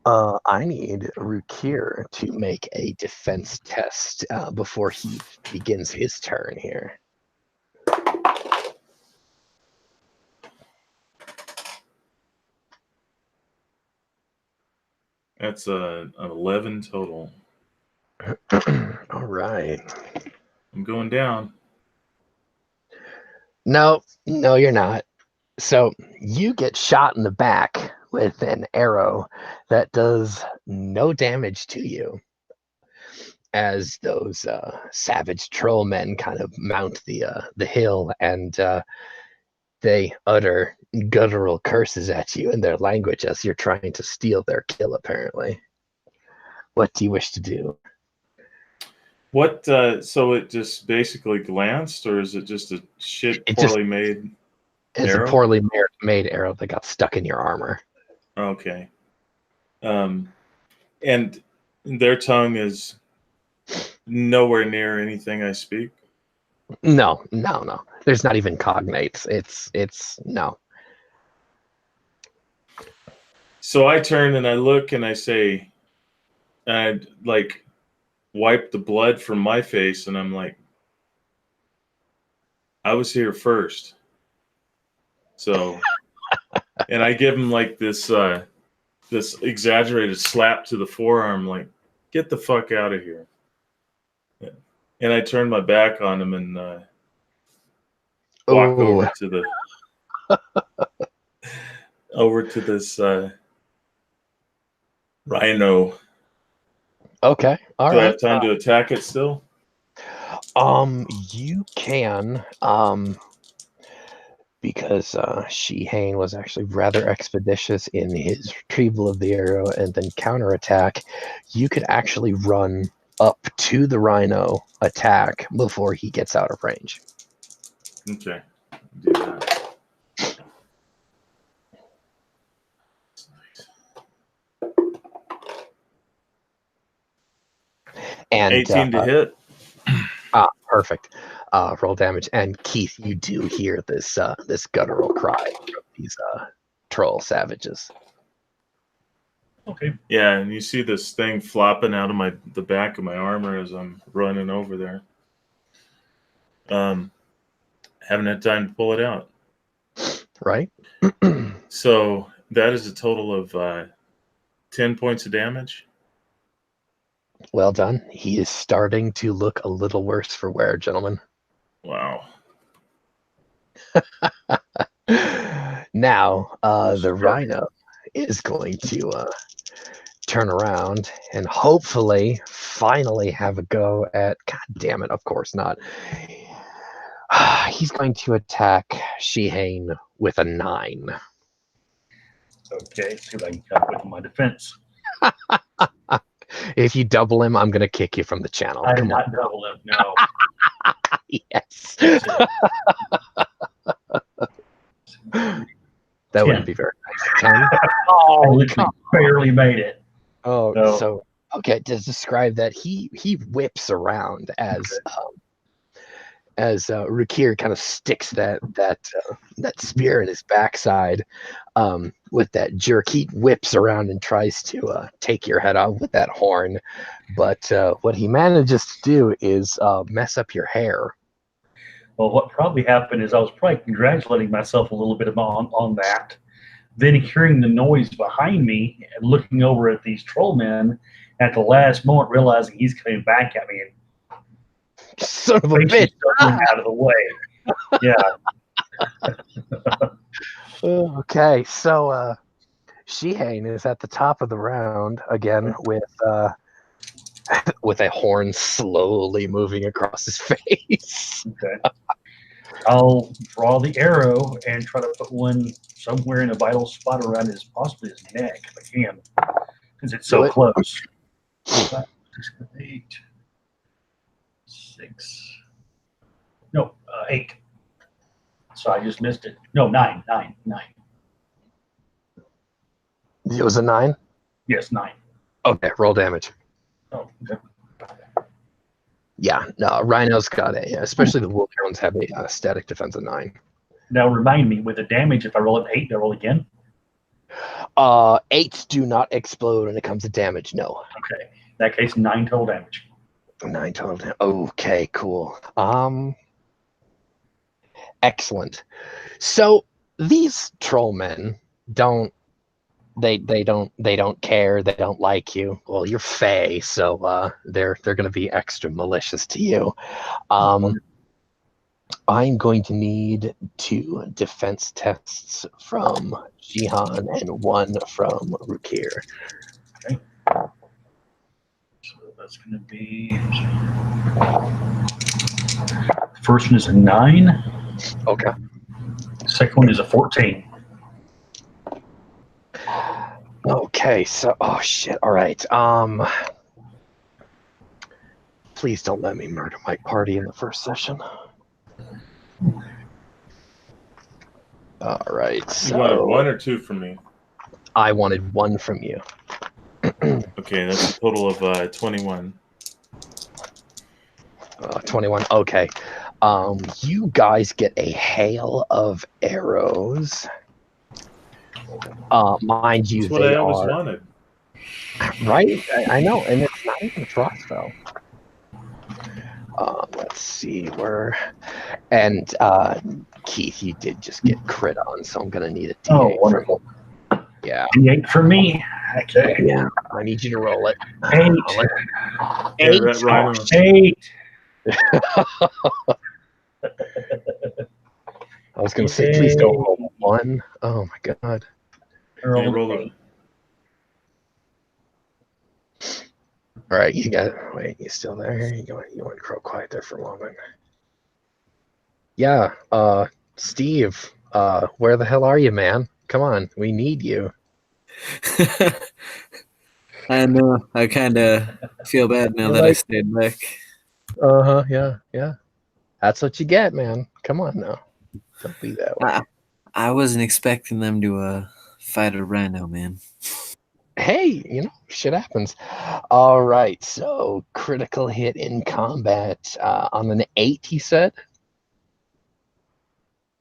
I need Rukir to make a defense test before he begins his turn here. That's an 11 total. All right. I'm going down. No, you're not. So you get shot in the back with an arrow that does no damage to you as those savage troll men kind of mount the hill, and they utter guttural curses at you in their language as you're trying to steal their kill, apparently. What do you wish to do? What, so it just basically glanced, or is it just a poorly made It's arrow? a poorly made arrow that got stuck in your armor. Okay. And their tongue is nowhere near anything I speak? No. There's not even cognates. It's no. So I turn and I look and I say, like, wipe the blood from my face, and I'm like, I was here first. So, and I give him like this exaggerated slap to the forearm, like, get the fuck out of here. And I turn my back on him and walk over to this rhino. Okay, all Do I right. have time to attack it still? You can, because Shihane was actually rather expeditious in his retrieval of the arrow and then counterattack. You could actually run up to the rhino, attack before he gets out of range. Okay, do that. And 18 to hit. Perfect. Roll damage. And Keith, you do hear this this guttural cry from these troll savages. Okay. Yeah, and you see this thing flopping out of the back of my armor as I'm running over there. Haven't had time to pull it out. Right? So that is a total of 10 points of damage. Well done. He is starting to look a little worse for wear, gentlemen. Wow. Now, the rhino is going to turn around and hopefully finally have a go at, god damn it, of course not. He's going to attack Shihane with a 9. Okay, see what I can come up with in my defense. If you double him, I'm going to kick you from the channel. I did Come on. not double him, no. Yes. That's it. That 10. wouldn't be very nice. 10? I Oh, literally barely made it. Oh, No. so okay. To describe that, he whips around as Rakir kind of sticks that spear in his backside with that jerk. He whips around and tries to take your head off with that horn, but what he manages to do is mess up your hair. Well, what probably happened is I was probably congratulating myself a little bit on that. Then hearing the noise behind me and looking over at these troll men, at the last moment realizing he's coming back at me and Son of a bitch! out of the way. Yeah. Okay, so Shihane is at the top of the round again with with a horn slowly moving across his face. Okay. I'll draw the arrow and try to put one somewhere in a vital spot around possibly his neck if I can, because it's so close. 8. No, 8. So I just missed it. No, 9. It was a 9? Yes, 9. Okay, roll damage. Oh, okay. Yeah, no, Rhino's got especially the Wolfhounds have a static defense of 9. Now remind me, with the damage, if I roll an 8, do I roll again? 8s do not explode when it comes to damage, no. Okay. In that case, 9 total damage. 9 total damage. Okay, cool. Excellent. So these troll men don't care, they don't like you. Well, you're Fae, so they're gonna be extra malicious to you. I'm going to need 2 defense tests from Jihan and 1 from Rukir. Okay. So that's gonna be, the first one is a 9. Okay. The second one is a 14. Okay, so oh shit. All right. Please don't let me murder my party in the first session. All right. So You wanted 1 or 2 from me? I wanted 1 from you. Okay, that's a total of 21. 21. Okay. You guys get a hail of arrows. Mind you, That's what I always wanted. right. I know, and it's not even a crossbow. Let's see where. And Keith, you did just get crit on, so I'm gonna need a D8. Oh, wonderful. Yeah. D8 for me. Okay. Yeah. I need you to roll it. 8. Yeah, that rhino. 8. I was gonna say, please don't roll 1. Oh my god. Yeah, roll it. All right, you got. Wait, you still there? You want to crow quiet there for a moment? Yeah. Steve. Where the hell are you, man? Come on, we need you. I know. I kind of feel bad now that I stayed back. Yeah. That's what you get, man. Come on now. Don't be that way. I wasn't expecting them to fight a rhino, man. Hey, shit happens. All right, so critical hit in combat on an 8, he said.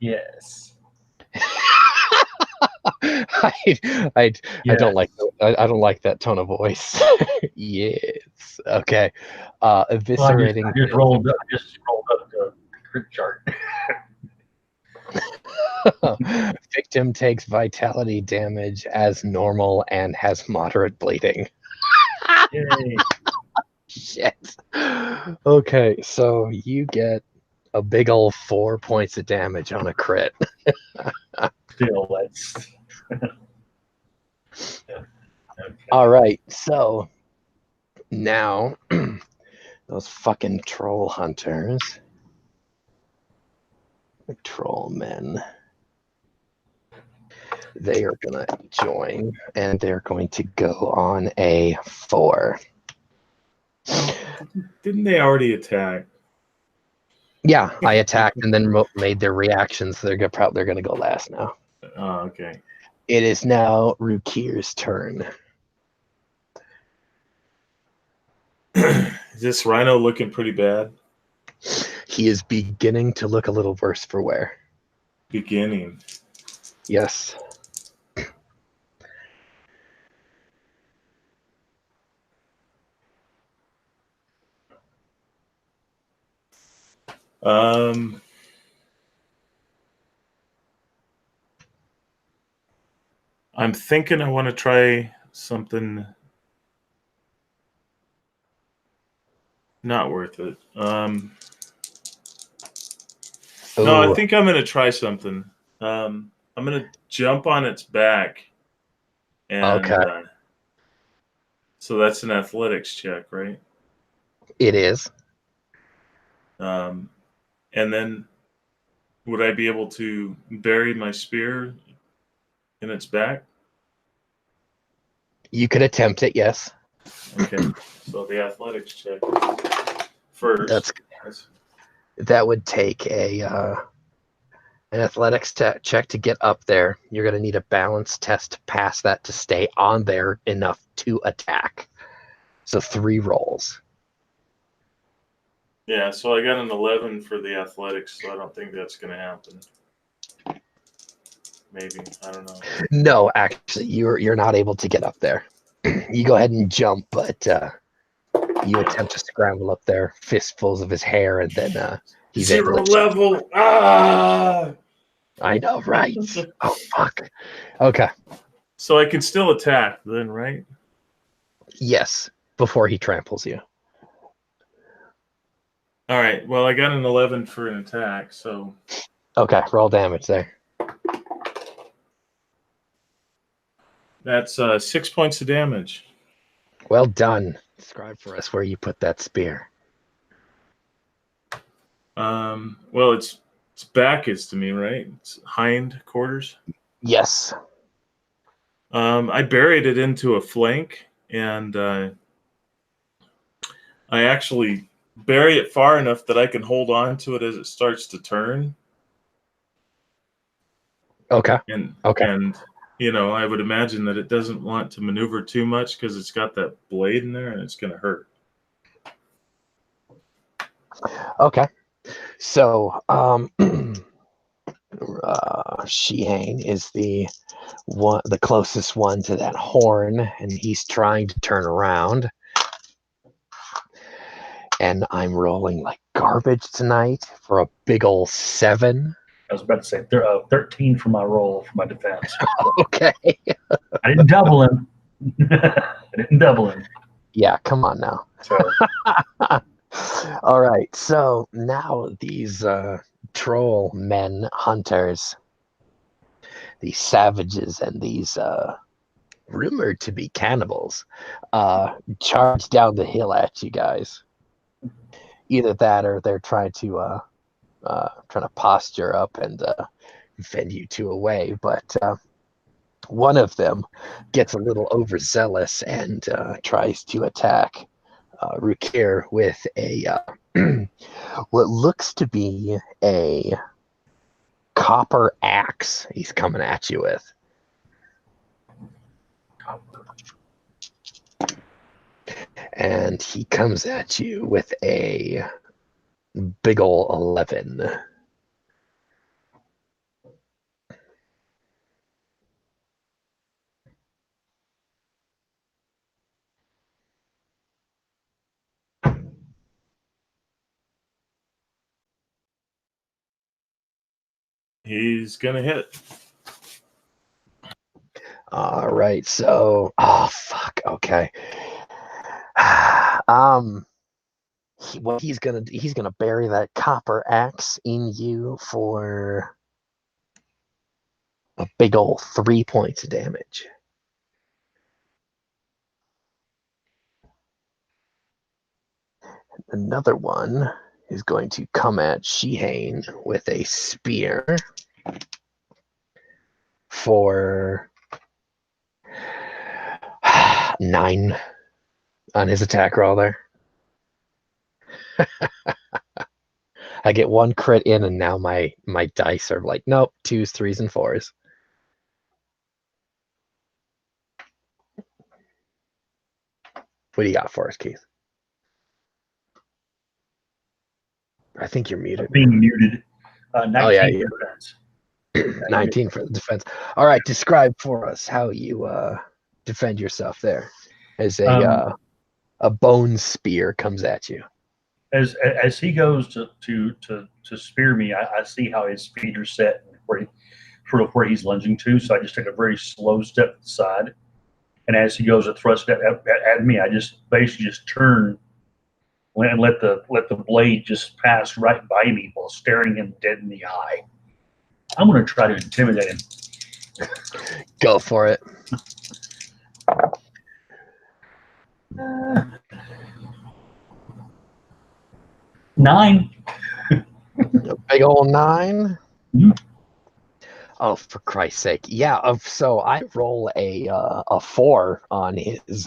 Yes. I don't like I don't like that tone of voice. Yes. Okay. Eviscerating. I just rolled up the crit chart. Victim takes vitality damage as normal and has moderate bleeding. Yay. Shit. Okay, so you get a big old 4 points of damage on a crit. Still, that's. Okay. All right, so now those fucking troll hunters, the troll men, they are gonna join and they're going to go on a 4. Didn't they already attack? Yeah, I attacked and then made their reactions. They're gonna go last now. Oh, okay. It is now Rukir's turn. Is this rhino looking pretty bad? He is beginning to look a little worse for wear. Beginning. Yes. I'm thinking I want to try something not worth it. No, I think I'm going to try something. I'm going to jump on its back. And Okay. So that's an athletics check, right? It is. And then would I be able to bury my spear in its back? You could attempt it, yes. Okay. So the athletics check first. That would take an athletics check to get up there. You're going to need a balance test to pass that to stay on there enough to attack. So 3 rolls. Yeah, so I got an 11 for the athletics, so I don't think that's going to happen. Maybe, I don't know. No, actually, you're not able to get up there. You go ahead and jump, but you attempt to scramble up there, fistfuls of his hair, and then he's able to level. Ah! I know, right? Oh, fuck. Okay. So I can still attack then, right? Yes, before he tramples you. All right. Well, I got an 11 for an attack, so. Okay, roll damage there. That's 6 points of damage. Well done. Describe for us where you put that spear. Well, its back is to me, right? It's hind quarters. Yes. I buried it into a flank, and I actually bury it far enough that I can hold on to it as it starts to turn. Okay. And I would imagine that it doesn't want to maneuver too much because it's got that blade in there and it's going to hurt. Okay. So, Shihane is the closest one to that horn, and he's trying to turn around. and I'm rolling like garbage tonight for a big ol' 7. I was about to say 13 for my roll for my defense. Okay. I didn't double him. I didn't double him. Yeah, come on now. So All right, so now these troll men hunters, these savages, and these rumored to be cannibals, charge down the hill at you guys. Either that, or they're trying to posture up and fend you two away. But one of them gets a little overzealous and tries to attack Rukir with a what looks to be a copper axe. He's coming at you with. And he comes at you with a big ol' 11. He's gonna hit. All right, so fuck, okay. He's gonna bury that copper axe in you for a big ol' 3 points of damage. Another one is going to come at Shehane with a spear for 9 on his attack roll there. I get 1 crit in, and now my dice are like, nope, 2s, 3s, and 4s. What do you got for us, Keith? I think you're muted. being muted. 19 defense. 19 for the defense. All right, describe for us how you defend yourself there as a bone spear comes at you. As he goes to spear me, I see how his feet are set where he's lunging to. So I just take a very slow step to the side, and as he goes to thrust at me, I just basically just turn and let the blade just pass right by me while staring him dead in the eye. I'm going to try to intimidate him. Go for it. 9. A big old 9. Mhm. Oh, for Christ's sake! Yeah. So I roll a 4 on his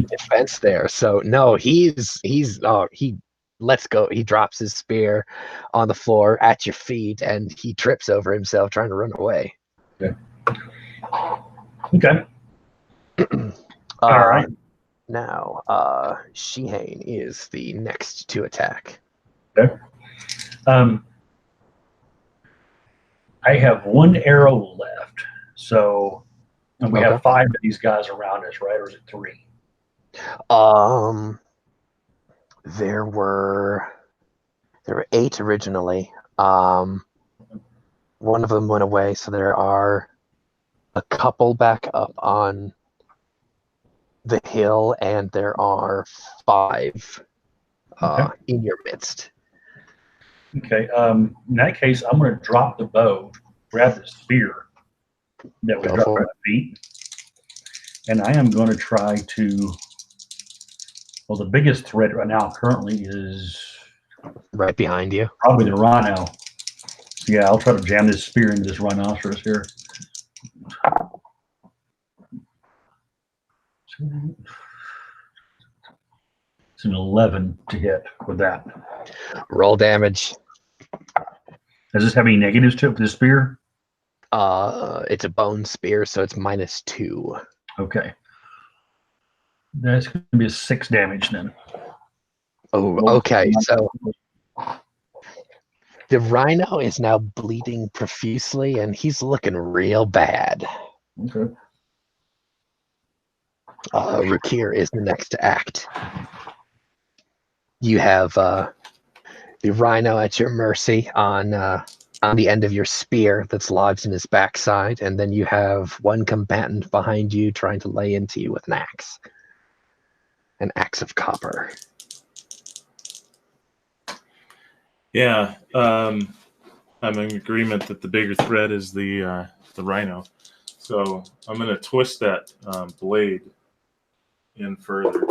defense there. So no, he lets go. He drops his spear on the floor at your feet, and he trips over himself trying to run away. Okay. All right. Now, Shehane is the next to attack. Okay. I have 1 arrow left, so and we have 5 of these guys around us, right? Or is it 3? There were 8 originally. One of them went away, so there are a couple back up on the hill, and there are 5 in your midst. Okay. In that case, I'm going to drop the bow, grab the spear that was dropped on my feet, and I am going to try to. Well, the biggest threat right now currently is right behind you. Probably the rhino. Yeah, I'll try to jam this spear into this rhinoceros here. It's an 11 to hit with that. Roll damage. Does this have any negatives to it for this spear? It's a bone spear, so it's -2. Okay. That's going to be a 6 damage then. Oh, okay. So the rhino is now bleeding profusely, and he's looking real bad. Okay. Rukir is the next to act. You have the rhino at your mercy on the end of your spear that's lodged in his backside, and then you have one combatant behind you trying to lay into you with an axe of copper. Yeah, I'm in agreement that the bigger threat is the rhino. So I'm going to twist that blade in further.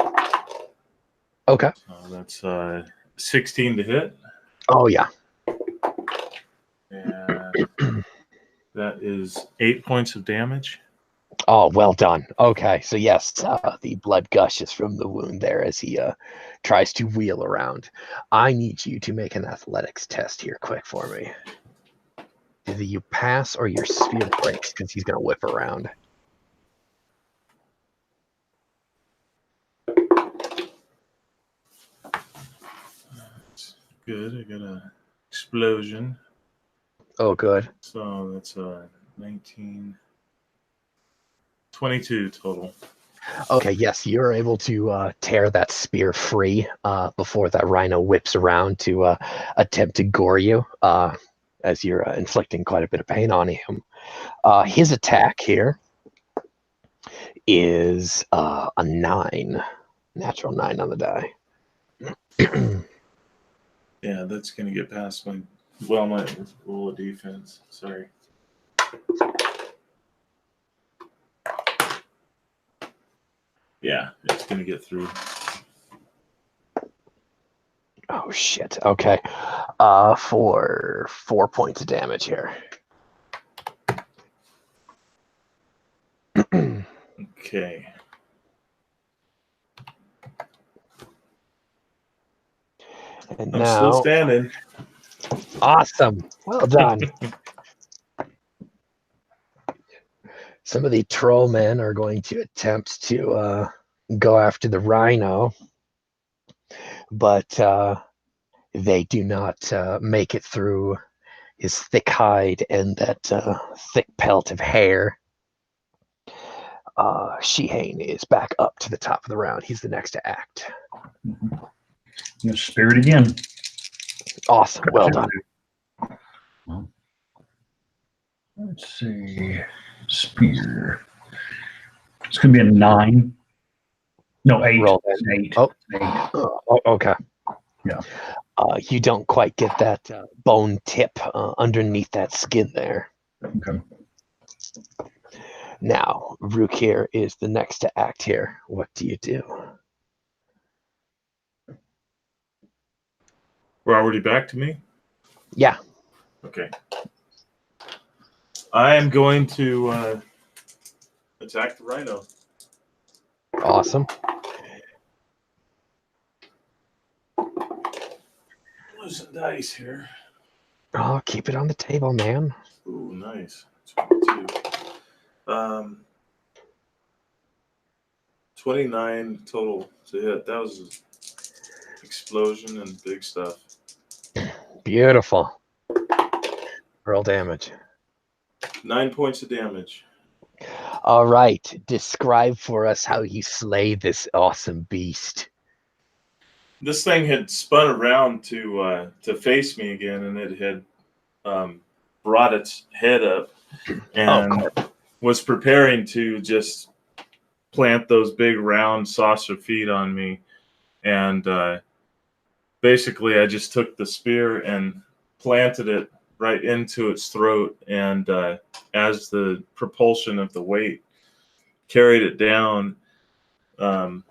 Okay. That's 16 to hit. Oh, yeah. And that is 8 points of damage. Oh, well done. Okay, so yes, the blood gushes from the wound there as he tries to wheel around. I need you to make an athletics test here quick for me. Either you pass or your sphere breaks because he's going to whip around. That's good. I got an explosion. Oh, good. So that's 19, 22 total. Okay, yes, you're able to tear that spear free before that rhino whips around to attempt to gore you as you're inflicting quite a bit of pain on him. His attack here is a 9. Natural 9 on the die. Yeah, that's going to get past my roll of defense. Sorry. Yeah, it's going to get through. Oh, shit. Okay. For 4 points of damage here. Okay. And I'm still now, standing. awesome. Well done. Some of the troll men are going to attempt to go after the rhino, but they do not make it through his thick hide and that thick pelt of hair. Shihane is back up to the top of the round. He's the next to act. Spirit again. Awesome. Well done. Let's see. Spear. It's going to be a 9. No, 8. Roll. 8. Oh. 8. Oh, okay. Yeah. You don't quite get that bone tip underneath that skin there. Okay. Now, Rukir is the next to act here. What do you do? We're already back to me? Yeah. Okay. I am going to attack the rhino. Awesome. Losing dice here. Oh, keep it on the table, man. Ooh, nice. 22. 29 total to hit. That was an explosion and big stuff. Beautiful. Roll damage. 9 points of damage. All right. Describe for us how you slay this awesome beast. This thing had spun around to face me again, and it had brought its head up and was preparing to just plant those big round saucer feet on me. And basically, I just took the spear and planted it right into its throat. And as the propulsion of the weight carried it down, and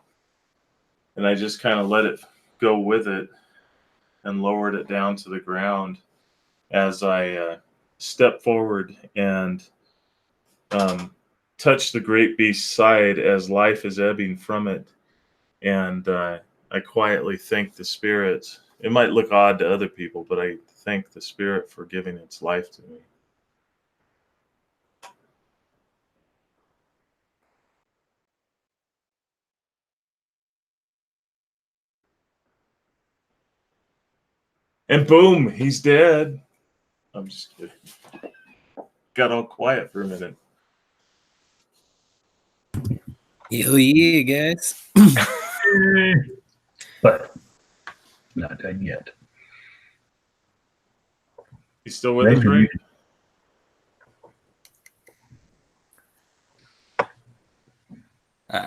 I just kind of let it go with it and lowered it down to the ground as I stepped forward and touched the great beast's side as life is ebbing from it. And I quietly thank the spirit. It might look odd to other people, but I thank the spirit for giving its life to me. And boom, he's dead. I'm just kidding. Got all quiet for a minute. Yo, yeah, guys. But Not dead yet. You still with us, Ray?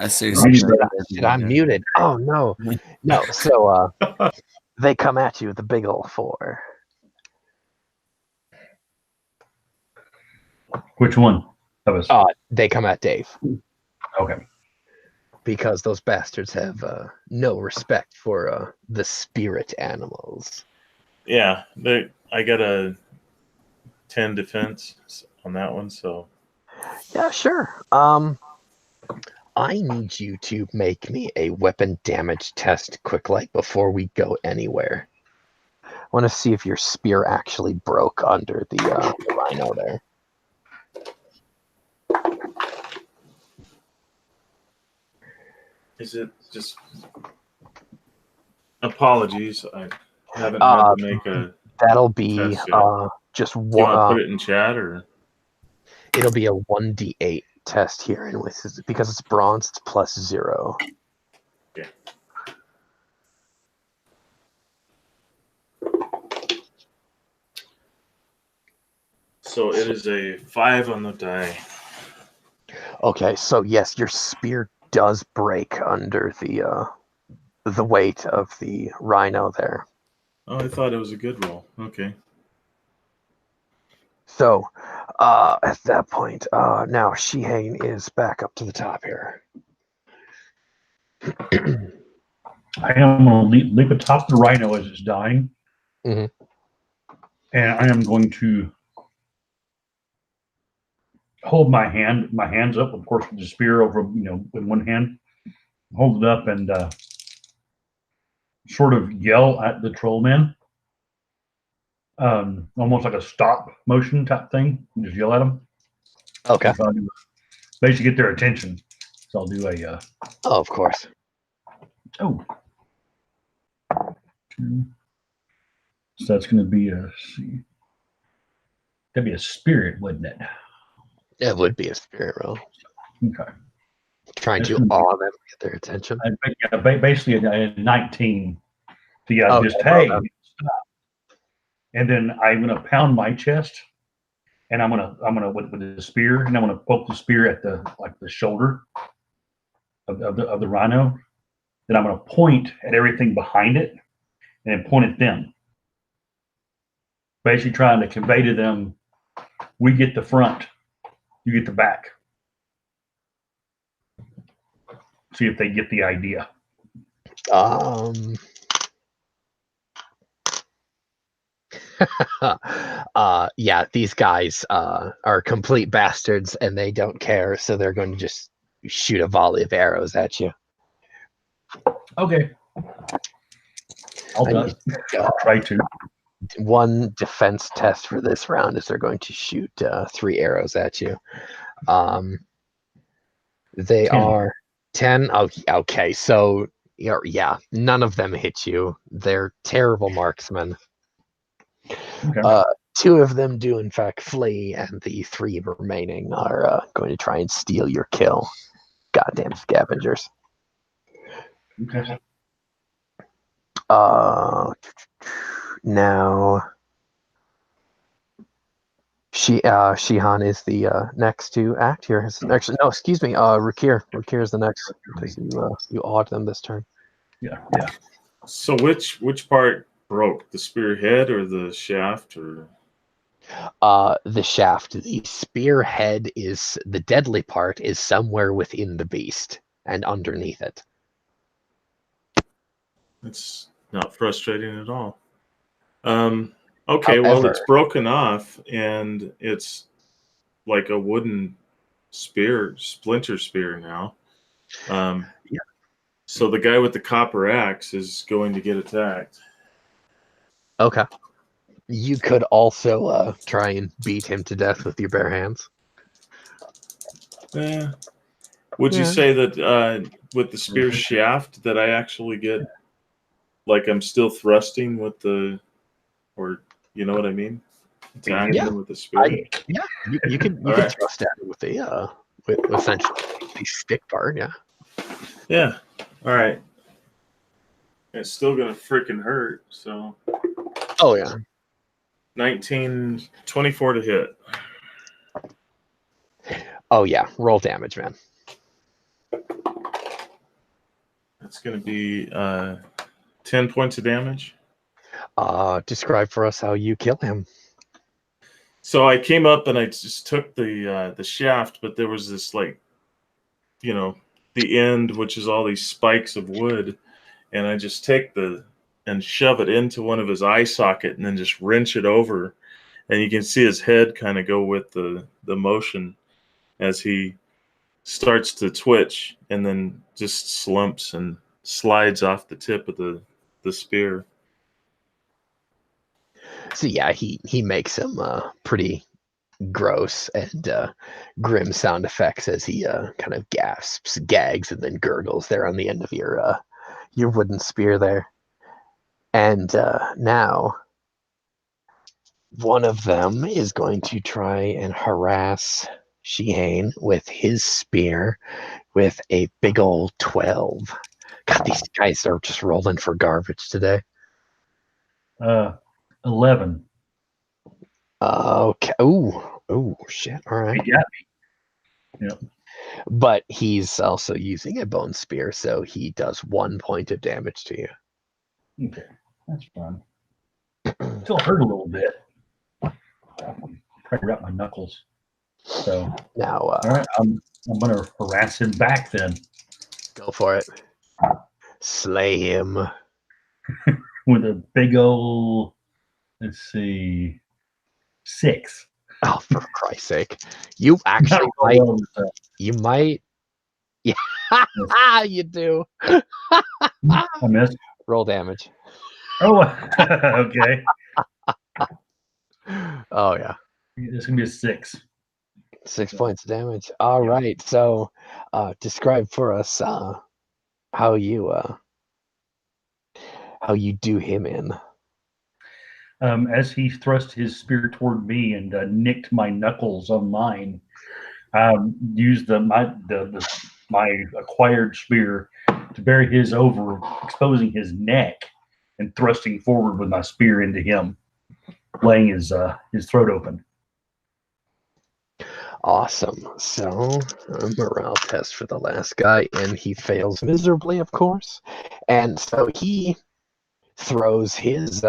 Seriously, Shit, I'm muted. Oh no, no. So they come at you with the big ol' 4. Which one of us? They come at Dave Okay. because those bastards have no respect for the spirit animals. Yeah, I got a 10 defense on that one, so Yeah, sure. I need you to make me a weapon damage test quick, like before we go anywhere. I want to see if your spear actually broke under the rhino there. is it just apologies? I haven't had to make a That'll be test yet. just Do you want to one. put it in chat or? It'll be a 1d8 test here, and because it's bronze, it's +0. Yeah. So it is a 5 on the die. Okay, so yes, your spear does break under the weight of the rhino there. Oh, I thought it was a good roll. Okay. So, at that point, now Shihane is back up to the top here. I am going to leap atop the rhino as it's dying. Mhm. And I am going to hold my hands up, of course, with the spear over, with one hand, hold it up and sort of yell at the troll man. Almost like a stop motion type thing. Just yell at them. Okay. Basically get their attention. So I'll do a. Oh, of course. Oh. 2. So that's going to be that'd be a spirit, wouldn't it? It would be a spirit roll. Okay. Trying That's to gonna be- awe them, get their attention. Basically a 19. So yeah, Okay, just well hey, done. stop. And then I'm gonna pound my chest, and I'm gonna with the spear, and I'm gonna poke the spear at the shoulder of the rhino. Then I'm gonna point at everything behind it, and then point at them. Basically trying to convey to them, we get the front, you get the back. See if they get the idea. Yeah, these guys are complete bastards and they don't care, so they're going to just shoot a volley of arrows at you. Okay. I'll try to. One defense test for this round is they're going to shoot 3 arrows at you. They 10. are 10. Oh, okay. So yeah, none of them hit you. They're terrible marksmen. Okay. 2 of them do in fact flee, and the 3 remaining are going to try and steal your kill. Goddamn scavengers. Okay. Now Shihan is the next to act here. Actually, no, excuse me. Rakir is the next because you awed them this turn. Yeah. So which part broke? The spearhead or the shaft or? The shaft. The spearhead is the deadly part is somewhere within the beast and underneath it. It's not frustrating at all. Okay, However, well, it's broken off, and it's like a wooden splinter spear now. Yeah. So the guy with the copper axe is going to get attacked. Okay. You could also try and beat him to death with your bare hands. Yeah. Would you say that with the spear shaft that I actually get, like I'm still thrusting with the, or you know what I mean? Attacking him with the spear. You can right. thrust at it with the with essentially the stick part. Yeah. Yeah. All right. It's still gonna freaking hurt. So Oh yeah. 24 to hit. Oh yeah. Roll damage, man. That's gonna be 10 points of damage. Describe for us how you kill him. So I came up and I just took the shaft, but there was this like, the end, which is all these spikes of wood, and I just take and shove it into one of his eye socket and then just wrench it over, and you can see his head kind of go with the motion as he starts to twitch and then just slumps and slides off the tip of the spear. So yeah, he makes some pretty gross and grim sound effects as he kind of gasps, gags, and then gurgles there on the end of your wooden spear there. And now one of them is going to try and harass Shihane with his spear with a big old 12. God, these guys are just rolling for garbage today. 11. Okay. Ooh, shit. All right. He got me. Yep. But he's also using a bone spear, so he does 1 point of damage to you. Okay, that's fun. Still hurt a little bit. Probably wrap my knuckles. So Now, all right, I'm gonna harass him back then go for it. Slay him. with a big old, let's see, 6. Oh, for Christ's sake! You actually might. You might. Yeah, you do. I missed. Roll damage. Oh, okay. Oh yeah. This gonna be a 6. 6 points of damage. All right. So, describe for us how you do him in. As he thrust his spear toward me and nicked my knuckles on mine, used my acquired spear to bury his over, exposing his neck and thrusting forward with my spear into him, laying his throat open. Awesome. So, a morale test for the last guy, and he fails miserably, of course. And so he throws his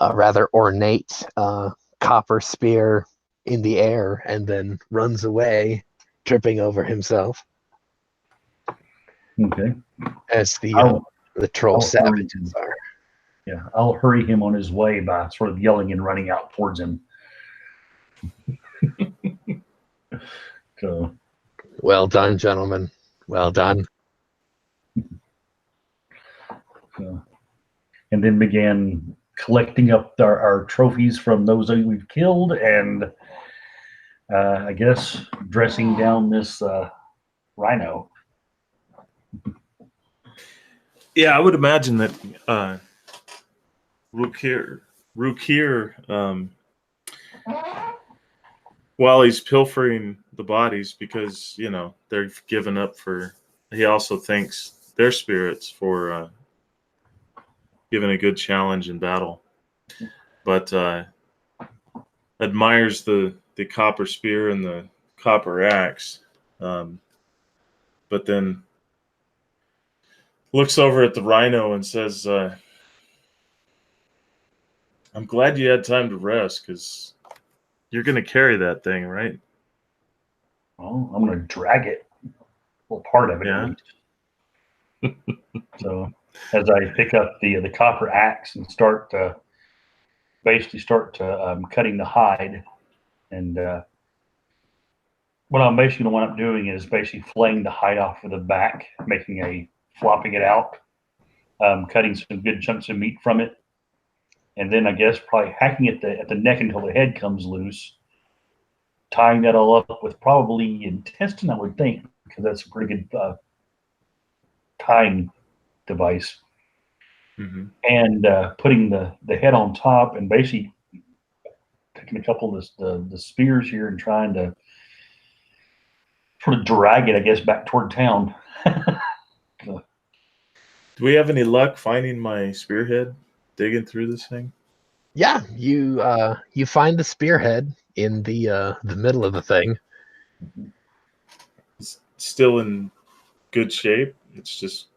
rather ornate copper spear in the air and then runs away, tripping over himself. Okay. As the troll I'll savages are. Yeah, I'll hurry him on his way by sort of yelling and running out towards him. So, well done, gentlemen. Well done. And then began collecting up our trophies from those that we've killed, and I guess dressing down this rhino. Yeah, I would imagine that Rukir, while he's pilfering the bodies, because they've given up for, he also thanks their spirits for giving a good challenge in battle, but admires the copper spear and the copper axe, but then looks over at the rhino and says, I'm glad you had time to rest, because you're going to carry that thing, right? Well, I'm going to drag it. Well, part of it, Yeah. at least. So as I pick up the copper axe and start cutting the hide, and what I'm basically going to wind up doing is basically flaying the hide off of the back, flopping it out, cutting some good chunks of meat from it, and then I guess probably hacking at the neck until the head comes loose, tying that all up with probably intestine, I would think, because that's a pretty good tying device. Mm-hmm. And putting the head on top, and basically taking a couple of the spears here and trying to sort of drag it, I guess, back toward town. Do we have any luck finding my spearhead? Digging through this thing? Yeah, you find the spearhead in the middle of the thing. It's still in good shape. It's just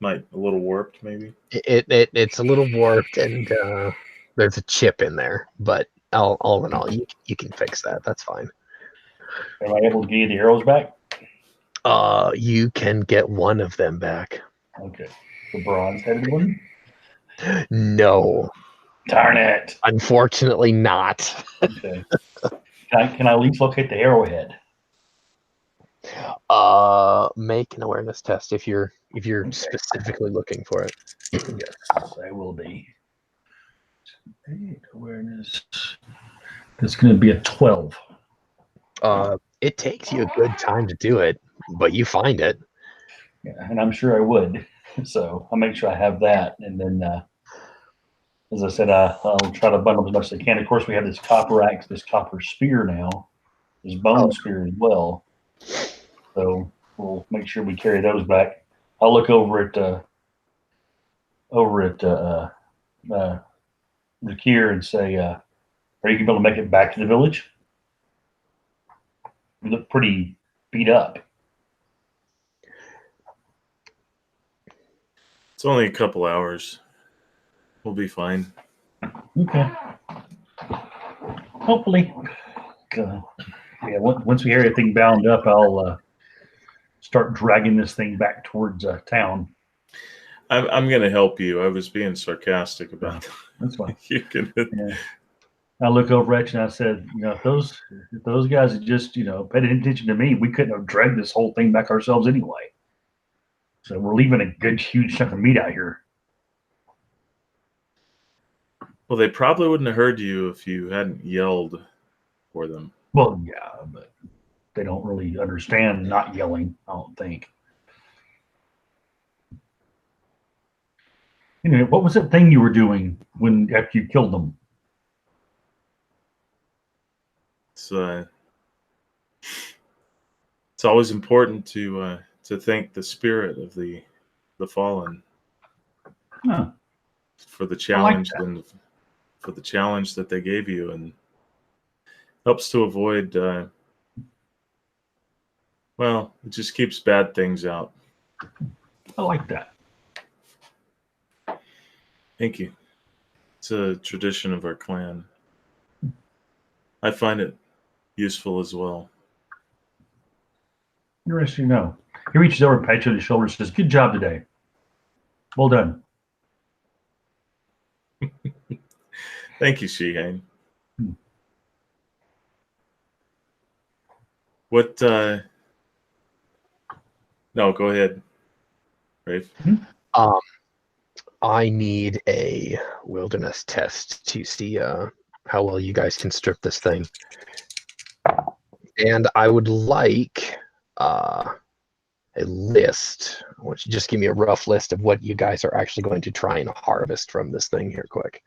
a little warped, maybe. It's a little warped and there's a chip in there, but all in all, you can fix that. That's fine. Am I able to get you the arrows back? You can get one of them back. Okay. The bronze-headed one? No, Darn it. unfortunately not. Okay. Can I at least locate the arrowhead? Make an awareness test if you're specifically looking for it. Yes, I will be. Awareness. It's going to be a 12. It takes you a good time to do it, but you find it. Yeah, and I'm sure I would. So I'll make sure I have that. And then, as I said, I'll try to bundle as much as I can. Of course, we have this copper axe, this copper spear now, this bone spear as well. So we'll make sure we carry those back. I'll look over at Zakir and say, "Are you able to make it back to the village? You look pretty beat up." It's only a couple hours. We'll be fine. Okay. Hopefully. Yeah. Once we hear everything bound up, I'll start dragging this thing back towards town. I'm going to help you. I was being sarcastic about that. That's fine. You can. Yeah. I look over at you and I said, if those guys had just, paid attention to me, we couldn't have dragged this whole thing back ourselves anyway. So we're leaving a good, huge chunk of meat out here. Well, they probably wouldn't have heard you if you hadn't yelled for them. Well, yeah, but they don't really understand not yelling, I don't think. What was that thing you were doing after you killed them? It's always important to thank the spirit of the fallen for the challenge and for the challenge that they gave you, and helps to avoid. Well, it just keeps bad things out. I like that. Thank you. It's a tradition of our clan. I find it useful as well. Interesting to know. He reaches over, pats you on the shoulder, and says, "Good job today. Well done." Thank you, Shihane. What? No, go ahead, Rafe. I need a wilderness test to see how well you guys can strip this thing. And I would like a list. I want you to just give me a rough list of what you guys are actually going to try and harvest from this thing here quick.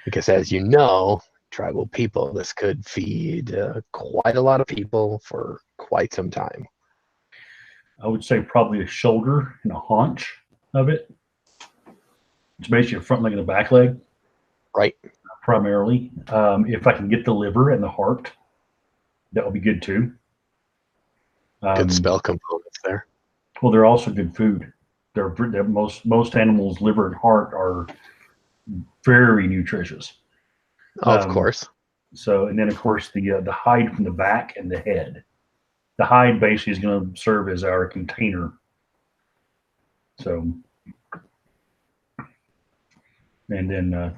Because as you know, tribal people, this could feed quite a lot of people for quite some time. I would say probably a shoulder and a haunch of it. It's basically a front leg and a back leg. Right. Primarily. If I can get the liver and the heart, that would be good too. Good spell components there. Well, they're also good food. They're most animals' liver and heart are very nutritious. Of course. So, and then of course the hide from the back and the head. The hide basically is going to serve as our container. So, and then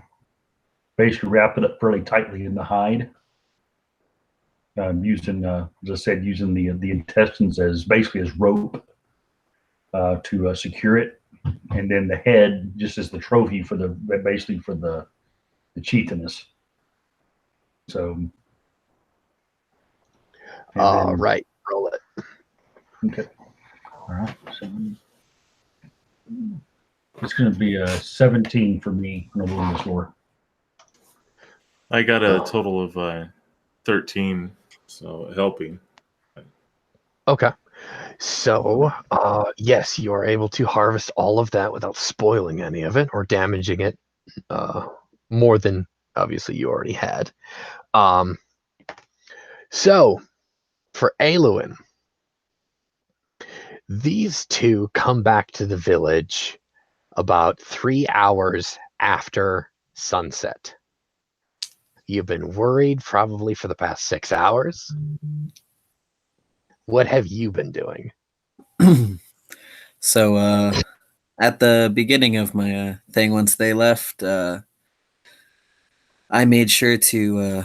basically wrap it up fairly tightly in the hide. Using, as I said, using the intestines as basically as rope to secure it, and then the head just as the trophy for the chieftainess. So, right, roll it. Okay. All right. So it's going to be a 17 for me on the wilderness lore. I got a total of 13, so helping. Okay. So, yes, you are able to harvest all of that without spoiling any of it or damaging it uh, more than obviously you already had. Um, so, for Aluin, these two come back to the village about 3 hours after sunset. You've been worried probably for the past 6 hours. What have you been doing? So, at the beginning of my thing, once they left, I made sure to,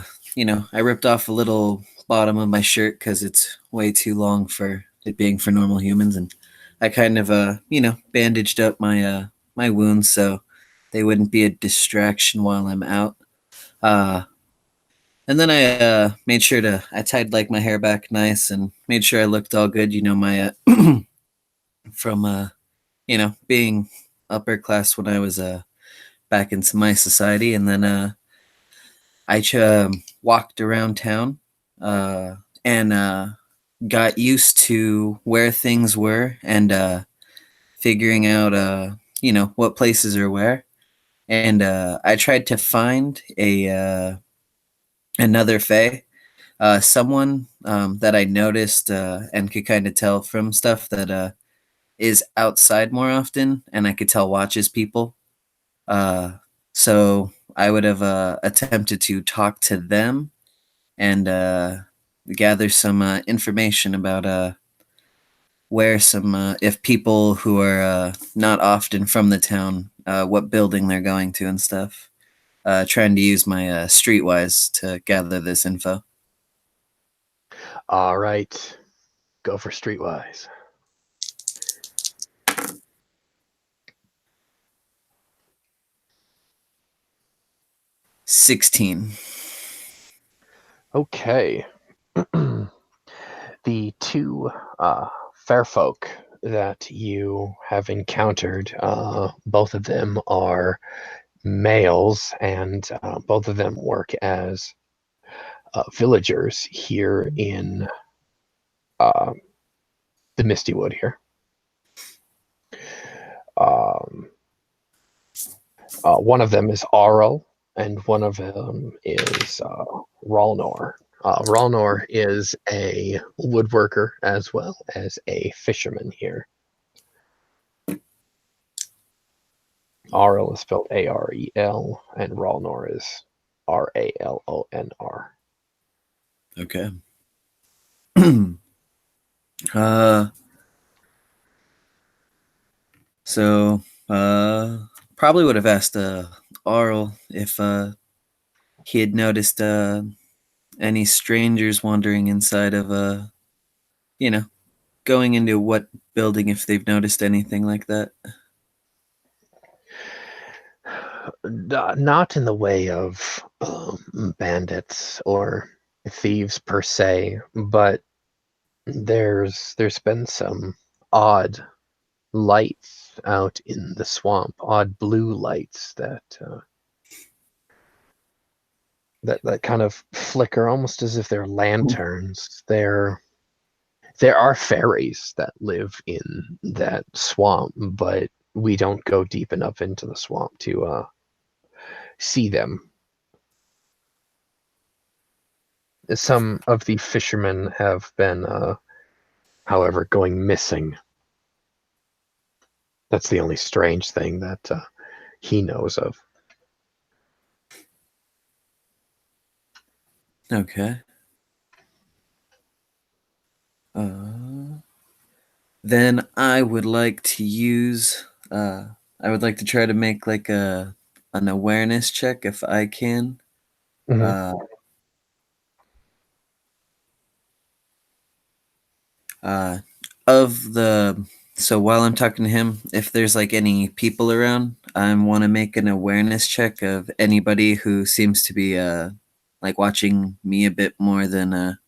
I ripped off a little bottom of my shirt because it's way too long for it being for normal humans, and I kind of, bandaged up my wounds so they wouldn't be a distraction while I'm out. Uh, and then I made sure I tied like my hair back nice and made sure I looked all good. My from being upper class when I was back into my society, and then I walked around town and got used to where things were and figuring out what places are where. And I tried to find a another Fae, someone that I noticed and could kind of tell from stuff that is outside more often, and I could tell watches people. So I would have attempted to talk to them and gather some information about where some, if people who are not often from the town, what building they're going to and stuff. Trying to use my streetwise to gather this info. All right, go for Streetwise. 16. Okay. The two fair folk that you have encountered, both of them are males, and both of them work as villagers here in the Misty Wood here. One of them is Arl, and one of them is Ralnor. Ralnor is a woodworker as well as a fisherman here. Arl is spelled Arel, and Ralnor is Ralonr. Okay. So probably would have asked Arl if he had noticed any strangers wandering inside of going into what building, if they've noticed anything like that. Not in the way of bandits or thieves per se, but there's been some odd lights out in the swamp, odd blue lights that that kind of flicker almost as if they're lanterns. There are fairies that live in that swamp, but we don't go deep enough into the swamp to see them. Some of the fishermen have been, however, going missing. That's the only strange thing that he knows of. Okay. Then I would like to use. I would like to try to make like an awareness check if I can. Mhm. Of the So while I'm talking to him, if there's like any people around, I want to make an awareness check of anybody who seems to be like watching me a bit more than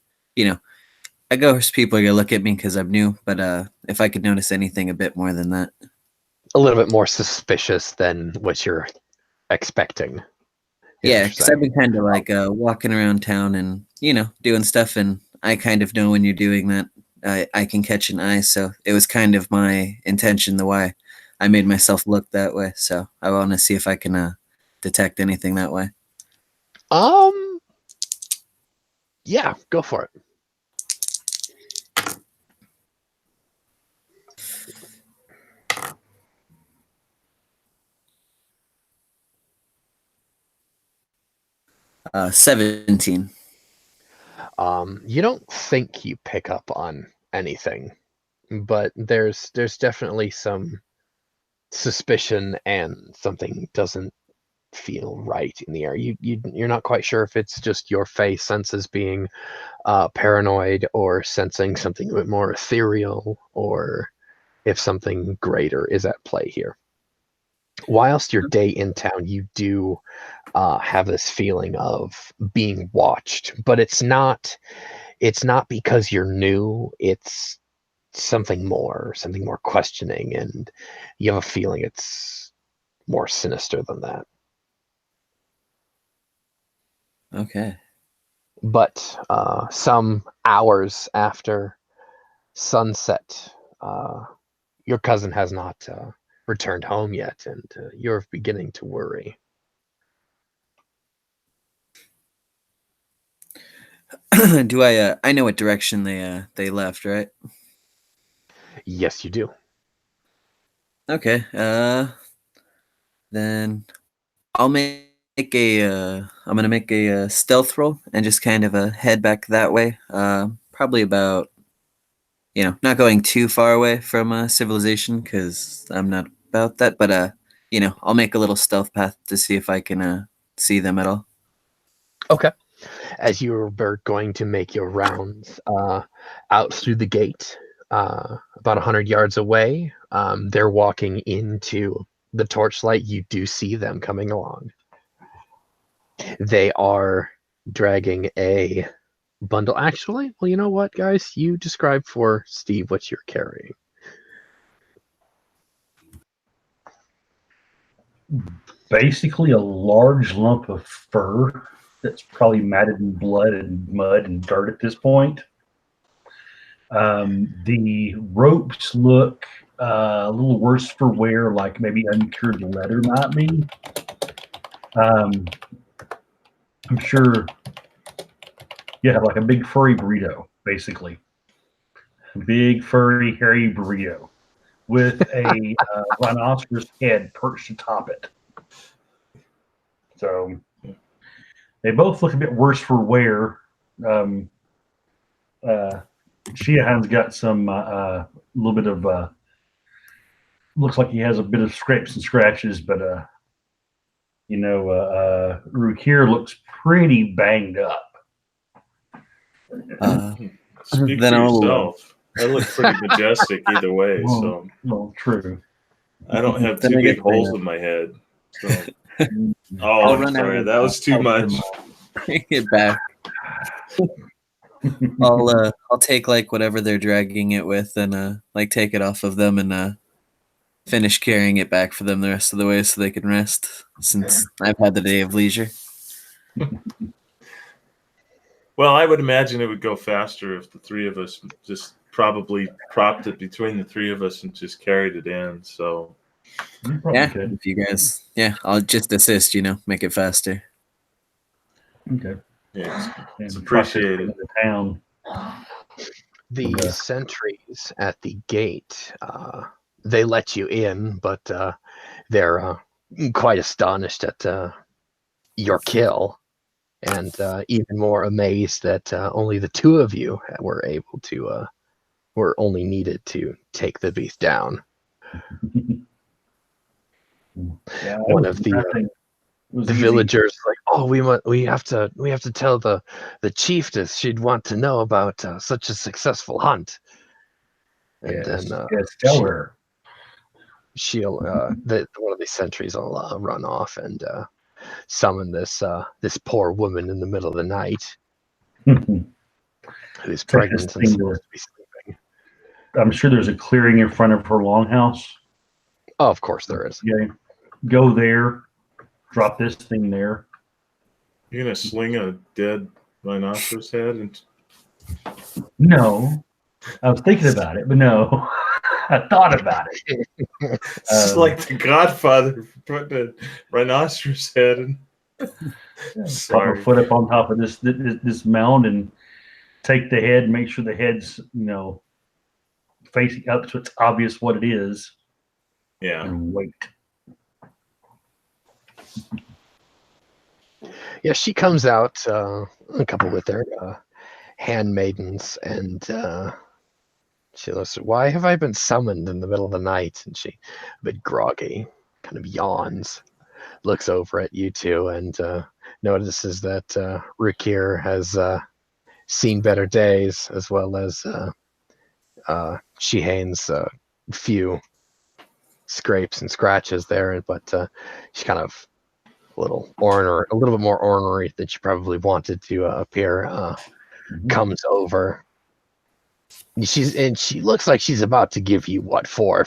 I guess people are gonna look at me because I'm new, but if I could notice anything a bit more than that. A little bit more suspicious than what you're expecting. Yeah, because I've been kind of like walking around town and doing stuff, and I kind of know when you're doing that I can catch an eye. So it was kind of my intention, the why I made myself look that way. So I want to see if I can detect anything that way. Yeah, go for it. Uh, 17. You don't think you pick up on anything, but there's definitely some suspicion and something doesn't feel right in the air. You're not quite sure if it's just your face senses being paranoid or sensing something a bit more ethereal, or if something greater is at play here. Whilst your day in town, you do have this feeling of being watched, but it's not because you're new. It's something more questioning, and you have a feeling it's more sinister than that. Okay. But some hours after sunset, your cousin has not returned home yet, and you're beginning to worry. Do I know what direction they left, right? Yes, you do. Okay. Then I'll make I'm gonna make a stealth roll and just kind of head back that way. Probably about, not going too far away from civilization because I'm not about that. But I'll make a little stealth path to see if I can see them at all. Okay. As you're going to make your rounds out through the gate, about 100 yards away, they're walking into the torchlight. You do see them coming along. They are dragging a bundle. Actually, well, you know what, guys? You describe for Steve what you're carrying. Basically, a large lump of fur that's probably matted in blood and mud and dirt at this point. The ropes look a little worse for wear, like maybe uncured leather might be. I'm sure you have like a big furry burrito, basically. A big furry hairy burrito with a rhinoceros head perched atop it. So they both look a bit worse for wear. Sheehan's got some little bit of looks like he has a bit of scrapes and scratches, but Rukir looks pretty banged up. Speak Then for I'll, yourself. I look pretty majestic either way, so Well, true. I don't have Then two I big guess holes in my head. So. Oh, I'll I'm run sorry. out. That was too much. Bring it back. I'll take like whatever they're dragging it with and like take it off of them and finish carrying it back for them the rest of the way so they can rest since I've had the day of leisure. Well, I would imagine it would go faster if the three of us just probably propped it between the three of us and just carried it in. So Yeah, could. if you guys, I'll just assist, make it faster. Okay. yeah, it's And truck this appreciated. into town. The sentries at the gate, they let you in, but they're quite astonished at your kill, and even more amazed that only the two of you were only needed to take the beast down. Yeah, One of the villagers like, "Oh, we have to tell the chiefess. She'd want to know about such a successful hunt." And yes, then yes, tell her. she'll one of these sentries will run off and summon this poor woman in the middle of the night who's pregnant and supposed to be sleeping. I'm sure there's a clearing in front of her longhouse. Oh, of course there is. Yeah, go there, drop this thing there. You're gonna sling a dead rhinoceros head and No, I was thinking about it, but no, I thought about it. It's like the Godfather putting a rhinoceros head in. Pop a Sorry. foot up on top of this mound and take the head, make sure the head's facing up so it's obvious what it is, Yeah. and wait. Yeah, she comes out, a couple with their handmaidens, and she goes, "Why have I been summoned in the middle of the night?" And she, a bit groggy, kind of yawns, looks over at you two, and notices that Rukir has seen better days, as well as Shehane's few scrapes and scratches there, but she kind of a little bit more ornery than she probably wanted to appear. Comes over. She looks like she's about to give you what for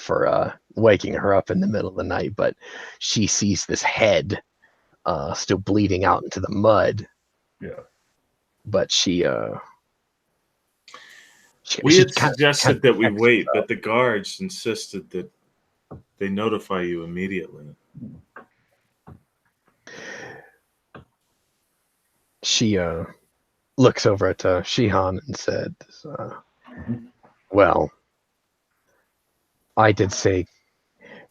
waking her up in the middle of the night, but she sees this head still bleeding out into the mud. Yeah. But she We had kind suggested of that we checks wait, herself. but the guards insisted that they notify you immediately. She looks over at Shihan and said, "Well, I did say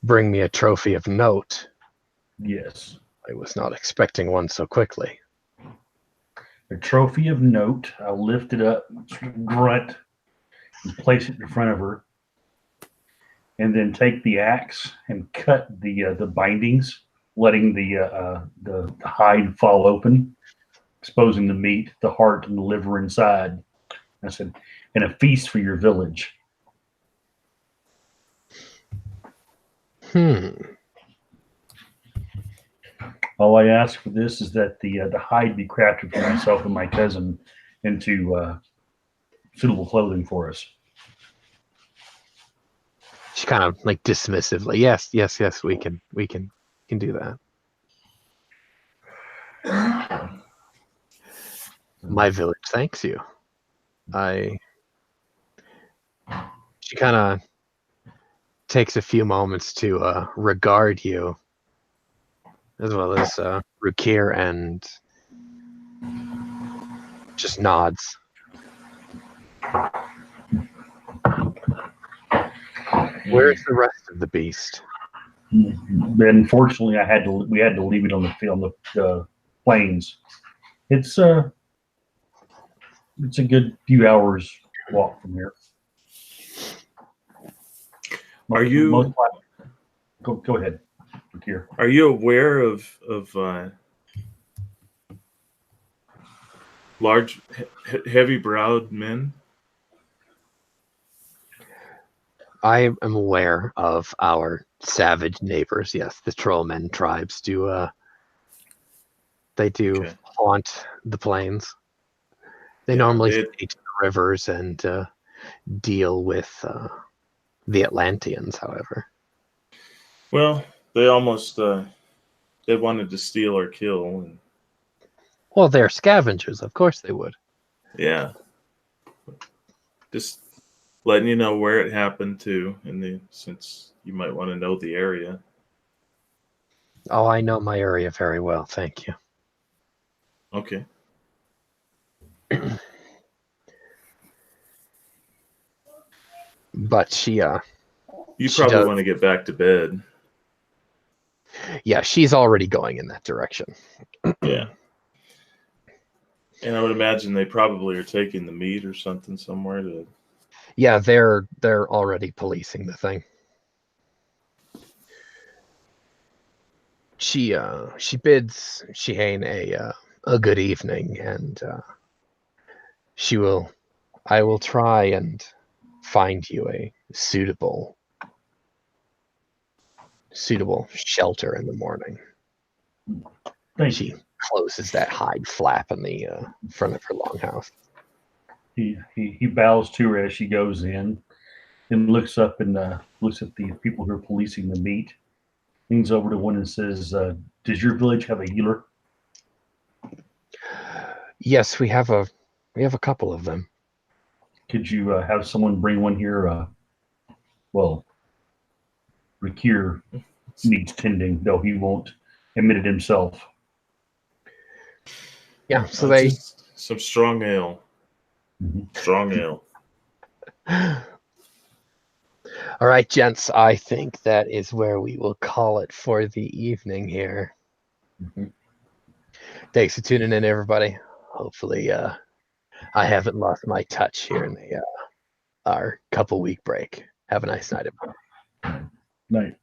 bring me a trophy of note. Yes. I was not expecting one so quickly." A trophy of note. I'll lift it up, grunt, and place it in front of her, and then take the axe and cut the bindings, letting the hide fall open, exposing the meat, the heart, and the liver inside. I said, "And a feast for your village." All I ask for this is that the hide be crafted for myself and my cousin into suitable clothing for us. She kind of like dismissively, yes, we can do that. My village thanks you. She kind of takes a few moments to regard you, as well as Rukir, and just nods. Where's the rest of the beast? Unfortunately, we had to leave it on the plains. It's a good few hours walk from here. Are you go ahead, Rukir. Are you aware of large, heavy-browed men? I am aware of our savage neighbors. Yes, the Trollmen tribes do. They do Okay. haunt the plains. They Yeah, normally stay to the rivers and deal with the Atlanteans, however. Well, they almost they wanted to steal or kill. And, Well, they're scavengers. Of course they would. yeah. Just letting you know where it happened to, since you might want to know the area. Oh, I know my area very well. Thank you. Okay. But she You she probably does. want to get back to bed. Yeah, she's already going in that direction. Yeah. And I would imagine they probably are taking the meat or something somewhere to. Yeah, they're already policing the thing. She bids Shihane a good evening, and I will try and find you a suitable shelter in the morning. Thank She you. closes that hide flap in the front of her longhouse. He bows to her as she goes in, and looks up and looks at the people who are policing the meat. Leans over to one and says, "Does your village have a healer?" Yes, we have a couple of them. Could you have someone bring one here? Well, Rakir needs tending, though he won't admit it himself. Yeah, so they. Just some strong ale. Mhm. Strong ale. All right, gents, I think that is where we will call it for the evening here. Mhm. Thanks for tuning in, everybody. Hopefully, I haven't lost my touch here in our couple week break. Have a nice night, everybody. Night.